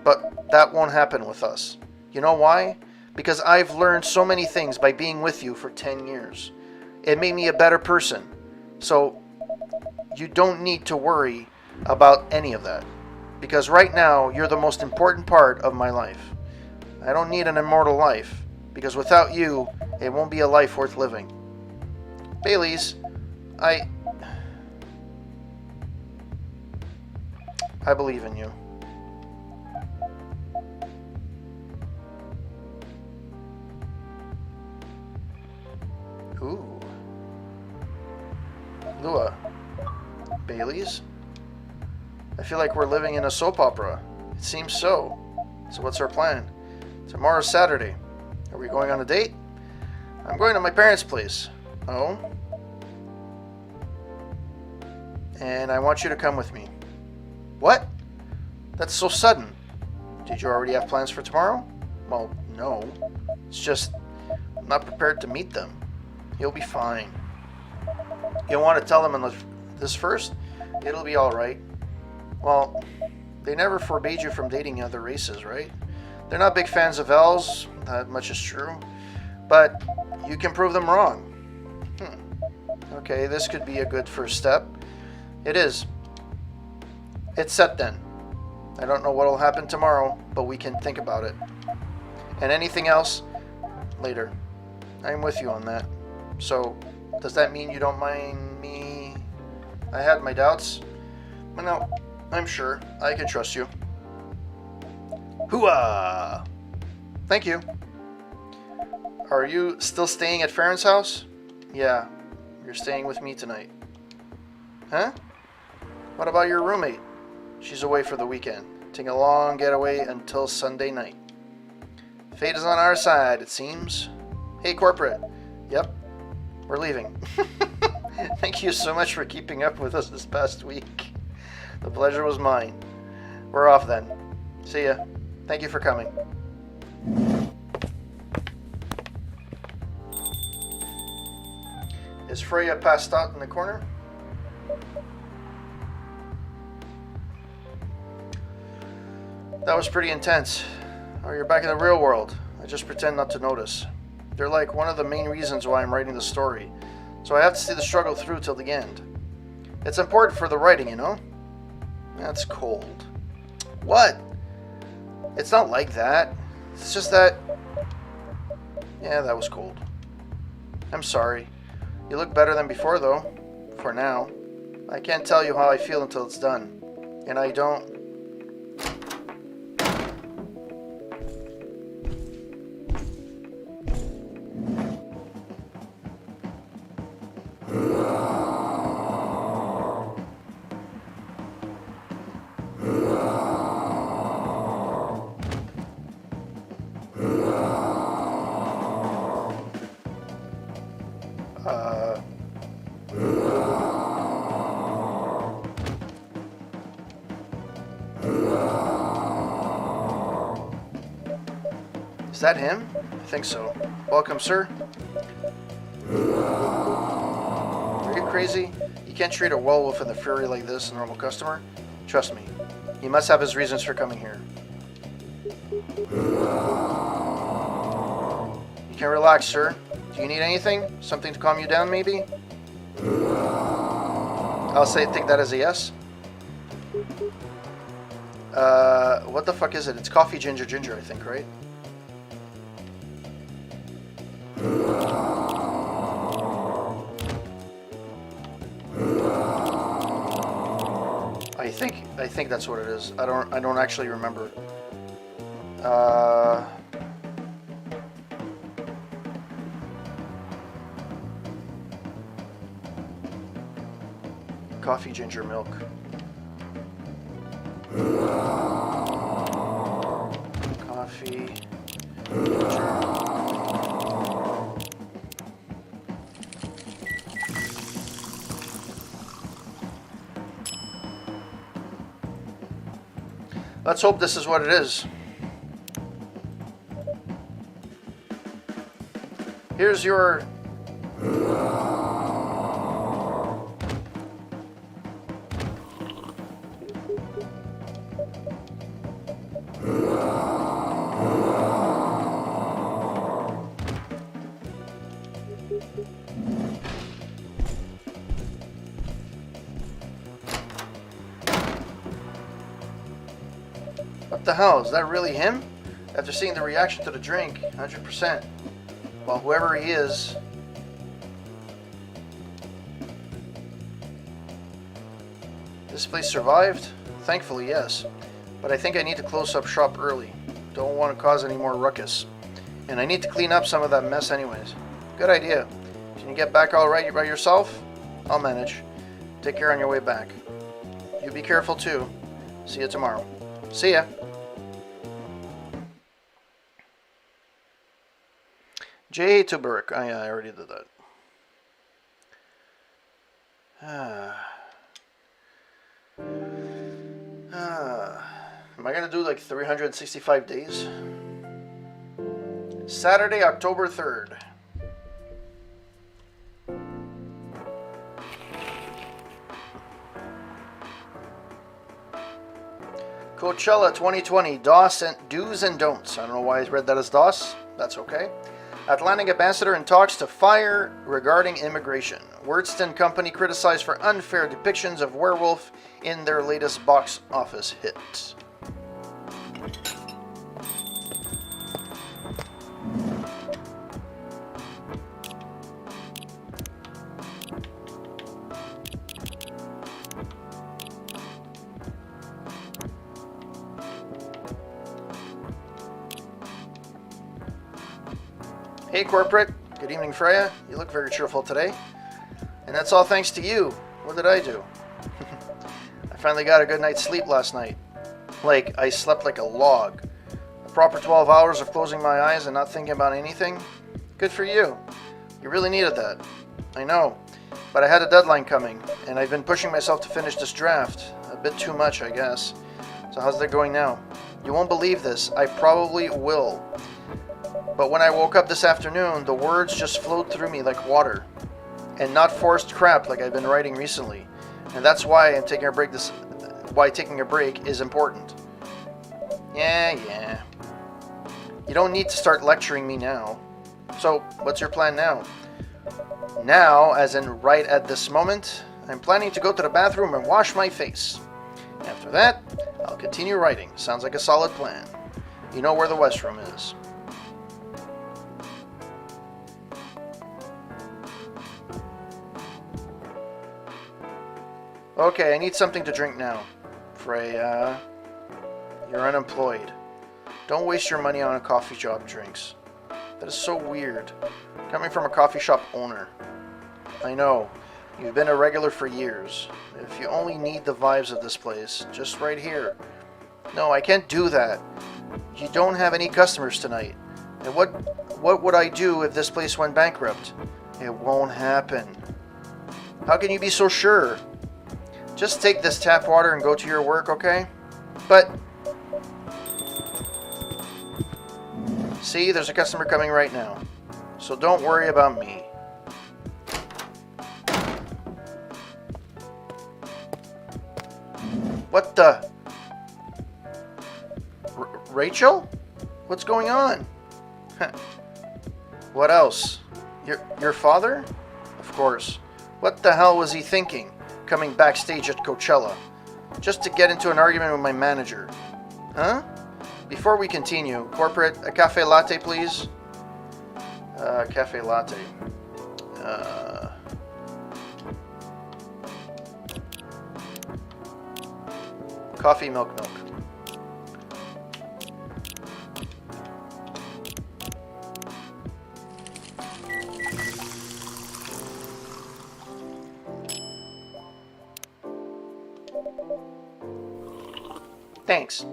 But that won't happen with us. You know why? Because I've learned so many things by being with you for 10 years. It made me a better person. So you don't need to worry about any of that. Because right now, you're the most important part of my life. I don't need an immortal life, because without you, it won't be a life worth living. Baileys, I believe in you. Ooh. Lua. Baileys? I feel like we're living in a soap opera. It seems so. So what's our plan? Tomorrow's Saturday. Are we going on a date? I'm going to my parents' place. Oh? And I want you to come with me. What? That's so sudden. Did you already have plans for tomorrow? Well, no. It's just I'm not prepared to meet them. You'll be fine. You want to tell them this first? It'll be alright. Well, they never forbade you from dating other races, right? They're not big fans of elves, that much is true. But you can prove them wrong. Okay, this could be a good first step. It is. It's set then. I don't know what'll happen tomorrow, but we can think about it. And anything else, later. I'm with you on that. So, does that mean you don't mind me? I had my doubts. But no, I'm sure. I can trust you. Hooah! Thank you. Are you still staying at Farron's house? Yeah, you're staying with me tonight. Huh? What about your roommate? She's away for the weekend, taking a long getaway until Sunday night. Fate is on our side, it seems. Hey, corporate. Yep, we're leaving. Thank you so much for keeping up with us this past week. The pleasure was mine. We're off then. See ya. Thank you for coming. Is Freya passed out in the corner? That was pretty intense. Oh, you're back in the real world. I just pretend not to notice. They're like one of the main reasons why I'm writing the story. So I have to see the struggle through till the end. It's important for the writing, you know? That's cold. What? It's not like that. It's just that... Yeah, that was cold. I'm sorry. You look better than before, though. For now. I can't tell you how I feel until it's done. And I don't... that him? I think so. Welcome, sir. Are you crazy? You can't treat a werewolf in the fury like this, a normal customer. Trust me. He must have his reasons for coming here. You can relax, sir. Do you need anything? Something to calm you down, maybe? I'll take that as a yes. What the fuck is it? It's coffee ginger ginger, I think, right? I think that's what it is. I don't actually remember. Coffee ginger milk. Coffee ginger. Let's hope this is what it is. Here's your... What the hell? Is that really him? After seeing the reaction to the drink, 100%. Well, whoever he is... This place survived? Thankfully, yes. But I think I need to close up shop early. Don't want to cause any more ruckus. And I need to clean up some of that mess anyways. Good idea. Can you get back all right by yourself? I'll manage. Take care on your way back. You be careful too. See you tomorrow. See ya. J. Tuberk. Oh, yeah, I already did that. Am I going to do like 365 days? Saturday, October 3rd. Coachella 2020, do's and don'ts. I don't know why I read that as DOS. That's okay. Atlantic ambassador in talks to fire regarding immigration. Wordston Company criticized for unfair depictions of werewolf in their latest box office hit. Hey corporate, good evening Freya. You look very cheerful today. And that's all thanks to you. What did I do? I finally got a good night's sleep last night. Like, I slept like a log. A proper 12 hours of closing my eyes and not thinking about anything. Good for you. You really needed that. I know. But I had a deadline coming, and I've been pushing myself to finish this draft. A bit too much, I guess. So how's that going now? You won't believe this. I probably will. But when I woke up this afternoon, the words just flowed through me like water. And not forced crap like I've been writing recently. And that's why I'm taking a break why taking a break is important. Yeah. You don't need to start lecturing me now. So, what's your plan now? Now, as in right at this moment, I'm planning to go to the bathroom and wash my face. After that, I'll continue writing. Sounds like a solid plan. You know where the restroom is. Okay, I need something to drink now. Freya, you're unemployed. Don't waste your money on a coffee shop drinks. That is so weird. Coming from a coffee shop owner. I know, you've been a regular for years. If you only need the vibes of this place, just right here. No, I can't do that. You don't have any customers tonight. And what would I do if this place went bankrupt? It won't happen. How can you be so sure? Just take this tap water and go to your work, okay? But See, there's a customer coming right now. So don't worry about me. What the? Rachel? What's going on? What else? Your father? Of course. What the hell was he thinking, coming backstage at Coachella? Just to get into an argument with my manager. Huh? Before we continue, corporate, a cafe latte, please. Cafe latte. Coffee, milk. Thanks.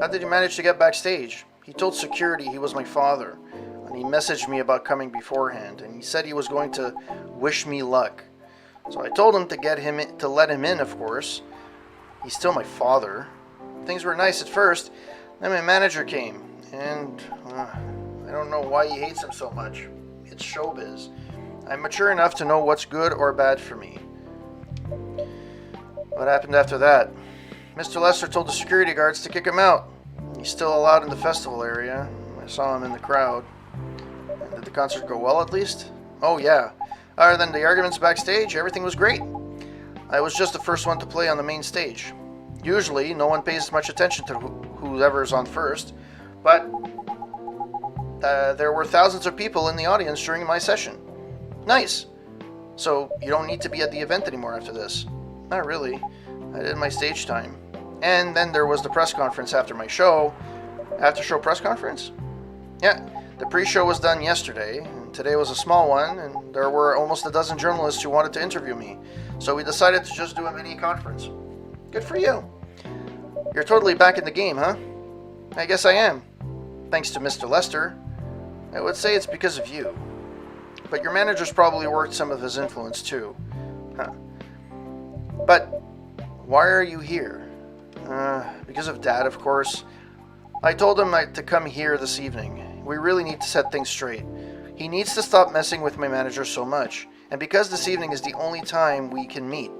How did you manage to get backstage? He told security he was my father, and he messaged me about coming beforehand, and he said he was going to wish me luck. So I told him to let him in, of course. He's still my father. Things were nice at first, then my manager came, and I don't know why he hates him so much. It's showbiz. I'm mature enough to know what's good or bad for me. What happened after that? Mr. Lester told the security guards to kick him out. He's still allowed in the festival area. I saw him in the crowd. And did the concert go well, at least? Oh, yeah. Other than the arguments backstage, everything was great. I was just the first one to play on the main stage. Usually, no one pays much attention to whoever's on first, but there were thousands of people in the audience during my session. Nice. So, you don't need to be at the event anymore after this? Not really. I did my stage time. And then there was the press conference after my show. After-show press conference? Yeah, the pre-show was done yesterday, and today was a small one, and there were almost a dozen journalists who wanted to interview me. So we decided to just do a mini conference. Good for you. You're totally back in the game, huh? I guess I am. Thanks to Mr. Lester. I would say it's because of you. But your manager's probably worked some of his influence too. Huh. But why are you here? Because of Dad, of course. I told him to come here this evening. We really need to set things straight. He needs to stop messing with my manager so much. And because this evening is the only time we can meet,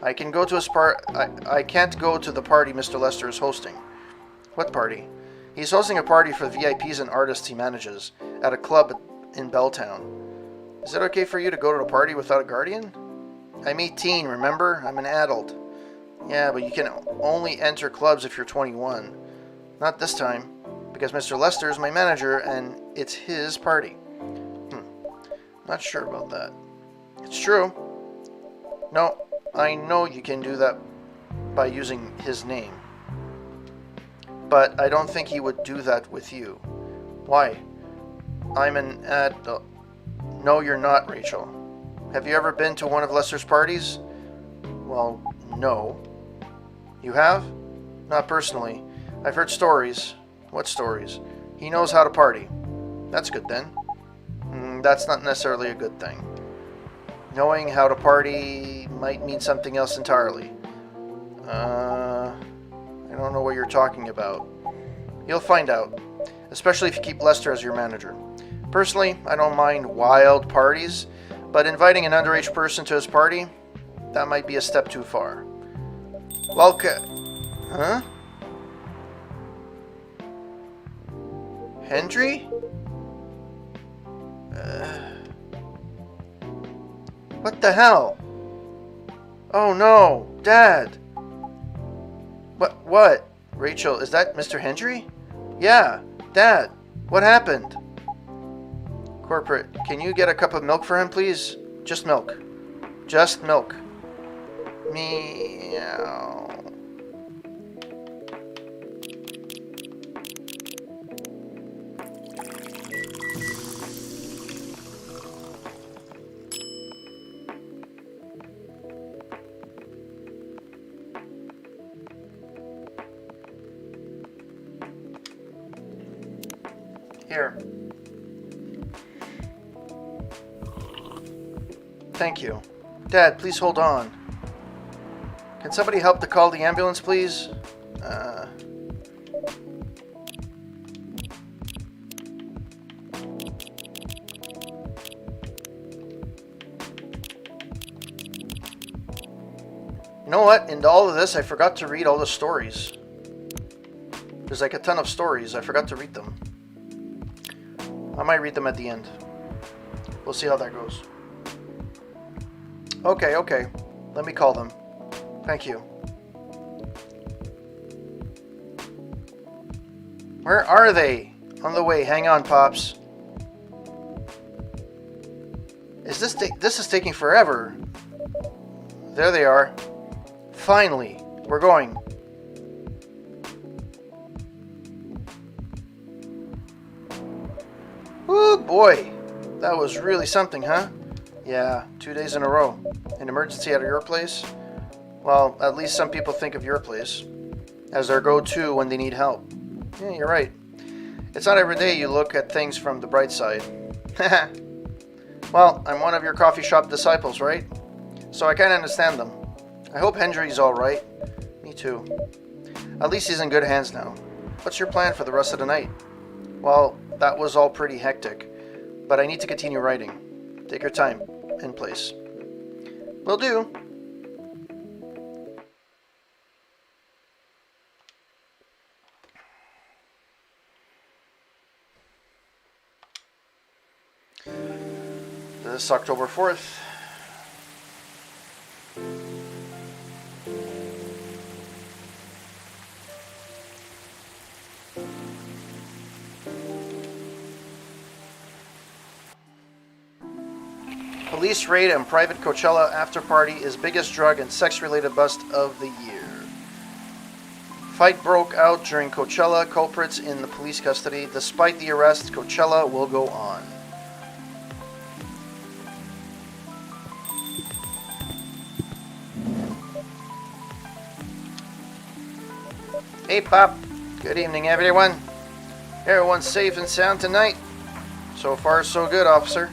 I can't go to the party Mr. Lester is hosting. What party? He's hosting a party for VIPs and artists he manages at a club in Belltown. Is it okay for you to go to the party without a guardian? I'm 18, remember? I'm an adult. Yeah, but you can only enter clubs if you're 21. Not this time, because Mr. Lester is my manager and it's his party. Not sure about that. It's true. No, I know you can do that by using his name. But I don't think he would do that with you. Why? I'm an adult. No, you're not, Rachel. Have you ever been to one of Lester's parties? Well, no. You have? Not personally. I've heard stories. What stories? He knows how to party. That's good then. That's not necessarily a good thing. Knowing how to party might mean something else entirely. I don't know what you're talking about. You'll find out. Especially if you keep Lester as your manager. Personally, I don't mind wild parties, but inviting an underage person to his party, that might be a step too far. Huh? Hendry? What the hell? Oh no, Dad! What? Rachel, is that Mr. Hendry? Yeah, Dad, what happened? Corporate, can you get a cup of milk for him, please? Just milk. Just milk. Meow. Here. Thank you. Dad, please hold on. Can somebody help to call the ambulance, please? know what? In all of this, I forgot to read all the stories. There's like a ton of stories. I forgot to read them. I might read them at the end. We'll see how that goes. Okay. Let me call them. Thank you. Where are they? On the way. Hang on, Pops. This is taking forever. There they are. Finally. We're going. Oh boy. That was really something, huh? Yeah, 2 days in a row. An emergency at your place? Well, at least some people think of your place as their go-to when they need help. Yeah, you're right. It's not every day you look at things from the bright side. Well, I'm one of your coffee shop disciples, right? So I kind of understand them. I hope Hendry's alright. Me too. At least he's in good hands now. What's your plan for the rest of the night? Well, that was all pretty hectic, but I need to continue writing. Take your time and place. Will do. This is October 4th. Police raid and private Coachella after party is biggest drug and sex-related bust of the year. Fight broke out during Coachella, culprits in the police custody. Despite the arrest, Coachella will go on. Hey, Pop. Good evening, everyone. Everyone's safe and sound tonight? So far, so good, officer.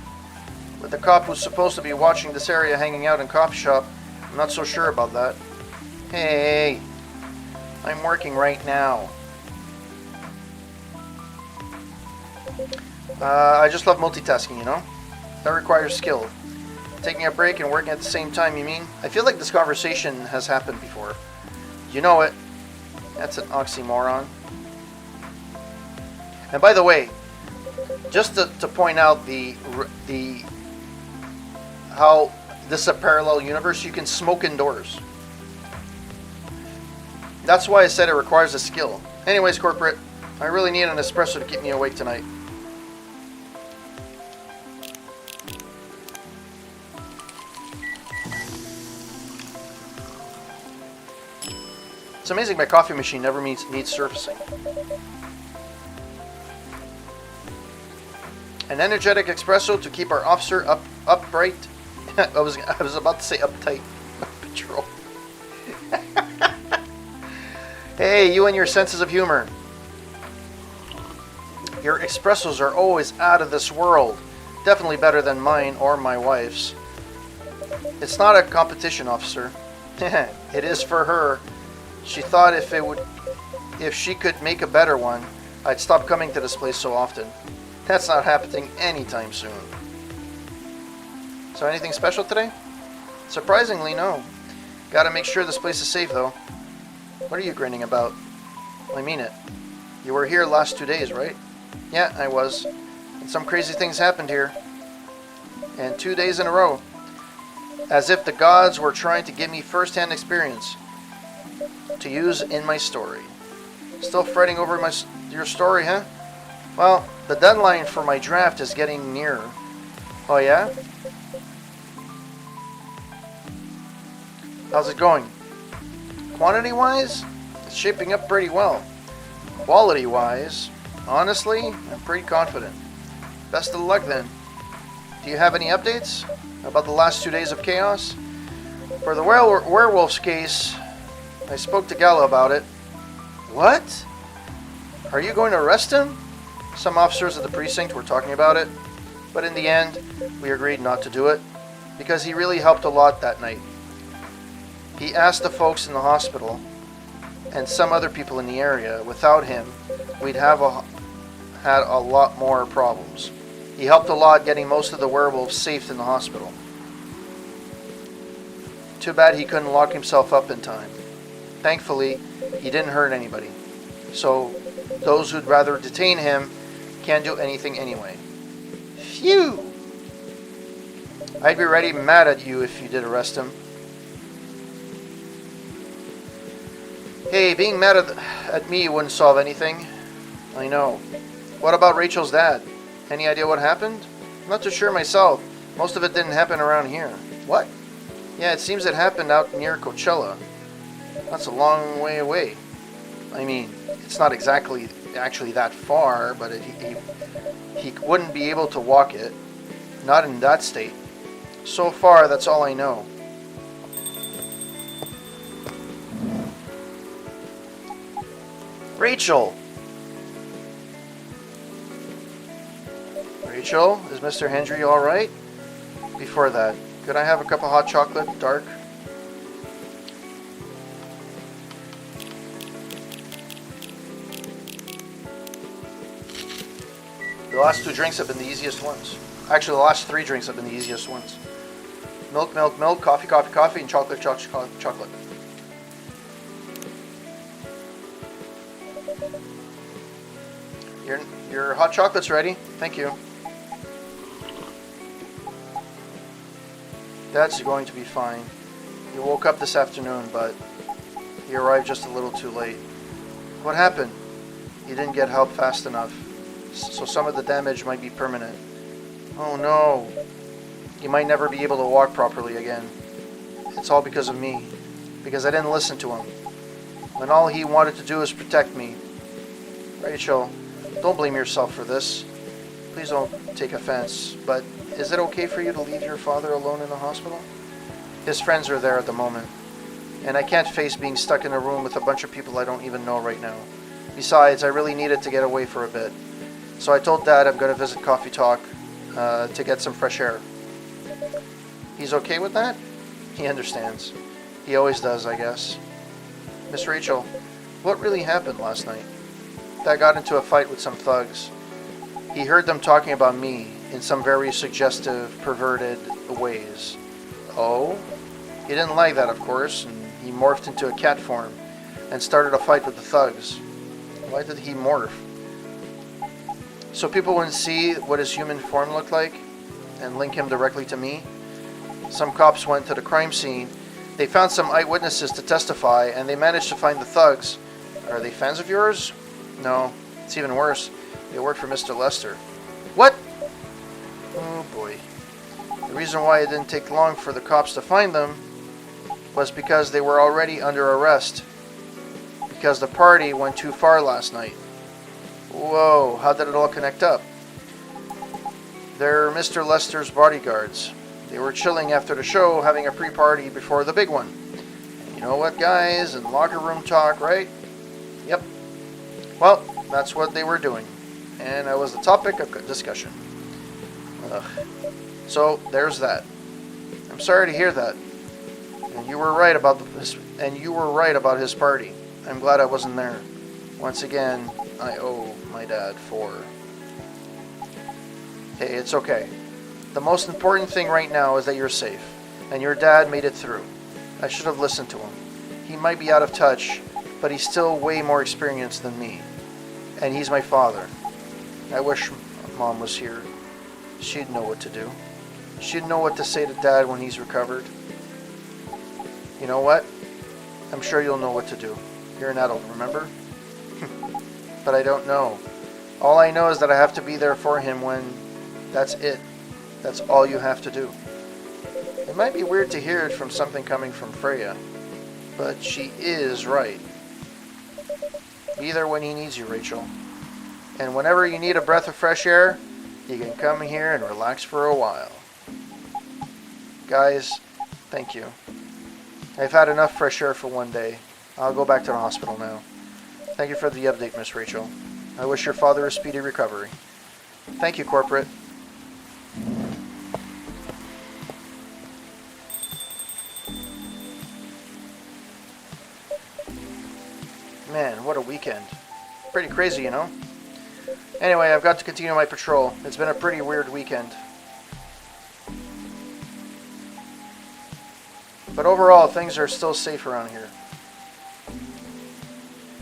With the cop who's supposed to be watching this area hanging out in coffee shop, I'm not so sure about that. Hey, I'm working right now. I just love multitasking, you know? That requires skill. Taking a break and working at the same time, you mean? I feel like this conversation has happened before. You know it. That's an oxymoron. And by the way, just to point out how this is a parallel universe, you can smoke indoors. That's why I said it requires a skill. Anyways, corporate, I really need an espresso to keep me awake tonight. It's amazing my coffee machine never needs surfacing. An energetic espresso to keep our officer upright. I was about to say uptight. Patrol. Hey, you and your senses of humor. Your espressos are always out of this world. Definitely better than mine or my wife's. It's not a competition, officer. It is for her. She thought if she could make a better one, I'd stop coming to this place so often. That's not happening anytime soon. So anything special today? Surprisingly, no. Gotta make sure this place is safe, though. What are you grinning about? I mean it. You were here last 2 days, right? Yeah, I was. And some crazy things happened here. And 2 days in a row. As if the gods were trying to give me first-hand experience to use in my story. Still fretting over your story, huh? Well, the deadline for my draft is getting nearer. Oh yeah? How's it going? Quantity-wise, it's shaping up pretty well. Quality-wise, honestly, I'm pretty confident. Best of luck then. Do you have any updates about the last 2 days of chaos? For the werewolf's case, I spoke to Gala about it. What? Are you going to arrest him? Some officers at the precinct were talking about it, but in the end, we agreed not to do it because he really helped a lot that night. He asked the folks in the hospital and some other people in the area, without him, we'd have had a lot more problems. He helped a lot getting most of the werewolves safe in the hospital. Too bad he couldn't lock himself up in time. Thankfully, he didn't hurt anybody. So, those who'd rather detain him can't do anything anyway. Phew! I'd be ready mad at you if you did arrest him. Hey, being mad at me wouldn't solve anything. I know. What about Rachel's dad? Any idea what happened? I'm not too sure myself. Most of it didn't happen around here. What? Yeah, it seems it happened out near Coachella. That's a long way away. I mean, it's not actually that far, but he wouldn't be able to walk it. Not in that state. So far, that's all I know. Rachel! Rachel, is Mr. Hendry alright? Before that, could I have a cup of hot chocolate, dark? The last 2 drinks have been the easiest ones. Actually, the last 3 drinks have been the easiest ones. Milk, milk, milk, coffee, coffee, coffee, and chocolate, chocolate. Your hot chocolate's ready. Thank you. Dad's going to be fine. He woke up this afternoon, but he arrived just a little too late. What happened? He didn't get help fast enough, so some of the damage might be permanent. Oh no. He might never be able to walk properly again. It's all because of me. Because I didn't listen to him. When all he wanted to do was protect me. Rachel, don't blame yourself for this. Please don't take offense, but is it okay for you to leave your father alone in the hospital? His friends are there at the moment, and I can't face being stuck in a room with a bunch of people I don't even know right now. Besides, I really needed to get away for a bit. So I told Dad I'm going to visit Coffee Talk to get some fresh air. He's okay with that? He understands. He always does, I guess. Miss Rachel, what really happened last night? Dad got into a fight with some thugs. He heard them talking about me in some very suggestive, perverted ways. Oh? He didn't like that, of course, and he morphed into a cat form and started a fight with the thugs. Why did he morph? So people wouldn't see what his human form looked like and link him directly to me? Some cops went to the crime scene. They found some eyewitnesses to testify, and they managed to find the thugs. Are they fans of yours? No, it's even worse. They work for Mr. Lester. What? Oh boy. The reason why it didn't take long for the cops to find them was because they were already under arrest. Because the party went too far last night. Whoa, how did it all connect up? They're Mr. Lester's bodyguards. They were chilling after the show, having a pre-party before the big one. You know what, guys? In locker room talk, right? Yep. Well, that's what they were doing. And I was the topic of discussion. Ugh. So, there's that. I'm sorry to hear that. And you were right about his party. I'm glad I wasn't there. Once again, I owe my dad for... Hey, it's okay. The most important thing right now is that you're safe. And your dad made it through. I should have listened to him. He might be out of touch, but he's still way more experienced than me. And he's my father. I wish Mom was here. She'd know what to do. She'd know what to say to Dad when he's recovered. You know what? I'm sure you'll know what to do. You're an adult, remember? But I don't know. All I know is that I have to be there for him when... That's it. That's all you have to do. It might be weird to hear it from something coming from Freya, but she is right. Be there when he needs you, Rachel. And whenever you need a breath of fresh air, you can come here and relax for a while. Guys, thank you. I've had enough fresh air for one day. I'll go back to the hospital now. Thank you for the update, Miss Rachel. I wish your father a speedy recovery. Thank you, Corporate. Man, what a weekend. Pretty crazy, you know? Anyway, I've got to continue my patrol. It's been a pretty weird weekend. But overall, things are still safe around here.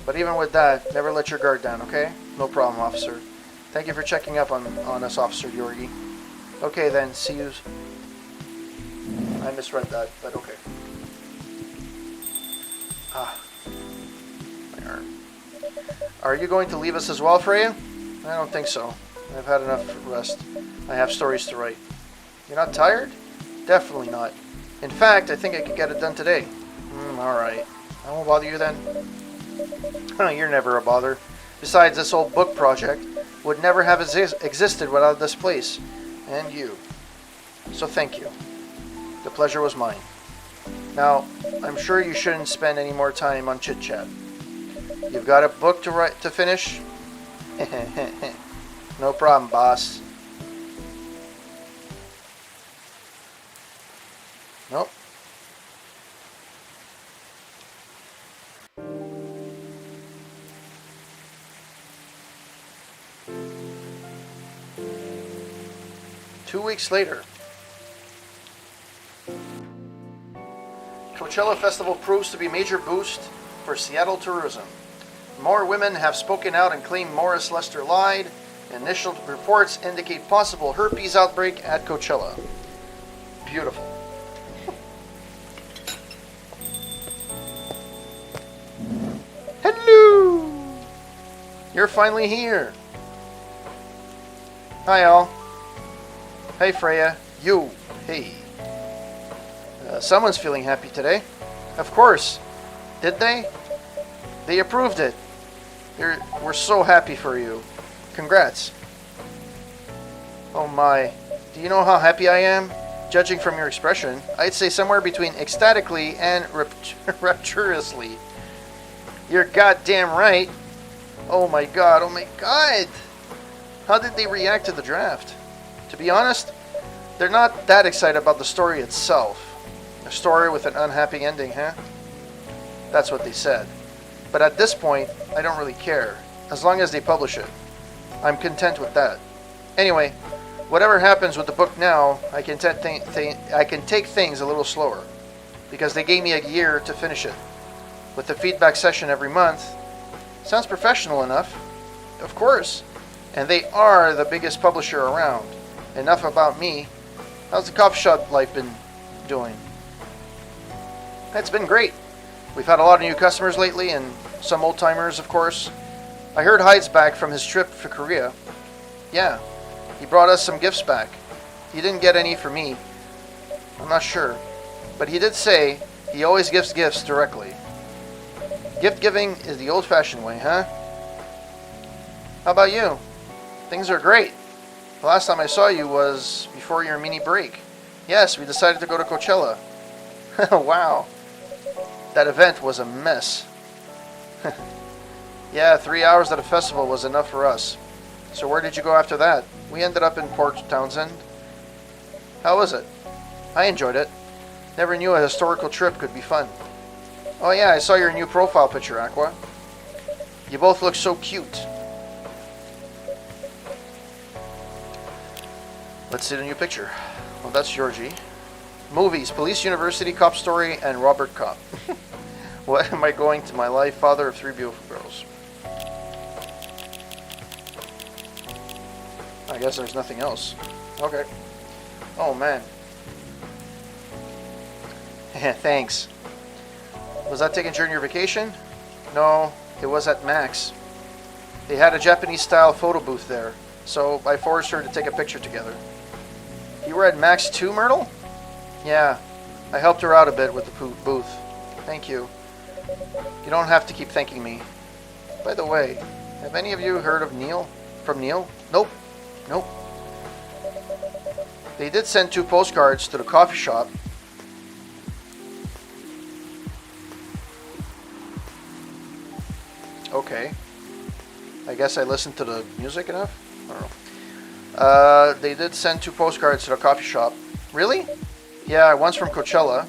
But even with that, never let your guard down, okay? No problem, officer. Thank you for checking up on us, Officer Yorgi. Okay then, see you. I misread that, but okay. Ah, my arm. Are you going to leave us as well, Freya? I don't think so. I've had enough rest. I have stories to write. You're not tired? Definitely not. In fact, I think I could get it done today. Alright. I won't bother you then. You're never a bother. Besides, this old book project would never have existed without this place. And you. So thank you. The pleasure was mine. Now, I'm sure you shouldn't spend any more time on chit-chat. You've got a book to finish? No problem, boss. Nope. Two weeks later. Coachella Festival proves to be a major boost for Seattle tourism. More women have spoken out and claimed Morris Lester lied. Initial reports indicate possible herpes outbreak at Coachella. Beautiful. Hello! You're finally here. Hi all. Hey Freya. You. Hey. Someone's feeling happy today. Of course. Did they? They approved it. We're so happy for you. Congrats. Oh my. Do you know how happy I am? Judging from your expression, I'd say somewhere between ecstatically and rapturously. You're goddamn right. Oh my god, oh my god. How did they react to the draft? To be honest, they're not that excited about the story itself. A story with an unhappy ending, huh? That's what they said. But at this point, I don't really care. As long as they publish it. I'm content with that. Anyway, whatever happens with the book now, I can take things a little slower. Because they gave me a year to finish it. With the feedback session every month. Sounds professional enough. Of course. And they are the biggest publisher around. Enough about me. How's the coffee shop life been doing? It's been great. We've had a lot of new customers lately, and some old-timers, of course. I heard Hyde's back from his trip to Korea. Yeah, he brought us some gifts back. He didn't get any for me. I'm not sure. But he did say he always gives gifts directly. Gift giving is the old-fashioned way, huh? How about you? Things are great. The last time I saw you was before your mini break. Yes, we decided to go to Coachella. Wow. That event was a mess. Yeah, 3 hours at a festival was enough for us. So where did you go after that? We ended up in Port Townsend. How was it? I enjoyed it. Never knew a historical trip could be fun. Oh yeah, I saw your new profile picture, Aqua. You both look so cute. Let's see the new picture. Well, that's Georgie. Movies, Police University, Cop Story, and Robert Cop. What am I going to my life? Father of 3 beautiful girls. I guess there's nothing else. Okay. Oh, man. Thanks. Was that taken during your vacation? No, it was at Max. They had a Japanese-style photo booth there, so I forced her to take a picture together. You were at Max too, Myrtle? Yeah, I helped her out a bit with the booth. Thank you. You don't have to keep thanking me. By the way, have any of you heard of Neil? From Neil? Nope. Nope. They did send 2 postcards to the coffee shop. Okay. I guess I listened to the music enough? I don't know. They did send 2 postcards to the coffee shop. Really? Yeah, one's from Coachella.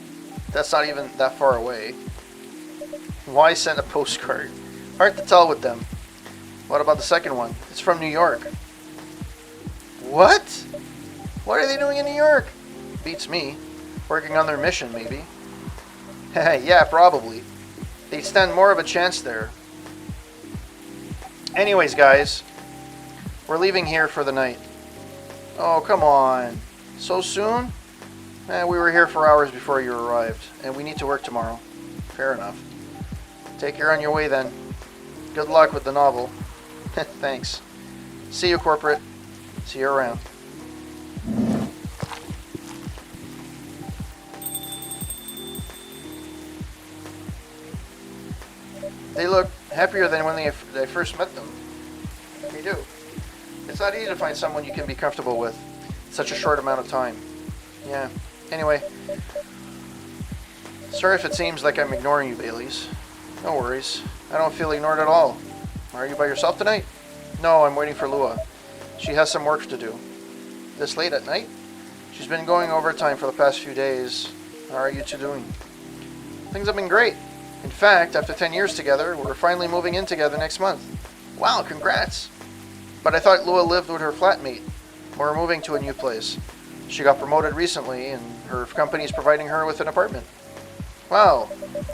That's not even that far away. Why send a postcard? Hard to tell with them. What about the second one? It's from New York. What? What are they doing in New York? Beats me. Working on their mission, maybe. Yeah, probably. They'd stand more of a chance there. Anyways, guys, we're leaving here for the night. Oh, come on. So soon? We were here for hours before you arrived, and we need to work tomorrow. Fair enough. Take care on your way then. Good luck with the novel. Thanks. See you, corporate. See you around. They look happier than when they first met them. They do. It's not easy to find someone you can be comfortable with in such a short amount of time. Yeah. Anyway, sorry if it seems like I'm ignoring you, Baileys. No worries. I don't feel ignored at all. Are you by yourself tonight? No, I'm waiting for Lua. She has some work to do. This late at night? She's been going overtime for the past few days. How are you two doing? Things have been great. In fact, after 10 years together, we're finally moving in together next month. Wow, congrats! But I thought Lua lived with her flatmate. We're moving to a new place. She got promoted recently, and her company is providing her with an apartment. Wow,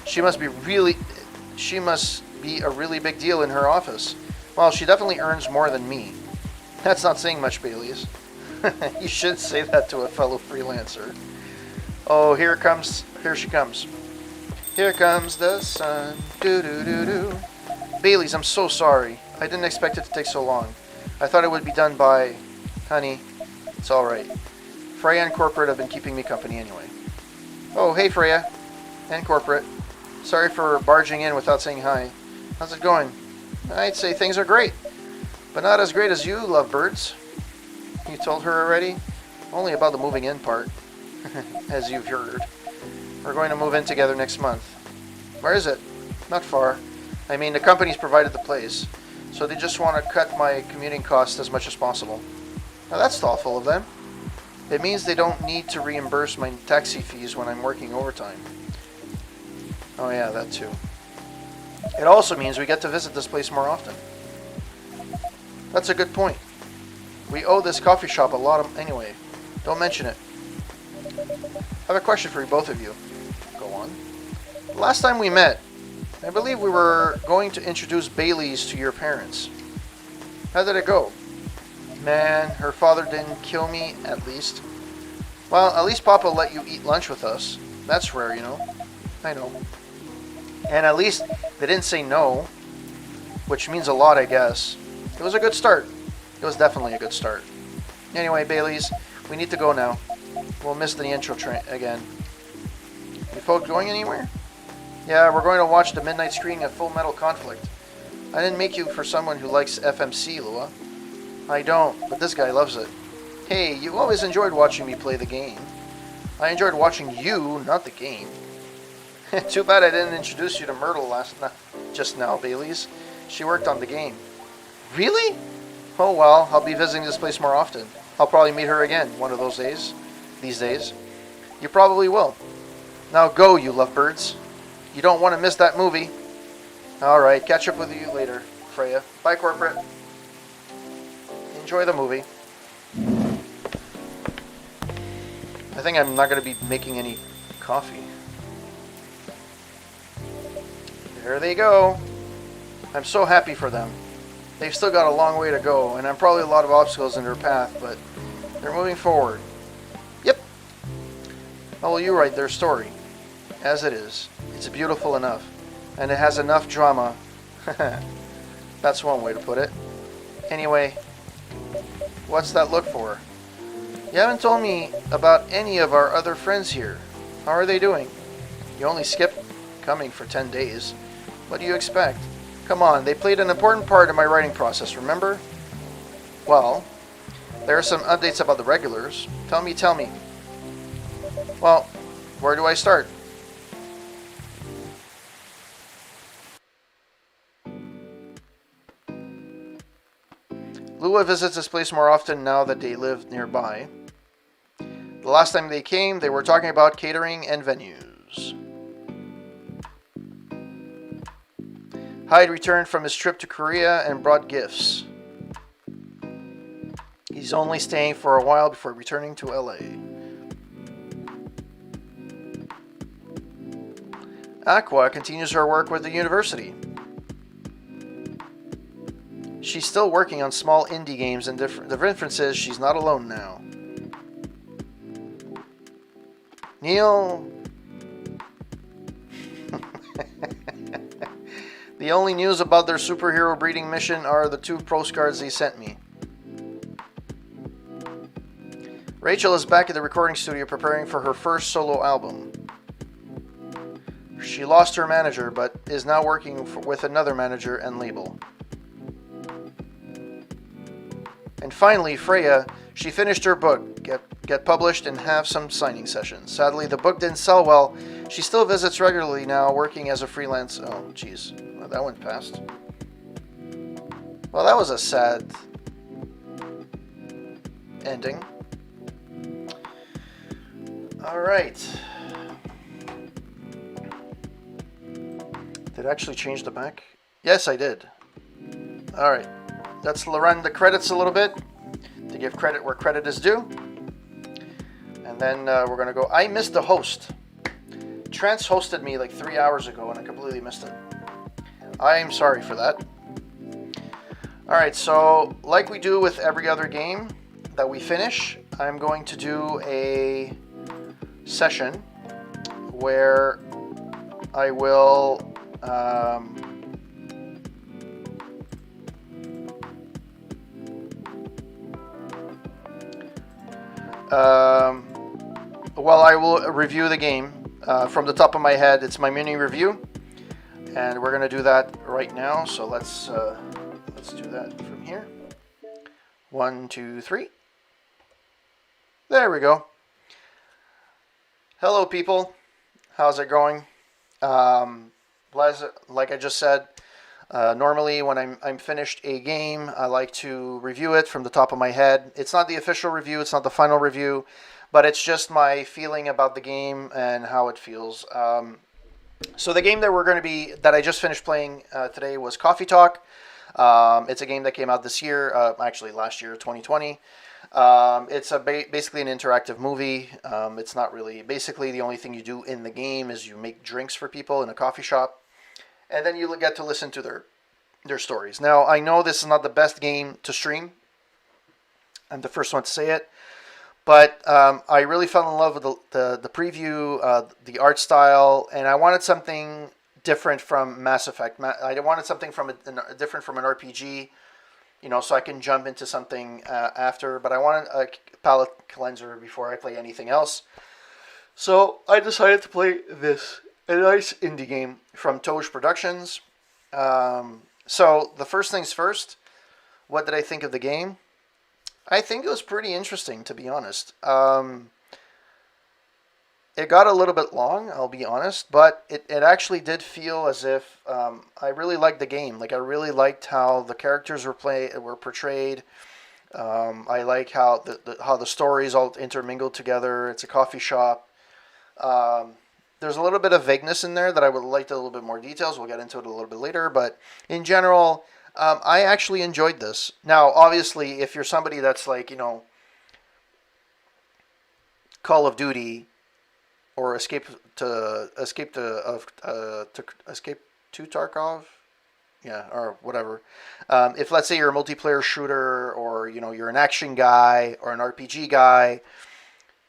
she must be a really big deal in her office. Well, she definitely earns more than me. That's not saying much, Baileys. You should say that to a fellow freelancer. Oh, here she comes. Here comes the sun. Do. Baileys, I'm so sorry. I didn't expect it to take so long. I thought it would be done by... Honey, it's alright. Freya and Corporate have been keeping me company anyway. Oh, hey Freya. And Corporate. Sorry for barging in without saying hi. How's it going? I'd say things are great. But not as great as you, lovebirds. You told her already? Only about the moving in part. As you've heard. We're going to move in together next month. Where is it? Not far. I mean, the company's provided the place. So they just want to cut my commuting costs as much as possible. Now that's thoughtful of them. It means they don't need to reimburse my taxi fees when I'm working overtime. Oh yeah, that too. It also means we get to visit this place more often. That's a good point. We owe this coffee shop a lot of... Anyway, don't mention it. I have a question for you, both of you. Go on. The last time we met, I believe we were going to introduce Baileys to your parents. How did it go? Man, her father didn't kill me, at least. Well, at least Papa let you eat lunch with us. That's rare, you know. I know. And at least they didn't say no, which means a lot, I guess. It was a good start. It was definitely a good start. Anyway, Baileys, we need to go now. We'll miss the intro train again. You folks going anywhere? Yeah, we're going to watch the midnight screening of Full Metal Conflict. I didn't make you for someone who likes FMC, Lua. I don't, but this guy loves it. Hey, you always enjoyed watching me play the game. I enjoyed watching you, not the game. Too bad I didn't introduce you to Myrtle just now, Baileys. She worked on the game. Really? Oh well, I'll be visiting this place more often. I'll probably meet her again one of those days. These days. You probably will. Now go, you lovebirds. You don't want to miss that movie. Alright, catch up with you later, Freya. Bye, Corporate. Enjoy the movie. I think I'm not going to be making any coffee. There they go. I'm so happy for them. They've still got a long way to go, and probably a lot of obstacles in their path, but they're moving forward. Yep. Oh, well, you write their story. As it is. It's beautiful enough. And it has enough drama. That's one way to put it. Anyway, what's that look for? You haven't told me about any of our other friends here. How are they doing? You only skipped coming for 10 days. What do you expect? Come on, they played an important part in my writing process, remember? Well, there are some updates about the regulars. Tell me. Well, where do I start? Lua visits this place more often now that they live nearby. The last time they came, they were talking about catering and venues. Hyde returned from his trip to Korea and brought gifts. He's only staying for a while before returning to LA. Aqua continues her work with the university. She's still working on small indie games, and the difference is she's not alone now. Neil... The only news about their superhero breeding mission are the 2 postcards they sent me. Rachel is back at the recording studio preparing for her first solo album. She lost her manager, but is now working with another manager and label. And finally, Freya, she finished her book, get published, and have some signing sessions. Sadly, the book didn't sell well. She still visits regularly now, working as a freelance... Oh, jeez. Well, that went past. Well, that was a sad ending. Alright. Did I actually change the back? Yes, I did. Alright. Let's run the credits a little bit to give credit where credit is due. And then we're going to go. I missed the host. Trance hosted me like 3 hours ago and I completely missed it. I'm sorry for that. Alright, so like we do with every other game that we finish, I'm going to do a session where I will well, I will review the game from the top of my head. It's my mini review, and we're gonna do that right now. So let's do that from here. 1, 2, 3. There we go. Hello, people. How's it going? Like I just said, normally when I'm finished a game, I like to review it from the top of my head. It's not the official review, it's not the final review, but it's just my feeling about the game and how it feels. So the game that I just finished playing today was Coffee Talk. It's a game that came out this year, actually last year, 2020. It's basically an interactive movie. It's not really... Basically, the only thing you do in the game is you make drinks for people in a coffee shop, and then you get to listen to their stories. Now, I know this is not the best game to stream. I'm the first one to say it. But I really fell in love with the preview, the art style, and I wanted something different from Mass Effect. I wanted something different from an RPG, so I can jump into something after. But I wanted a palate cleanser before I play anything else. So I decided to play this, a nice indie game from Toge Productions. So the first things first, what did I think of the game? I think it was pretty interesting, to be honest. It got a little bit long, I'll be honest, but it actually did feel as if I really liked the game. Like, I really liked how the characters were portrayed. I like how the stories all intermingled together. It's a coffee shop. There's a little bit of vagueness in there that I would like a little bit more details. We'll get into it a little bit later, but in general, I actually enjoyed this. Now, obviously, if you're somebody that's like, Call of Duty or Escape to Tarkov, yeah, or whatever. If let's say you're a multiplayer shooter, or you're an action guy or an RPG guy,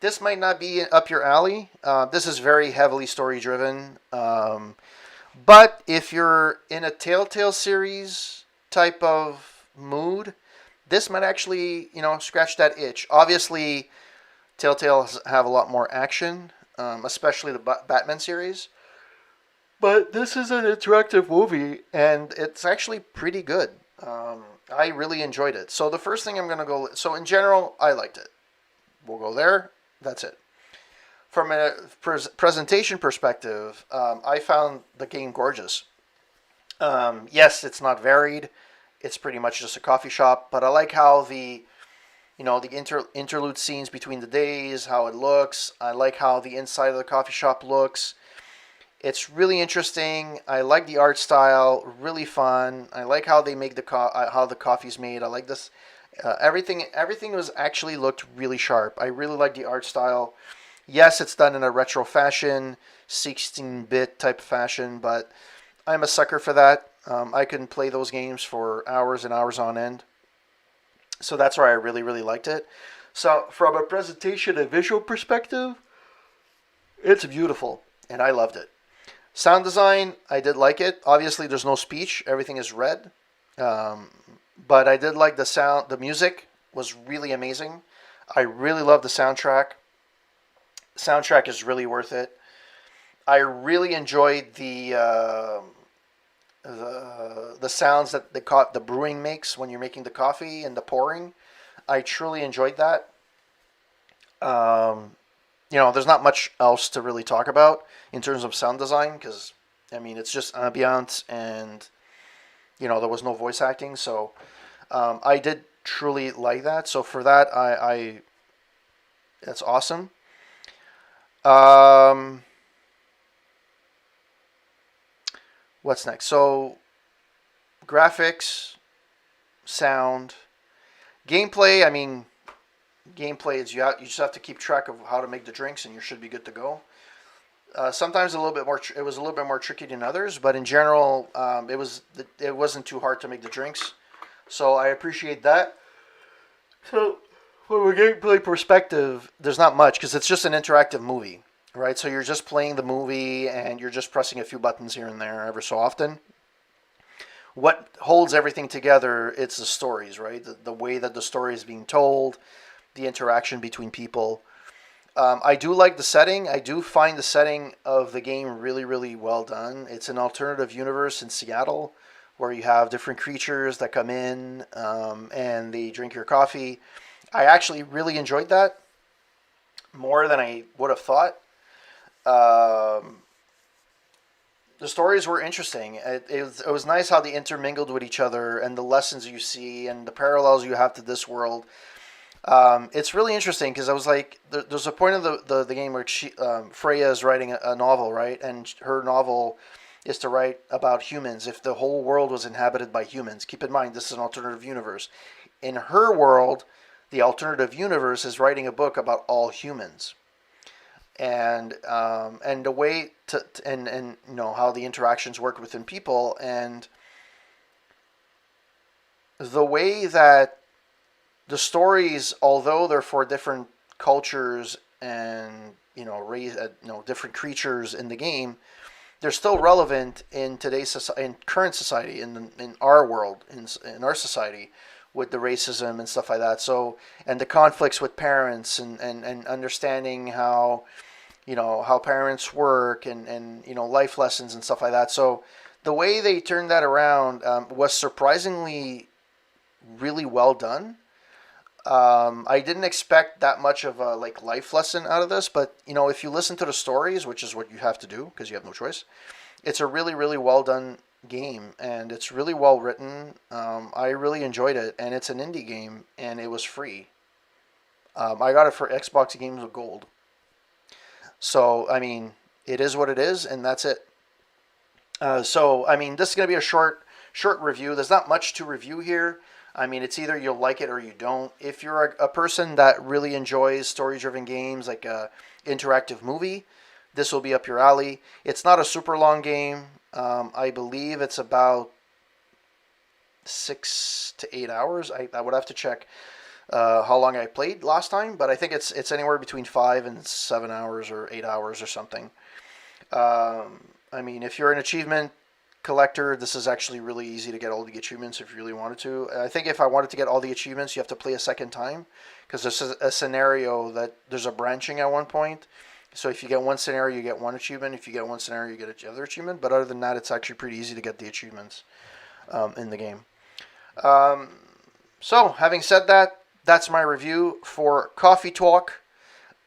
this might not be up your alley. This is very heavily story driven. But if you're in a Telltale series type of mood, this might actually, scratch that itch. Obviously, Telltale have a lot more action, especially the Batman series. But this is an interactive movie, and it's actually pretty good. I really enjoyed it. So the first thing I'm going to go... So in general, I liked it. We'll go there. That's it. From a presentation perspective, I found the game gorgeous. Yes, it's not varied. It's pretty much just a coffee shop. But I like how the interlude scenes between the days, how it looks. I like how the inside of the coffee shop looks. It's really interesting. I like the art style. Really fun. I like how they make how the coffee's made. I like this. Everything was actually looked really sharp. I really like the art style. Yes, it's done in a retro fashion, 16-bit type of fashion, but I'm a sucker for that. I can play those games for hours and hours on end. So that's why I really, really liked it. So, from a presentation and visual perspective, it's beautiful, and I loved it. Sound design, I did like it. Obviously, there's no speech, everything is red. Um, but I did like the sound, the music was really amazing. I really love the soundtrack. Soundtrack is really worth it. I really enjoyed the sounds that the brewing makes when you're making the coffee and the pouring. I truly enjoyed that. Um, there's not much else to really talk about in terms of sound design because I mean it's just ambiance and there was no voice acting, so I did truly like that. So for that, I that's awesome. Um, what's next? So graphics, sound, gameplay. I mean, gameplay is you just have to keep track of how to make the drinks, and you should be good to go. Sometimes a little bit more. It was a little bit more tricky than others, but in general, it wasn't too hard to make the drinks. So I appreciate that. So from a gameplay perspective, there's not much because it's just an interactive movie, right? So you're just playing the movie and you're just pressing a few buttons here and there ever so often. What holds everything together? It's the stories, right? The way that the story is being told, the interaction between people. I do like the setting. I do find the setting of the game really, really well done. It's an alternative universe in Seattle where you have different creatures that come in and they drink your coffee. I actually really enjoyed that more than I would have thought. Um, the stories were interesting. It was nice how they intermingled with each other and the lessons you see and the parallels you have to this world. It's really interesting because I was like, there's a point of the game where Freya is writing a novel, right? And her novel is to write about humans. If the whole world was inhabited by humans, keep in mind this is an alternative universe. In her world, the alternative universe is writing a book about all humans, and the way and how the interactions work within people and the way that the stories, although they're for different cultures and raise different creatures in the game, they're still relevant in today's society, in current society, in our world, in our society, with the racism and stuff like that. So and the conflicts with parents and understanding how parents work and life lessons and stuff like that. So the way they turned that around was surprisingly really well done. I didn't expect that much of a life lesson out of this, but if you listen to the stories, which is what you have to do because you have no choice, it's a really really well done game and it's really well written. I really enjoyed it, and it's an indie game and it was free. I got it for Xbox Games with Gold, so I mean it is what it is, and that's it. So I mean this is gonna be a short review. There's not much to review here. I mean, it's either you'll like it or you don't. If you're a person that really enjoys story-driven games, like a interactive movie, this will be up your alley. It's not a super long game. I believe it's about 6 to 8 hours. I would have to check how long I played last time, but I think it's anywhere between 5 and 7 hours or 8 hours or something. I mean, if you're an achievement collector, this is actually really easy to get all the achievements if you really wanted to. I think if I wanted to get all the achievements, you have to play a second time because there's a scenario that there's a branching at one point. So if you get one scenario, you get one achievement. If you get one scenario, you get another achievement. But other than that, it's actually pretty easy to get the achievements in the game. Um, so having said that, that's my review for Coffee Talk,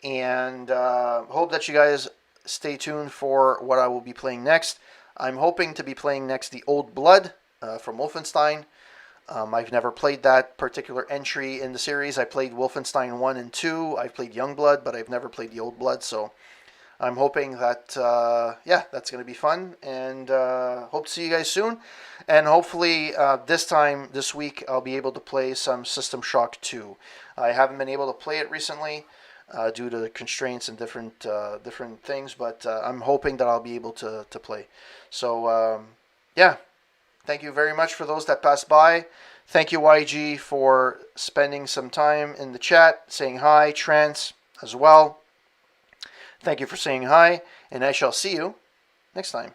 and hope that you guys stay tuned for what I will be playing next. I'm hoping to be playing next the Old Blood from Wolfenstein. I've never played that particular entry in the series. I played Wolfenstein 1 and 2. I've played Youngblood, but I've never played the Old Blood. So I'm hoping that, yeah, that's going to be fun. And hope to see you guys soon. And hopefully this week, I'll be able to play some System Shock 2. I haven't been able to play it recently. due to the constraints and different things. But I'm hoping that I'll be able to play. So yeah, thank you very much for those that passed by. Thank you, YG, for spending some time in the chat, saying hi. Trance as well. Thank you for saying hi, and I shall see you next time.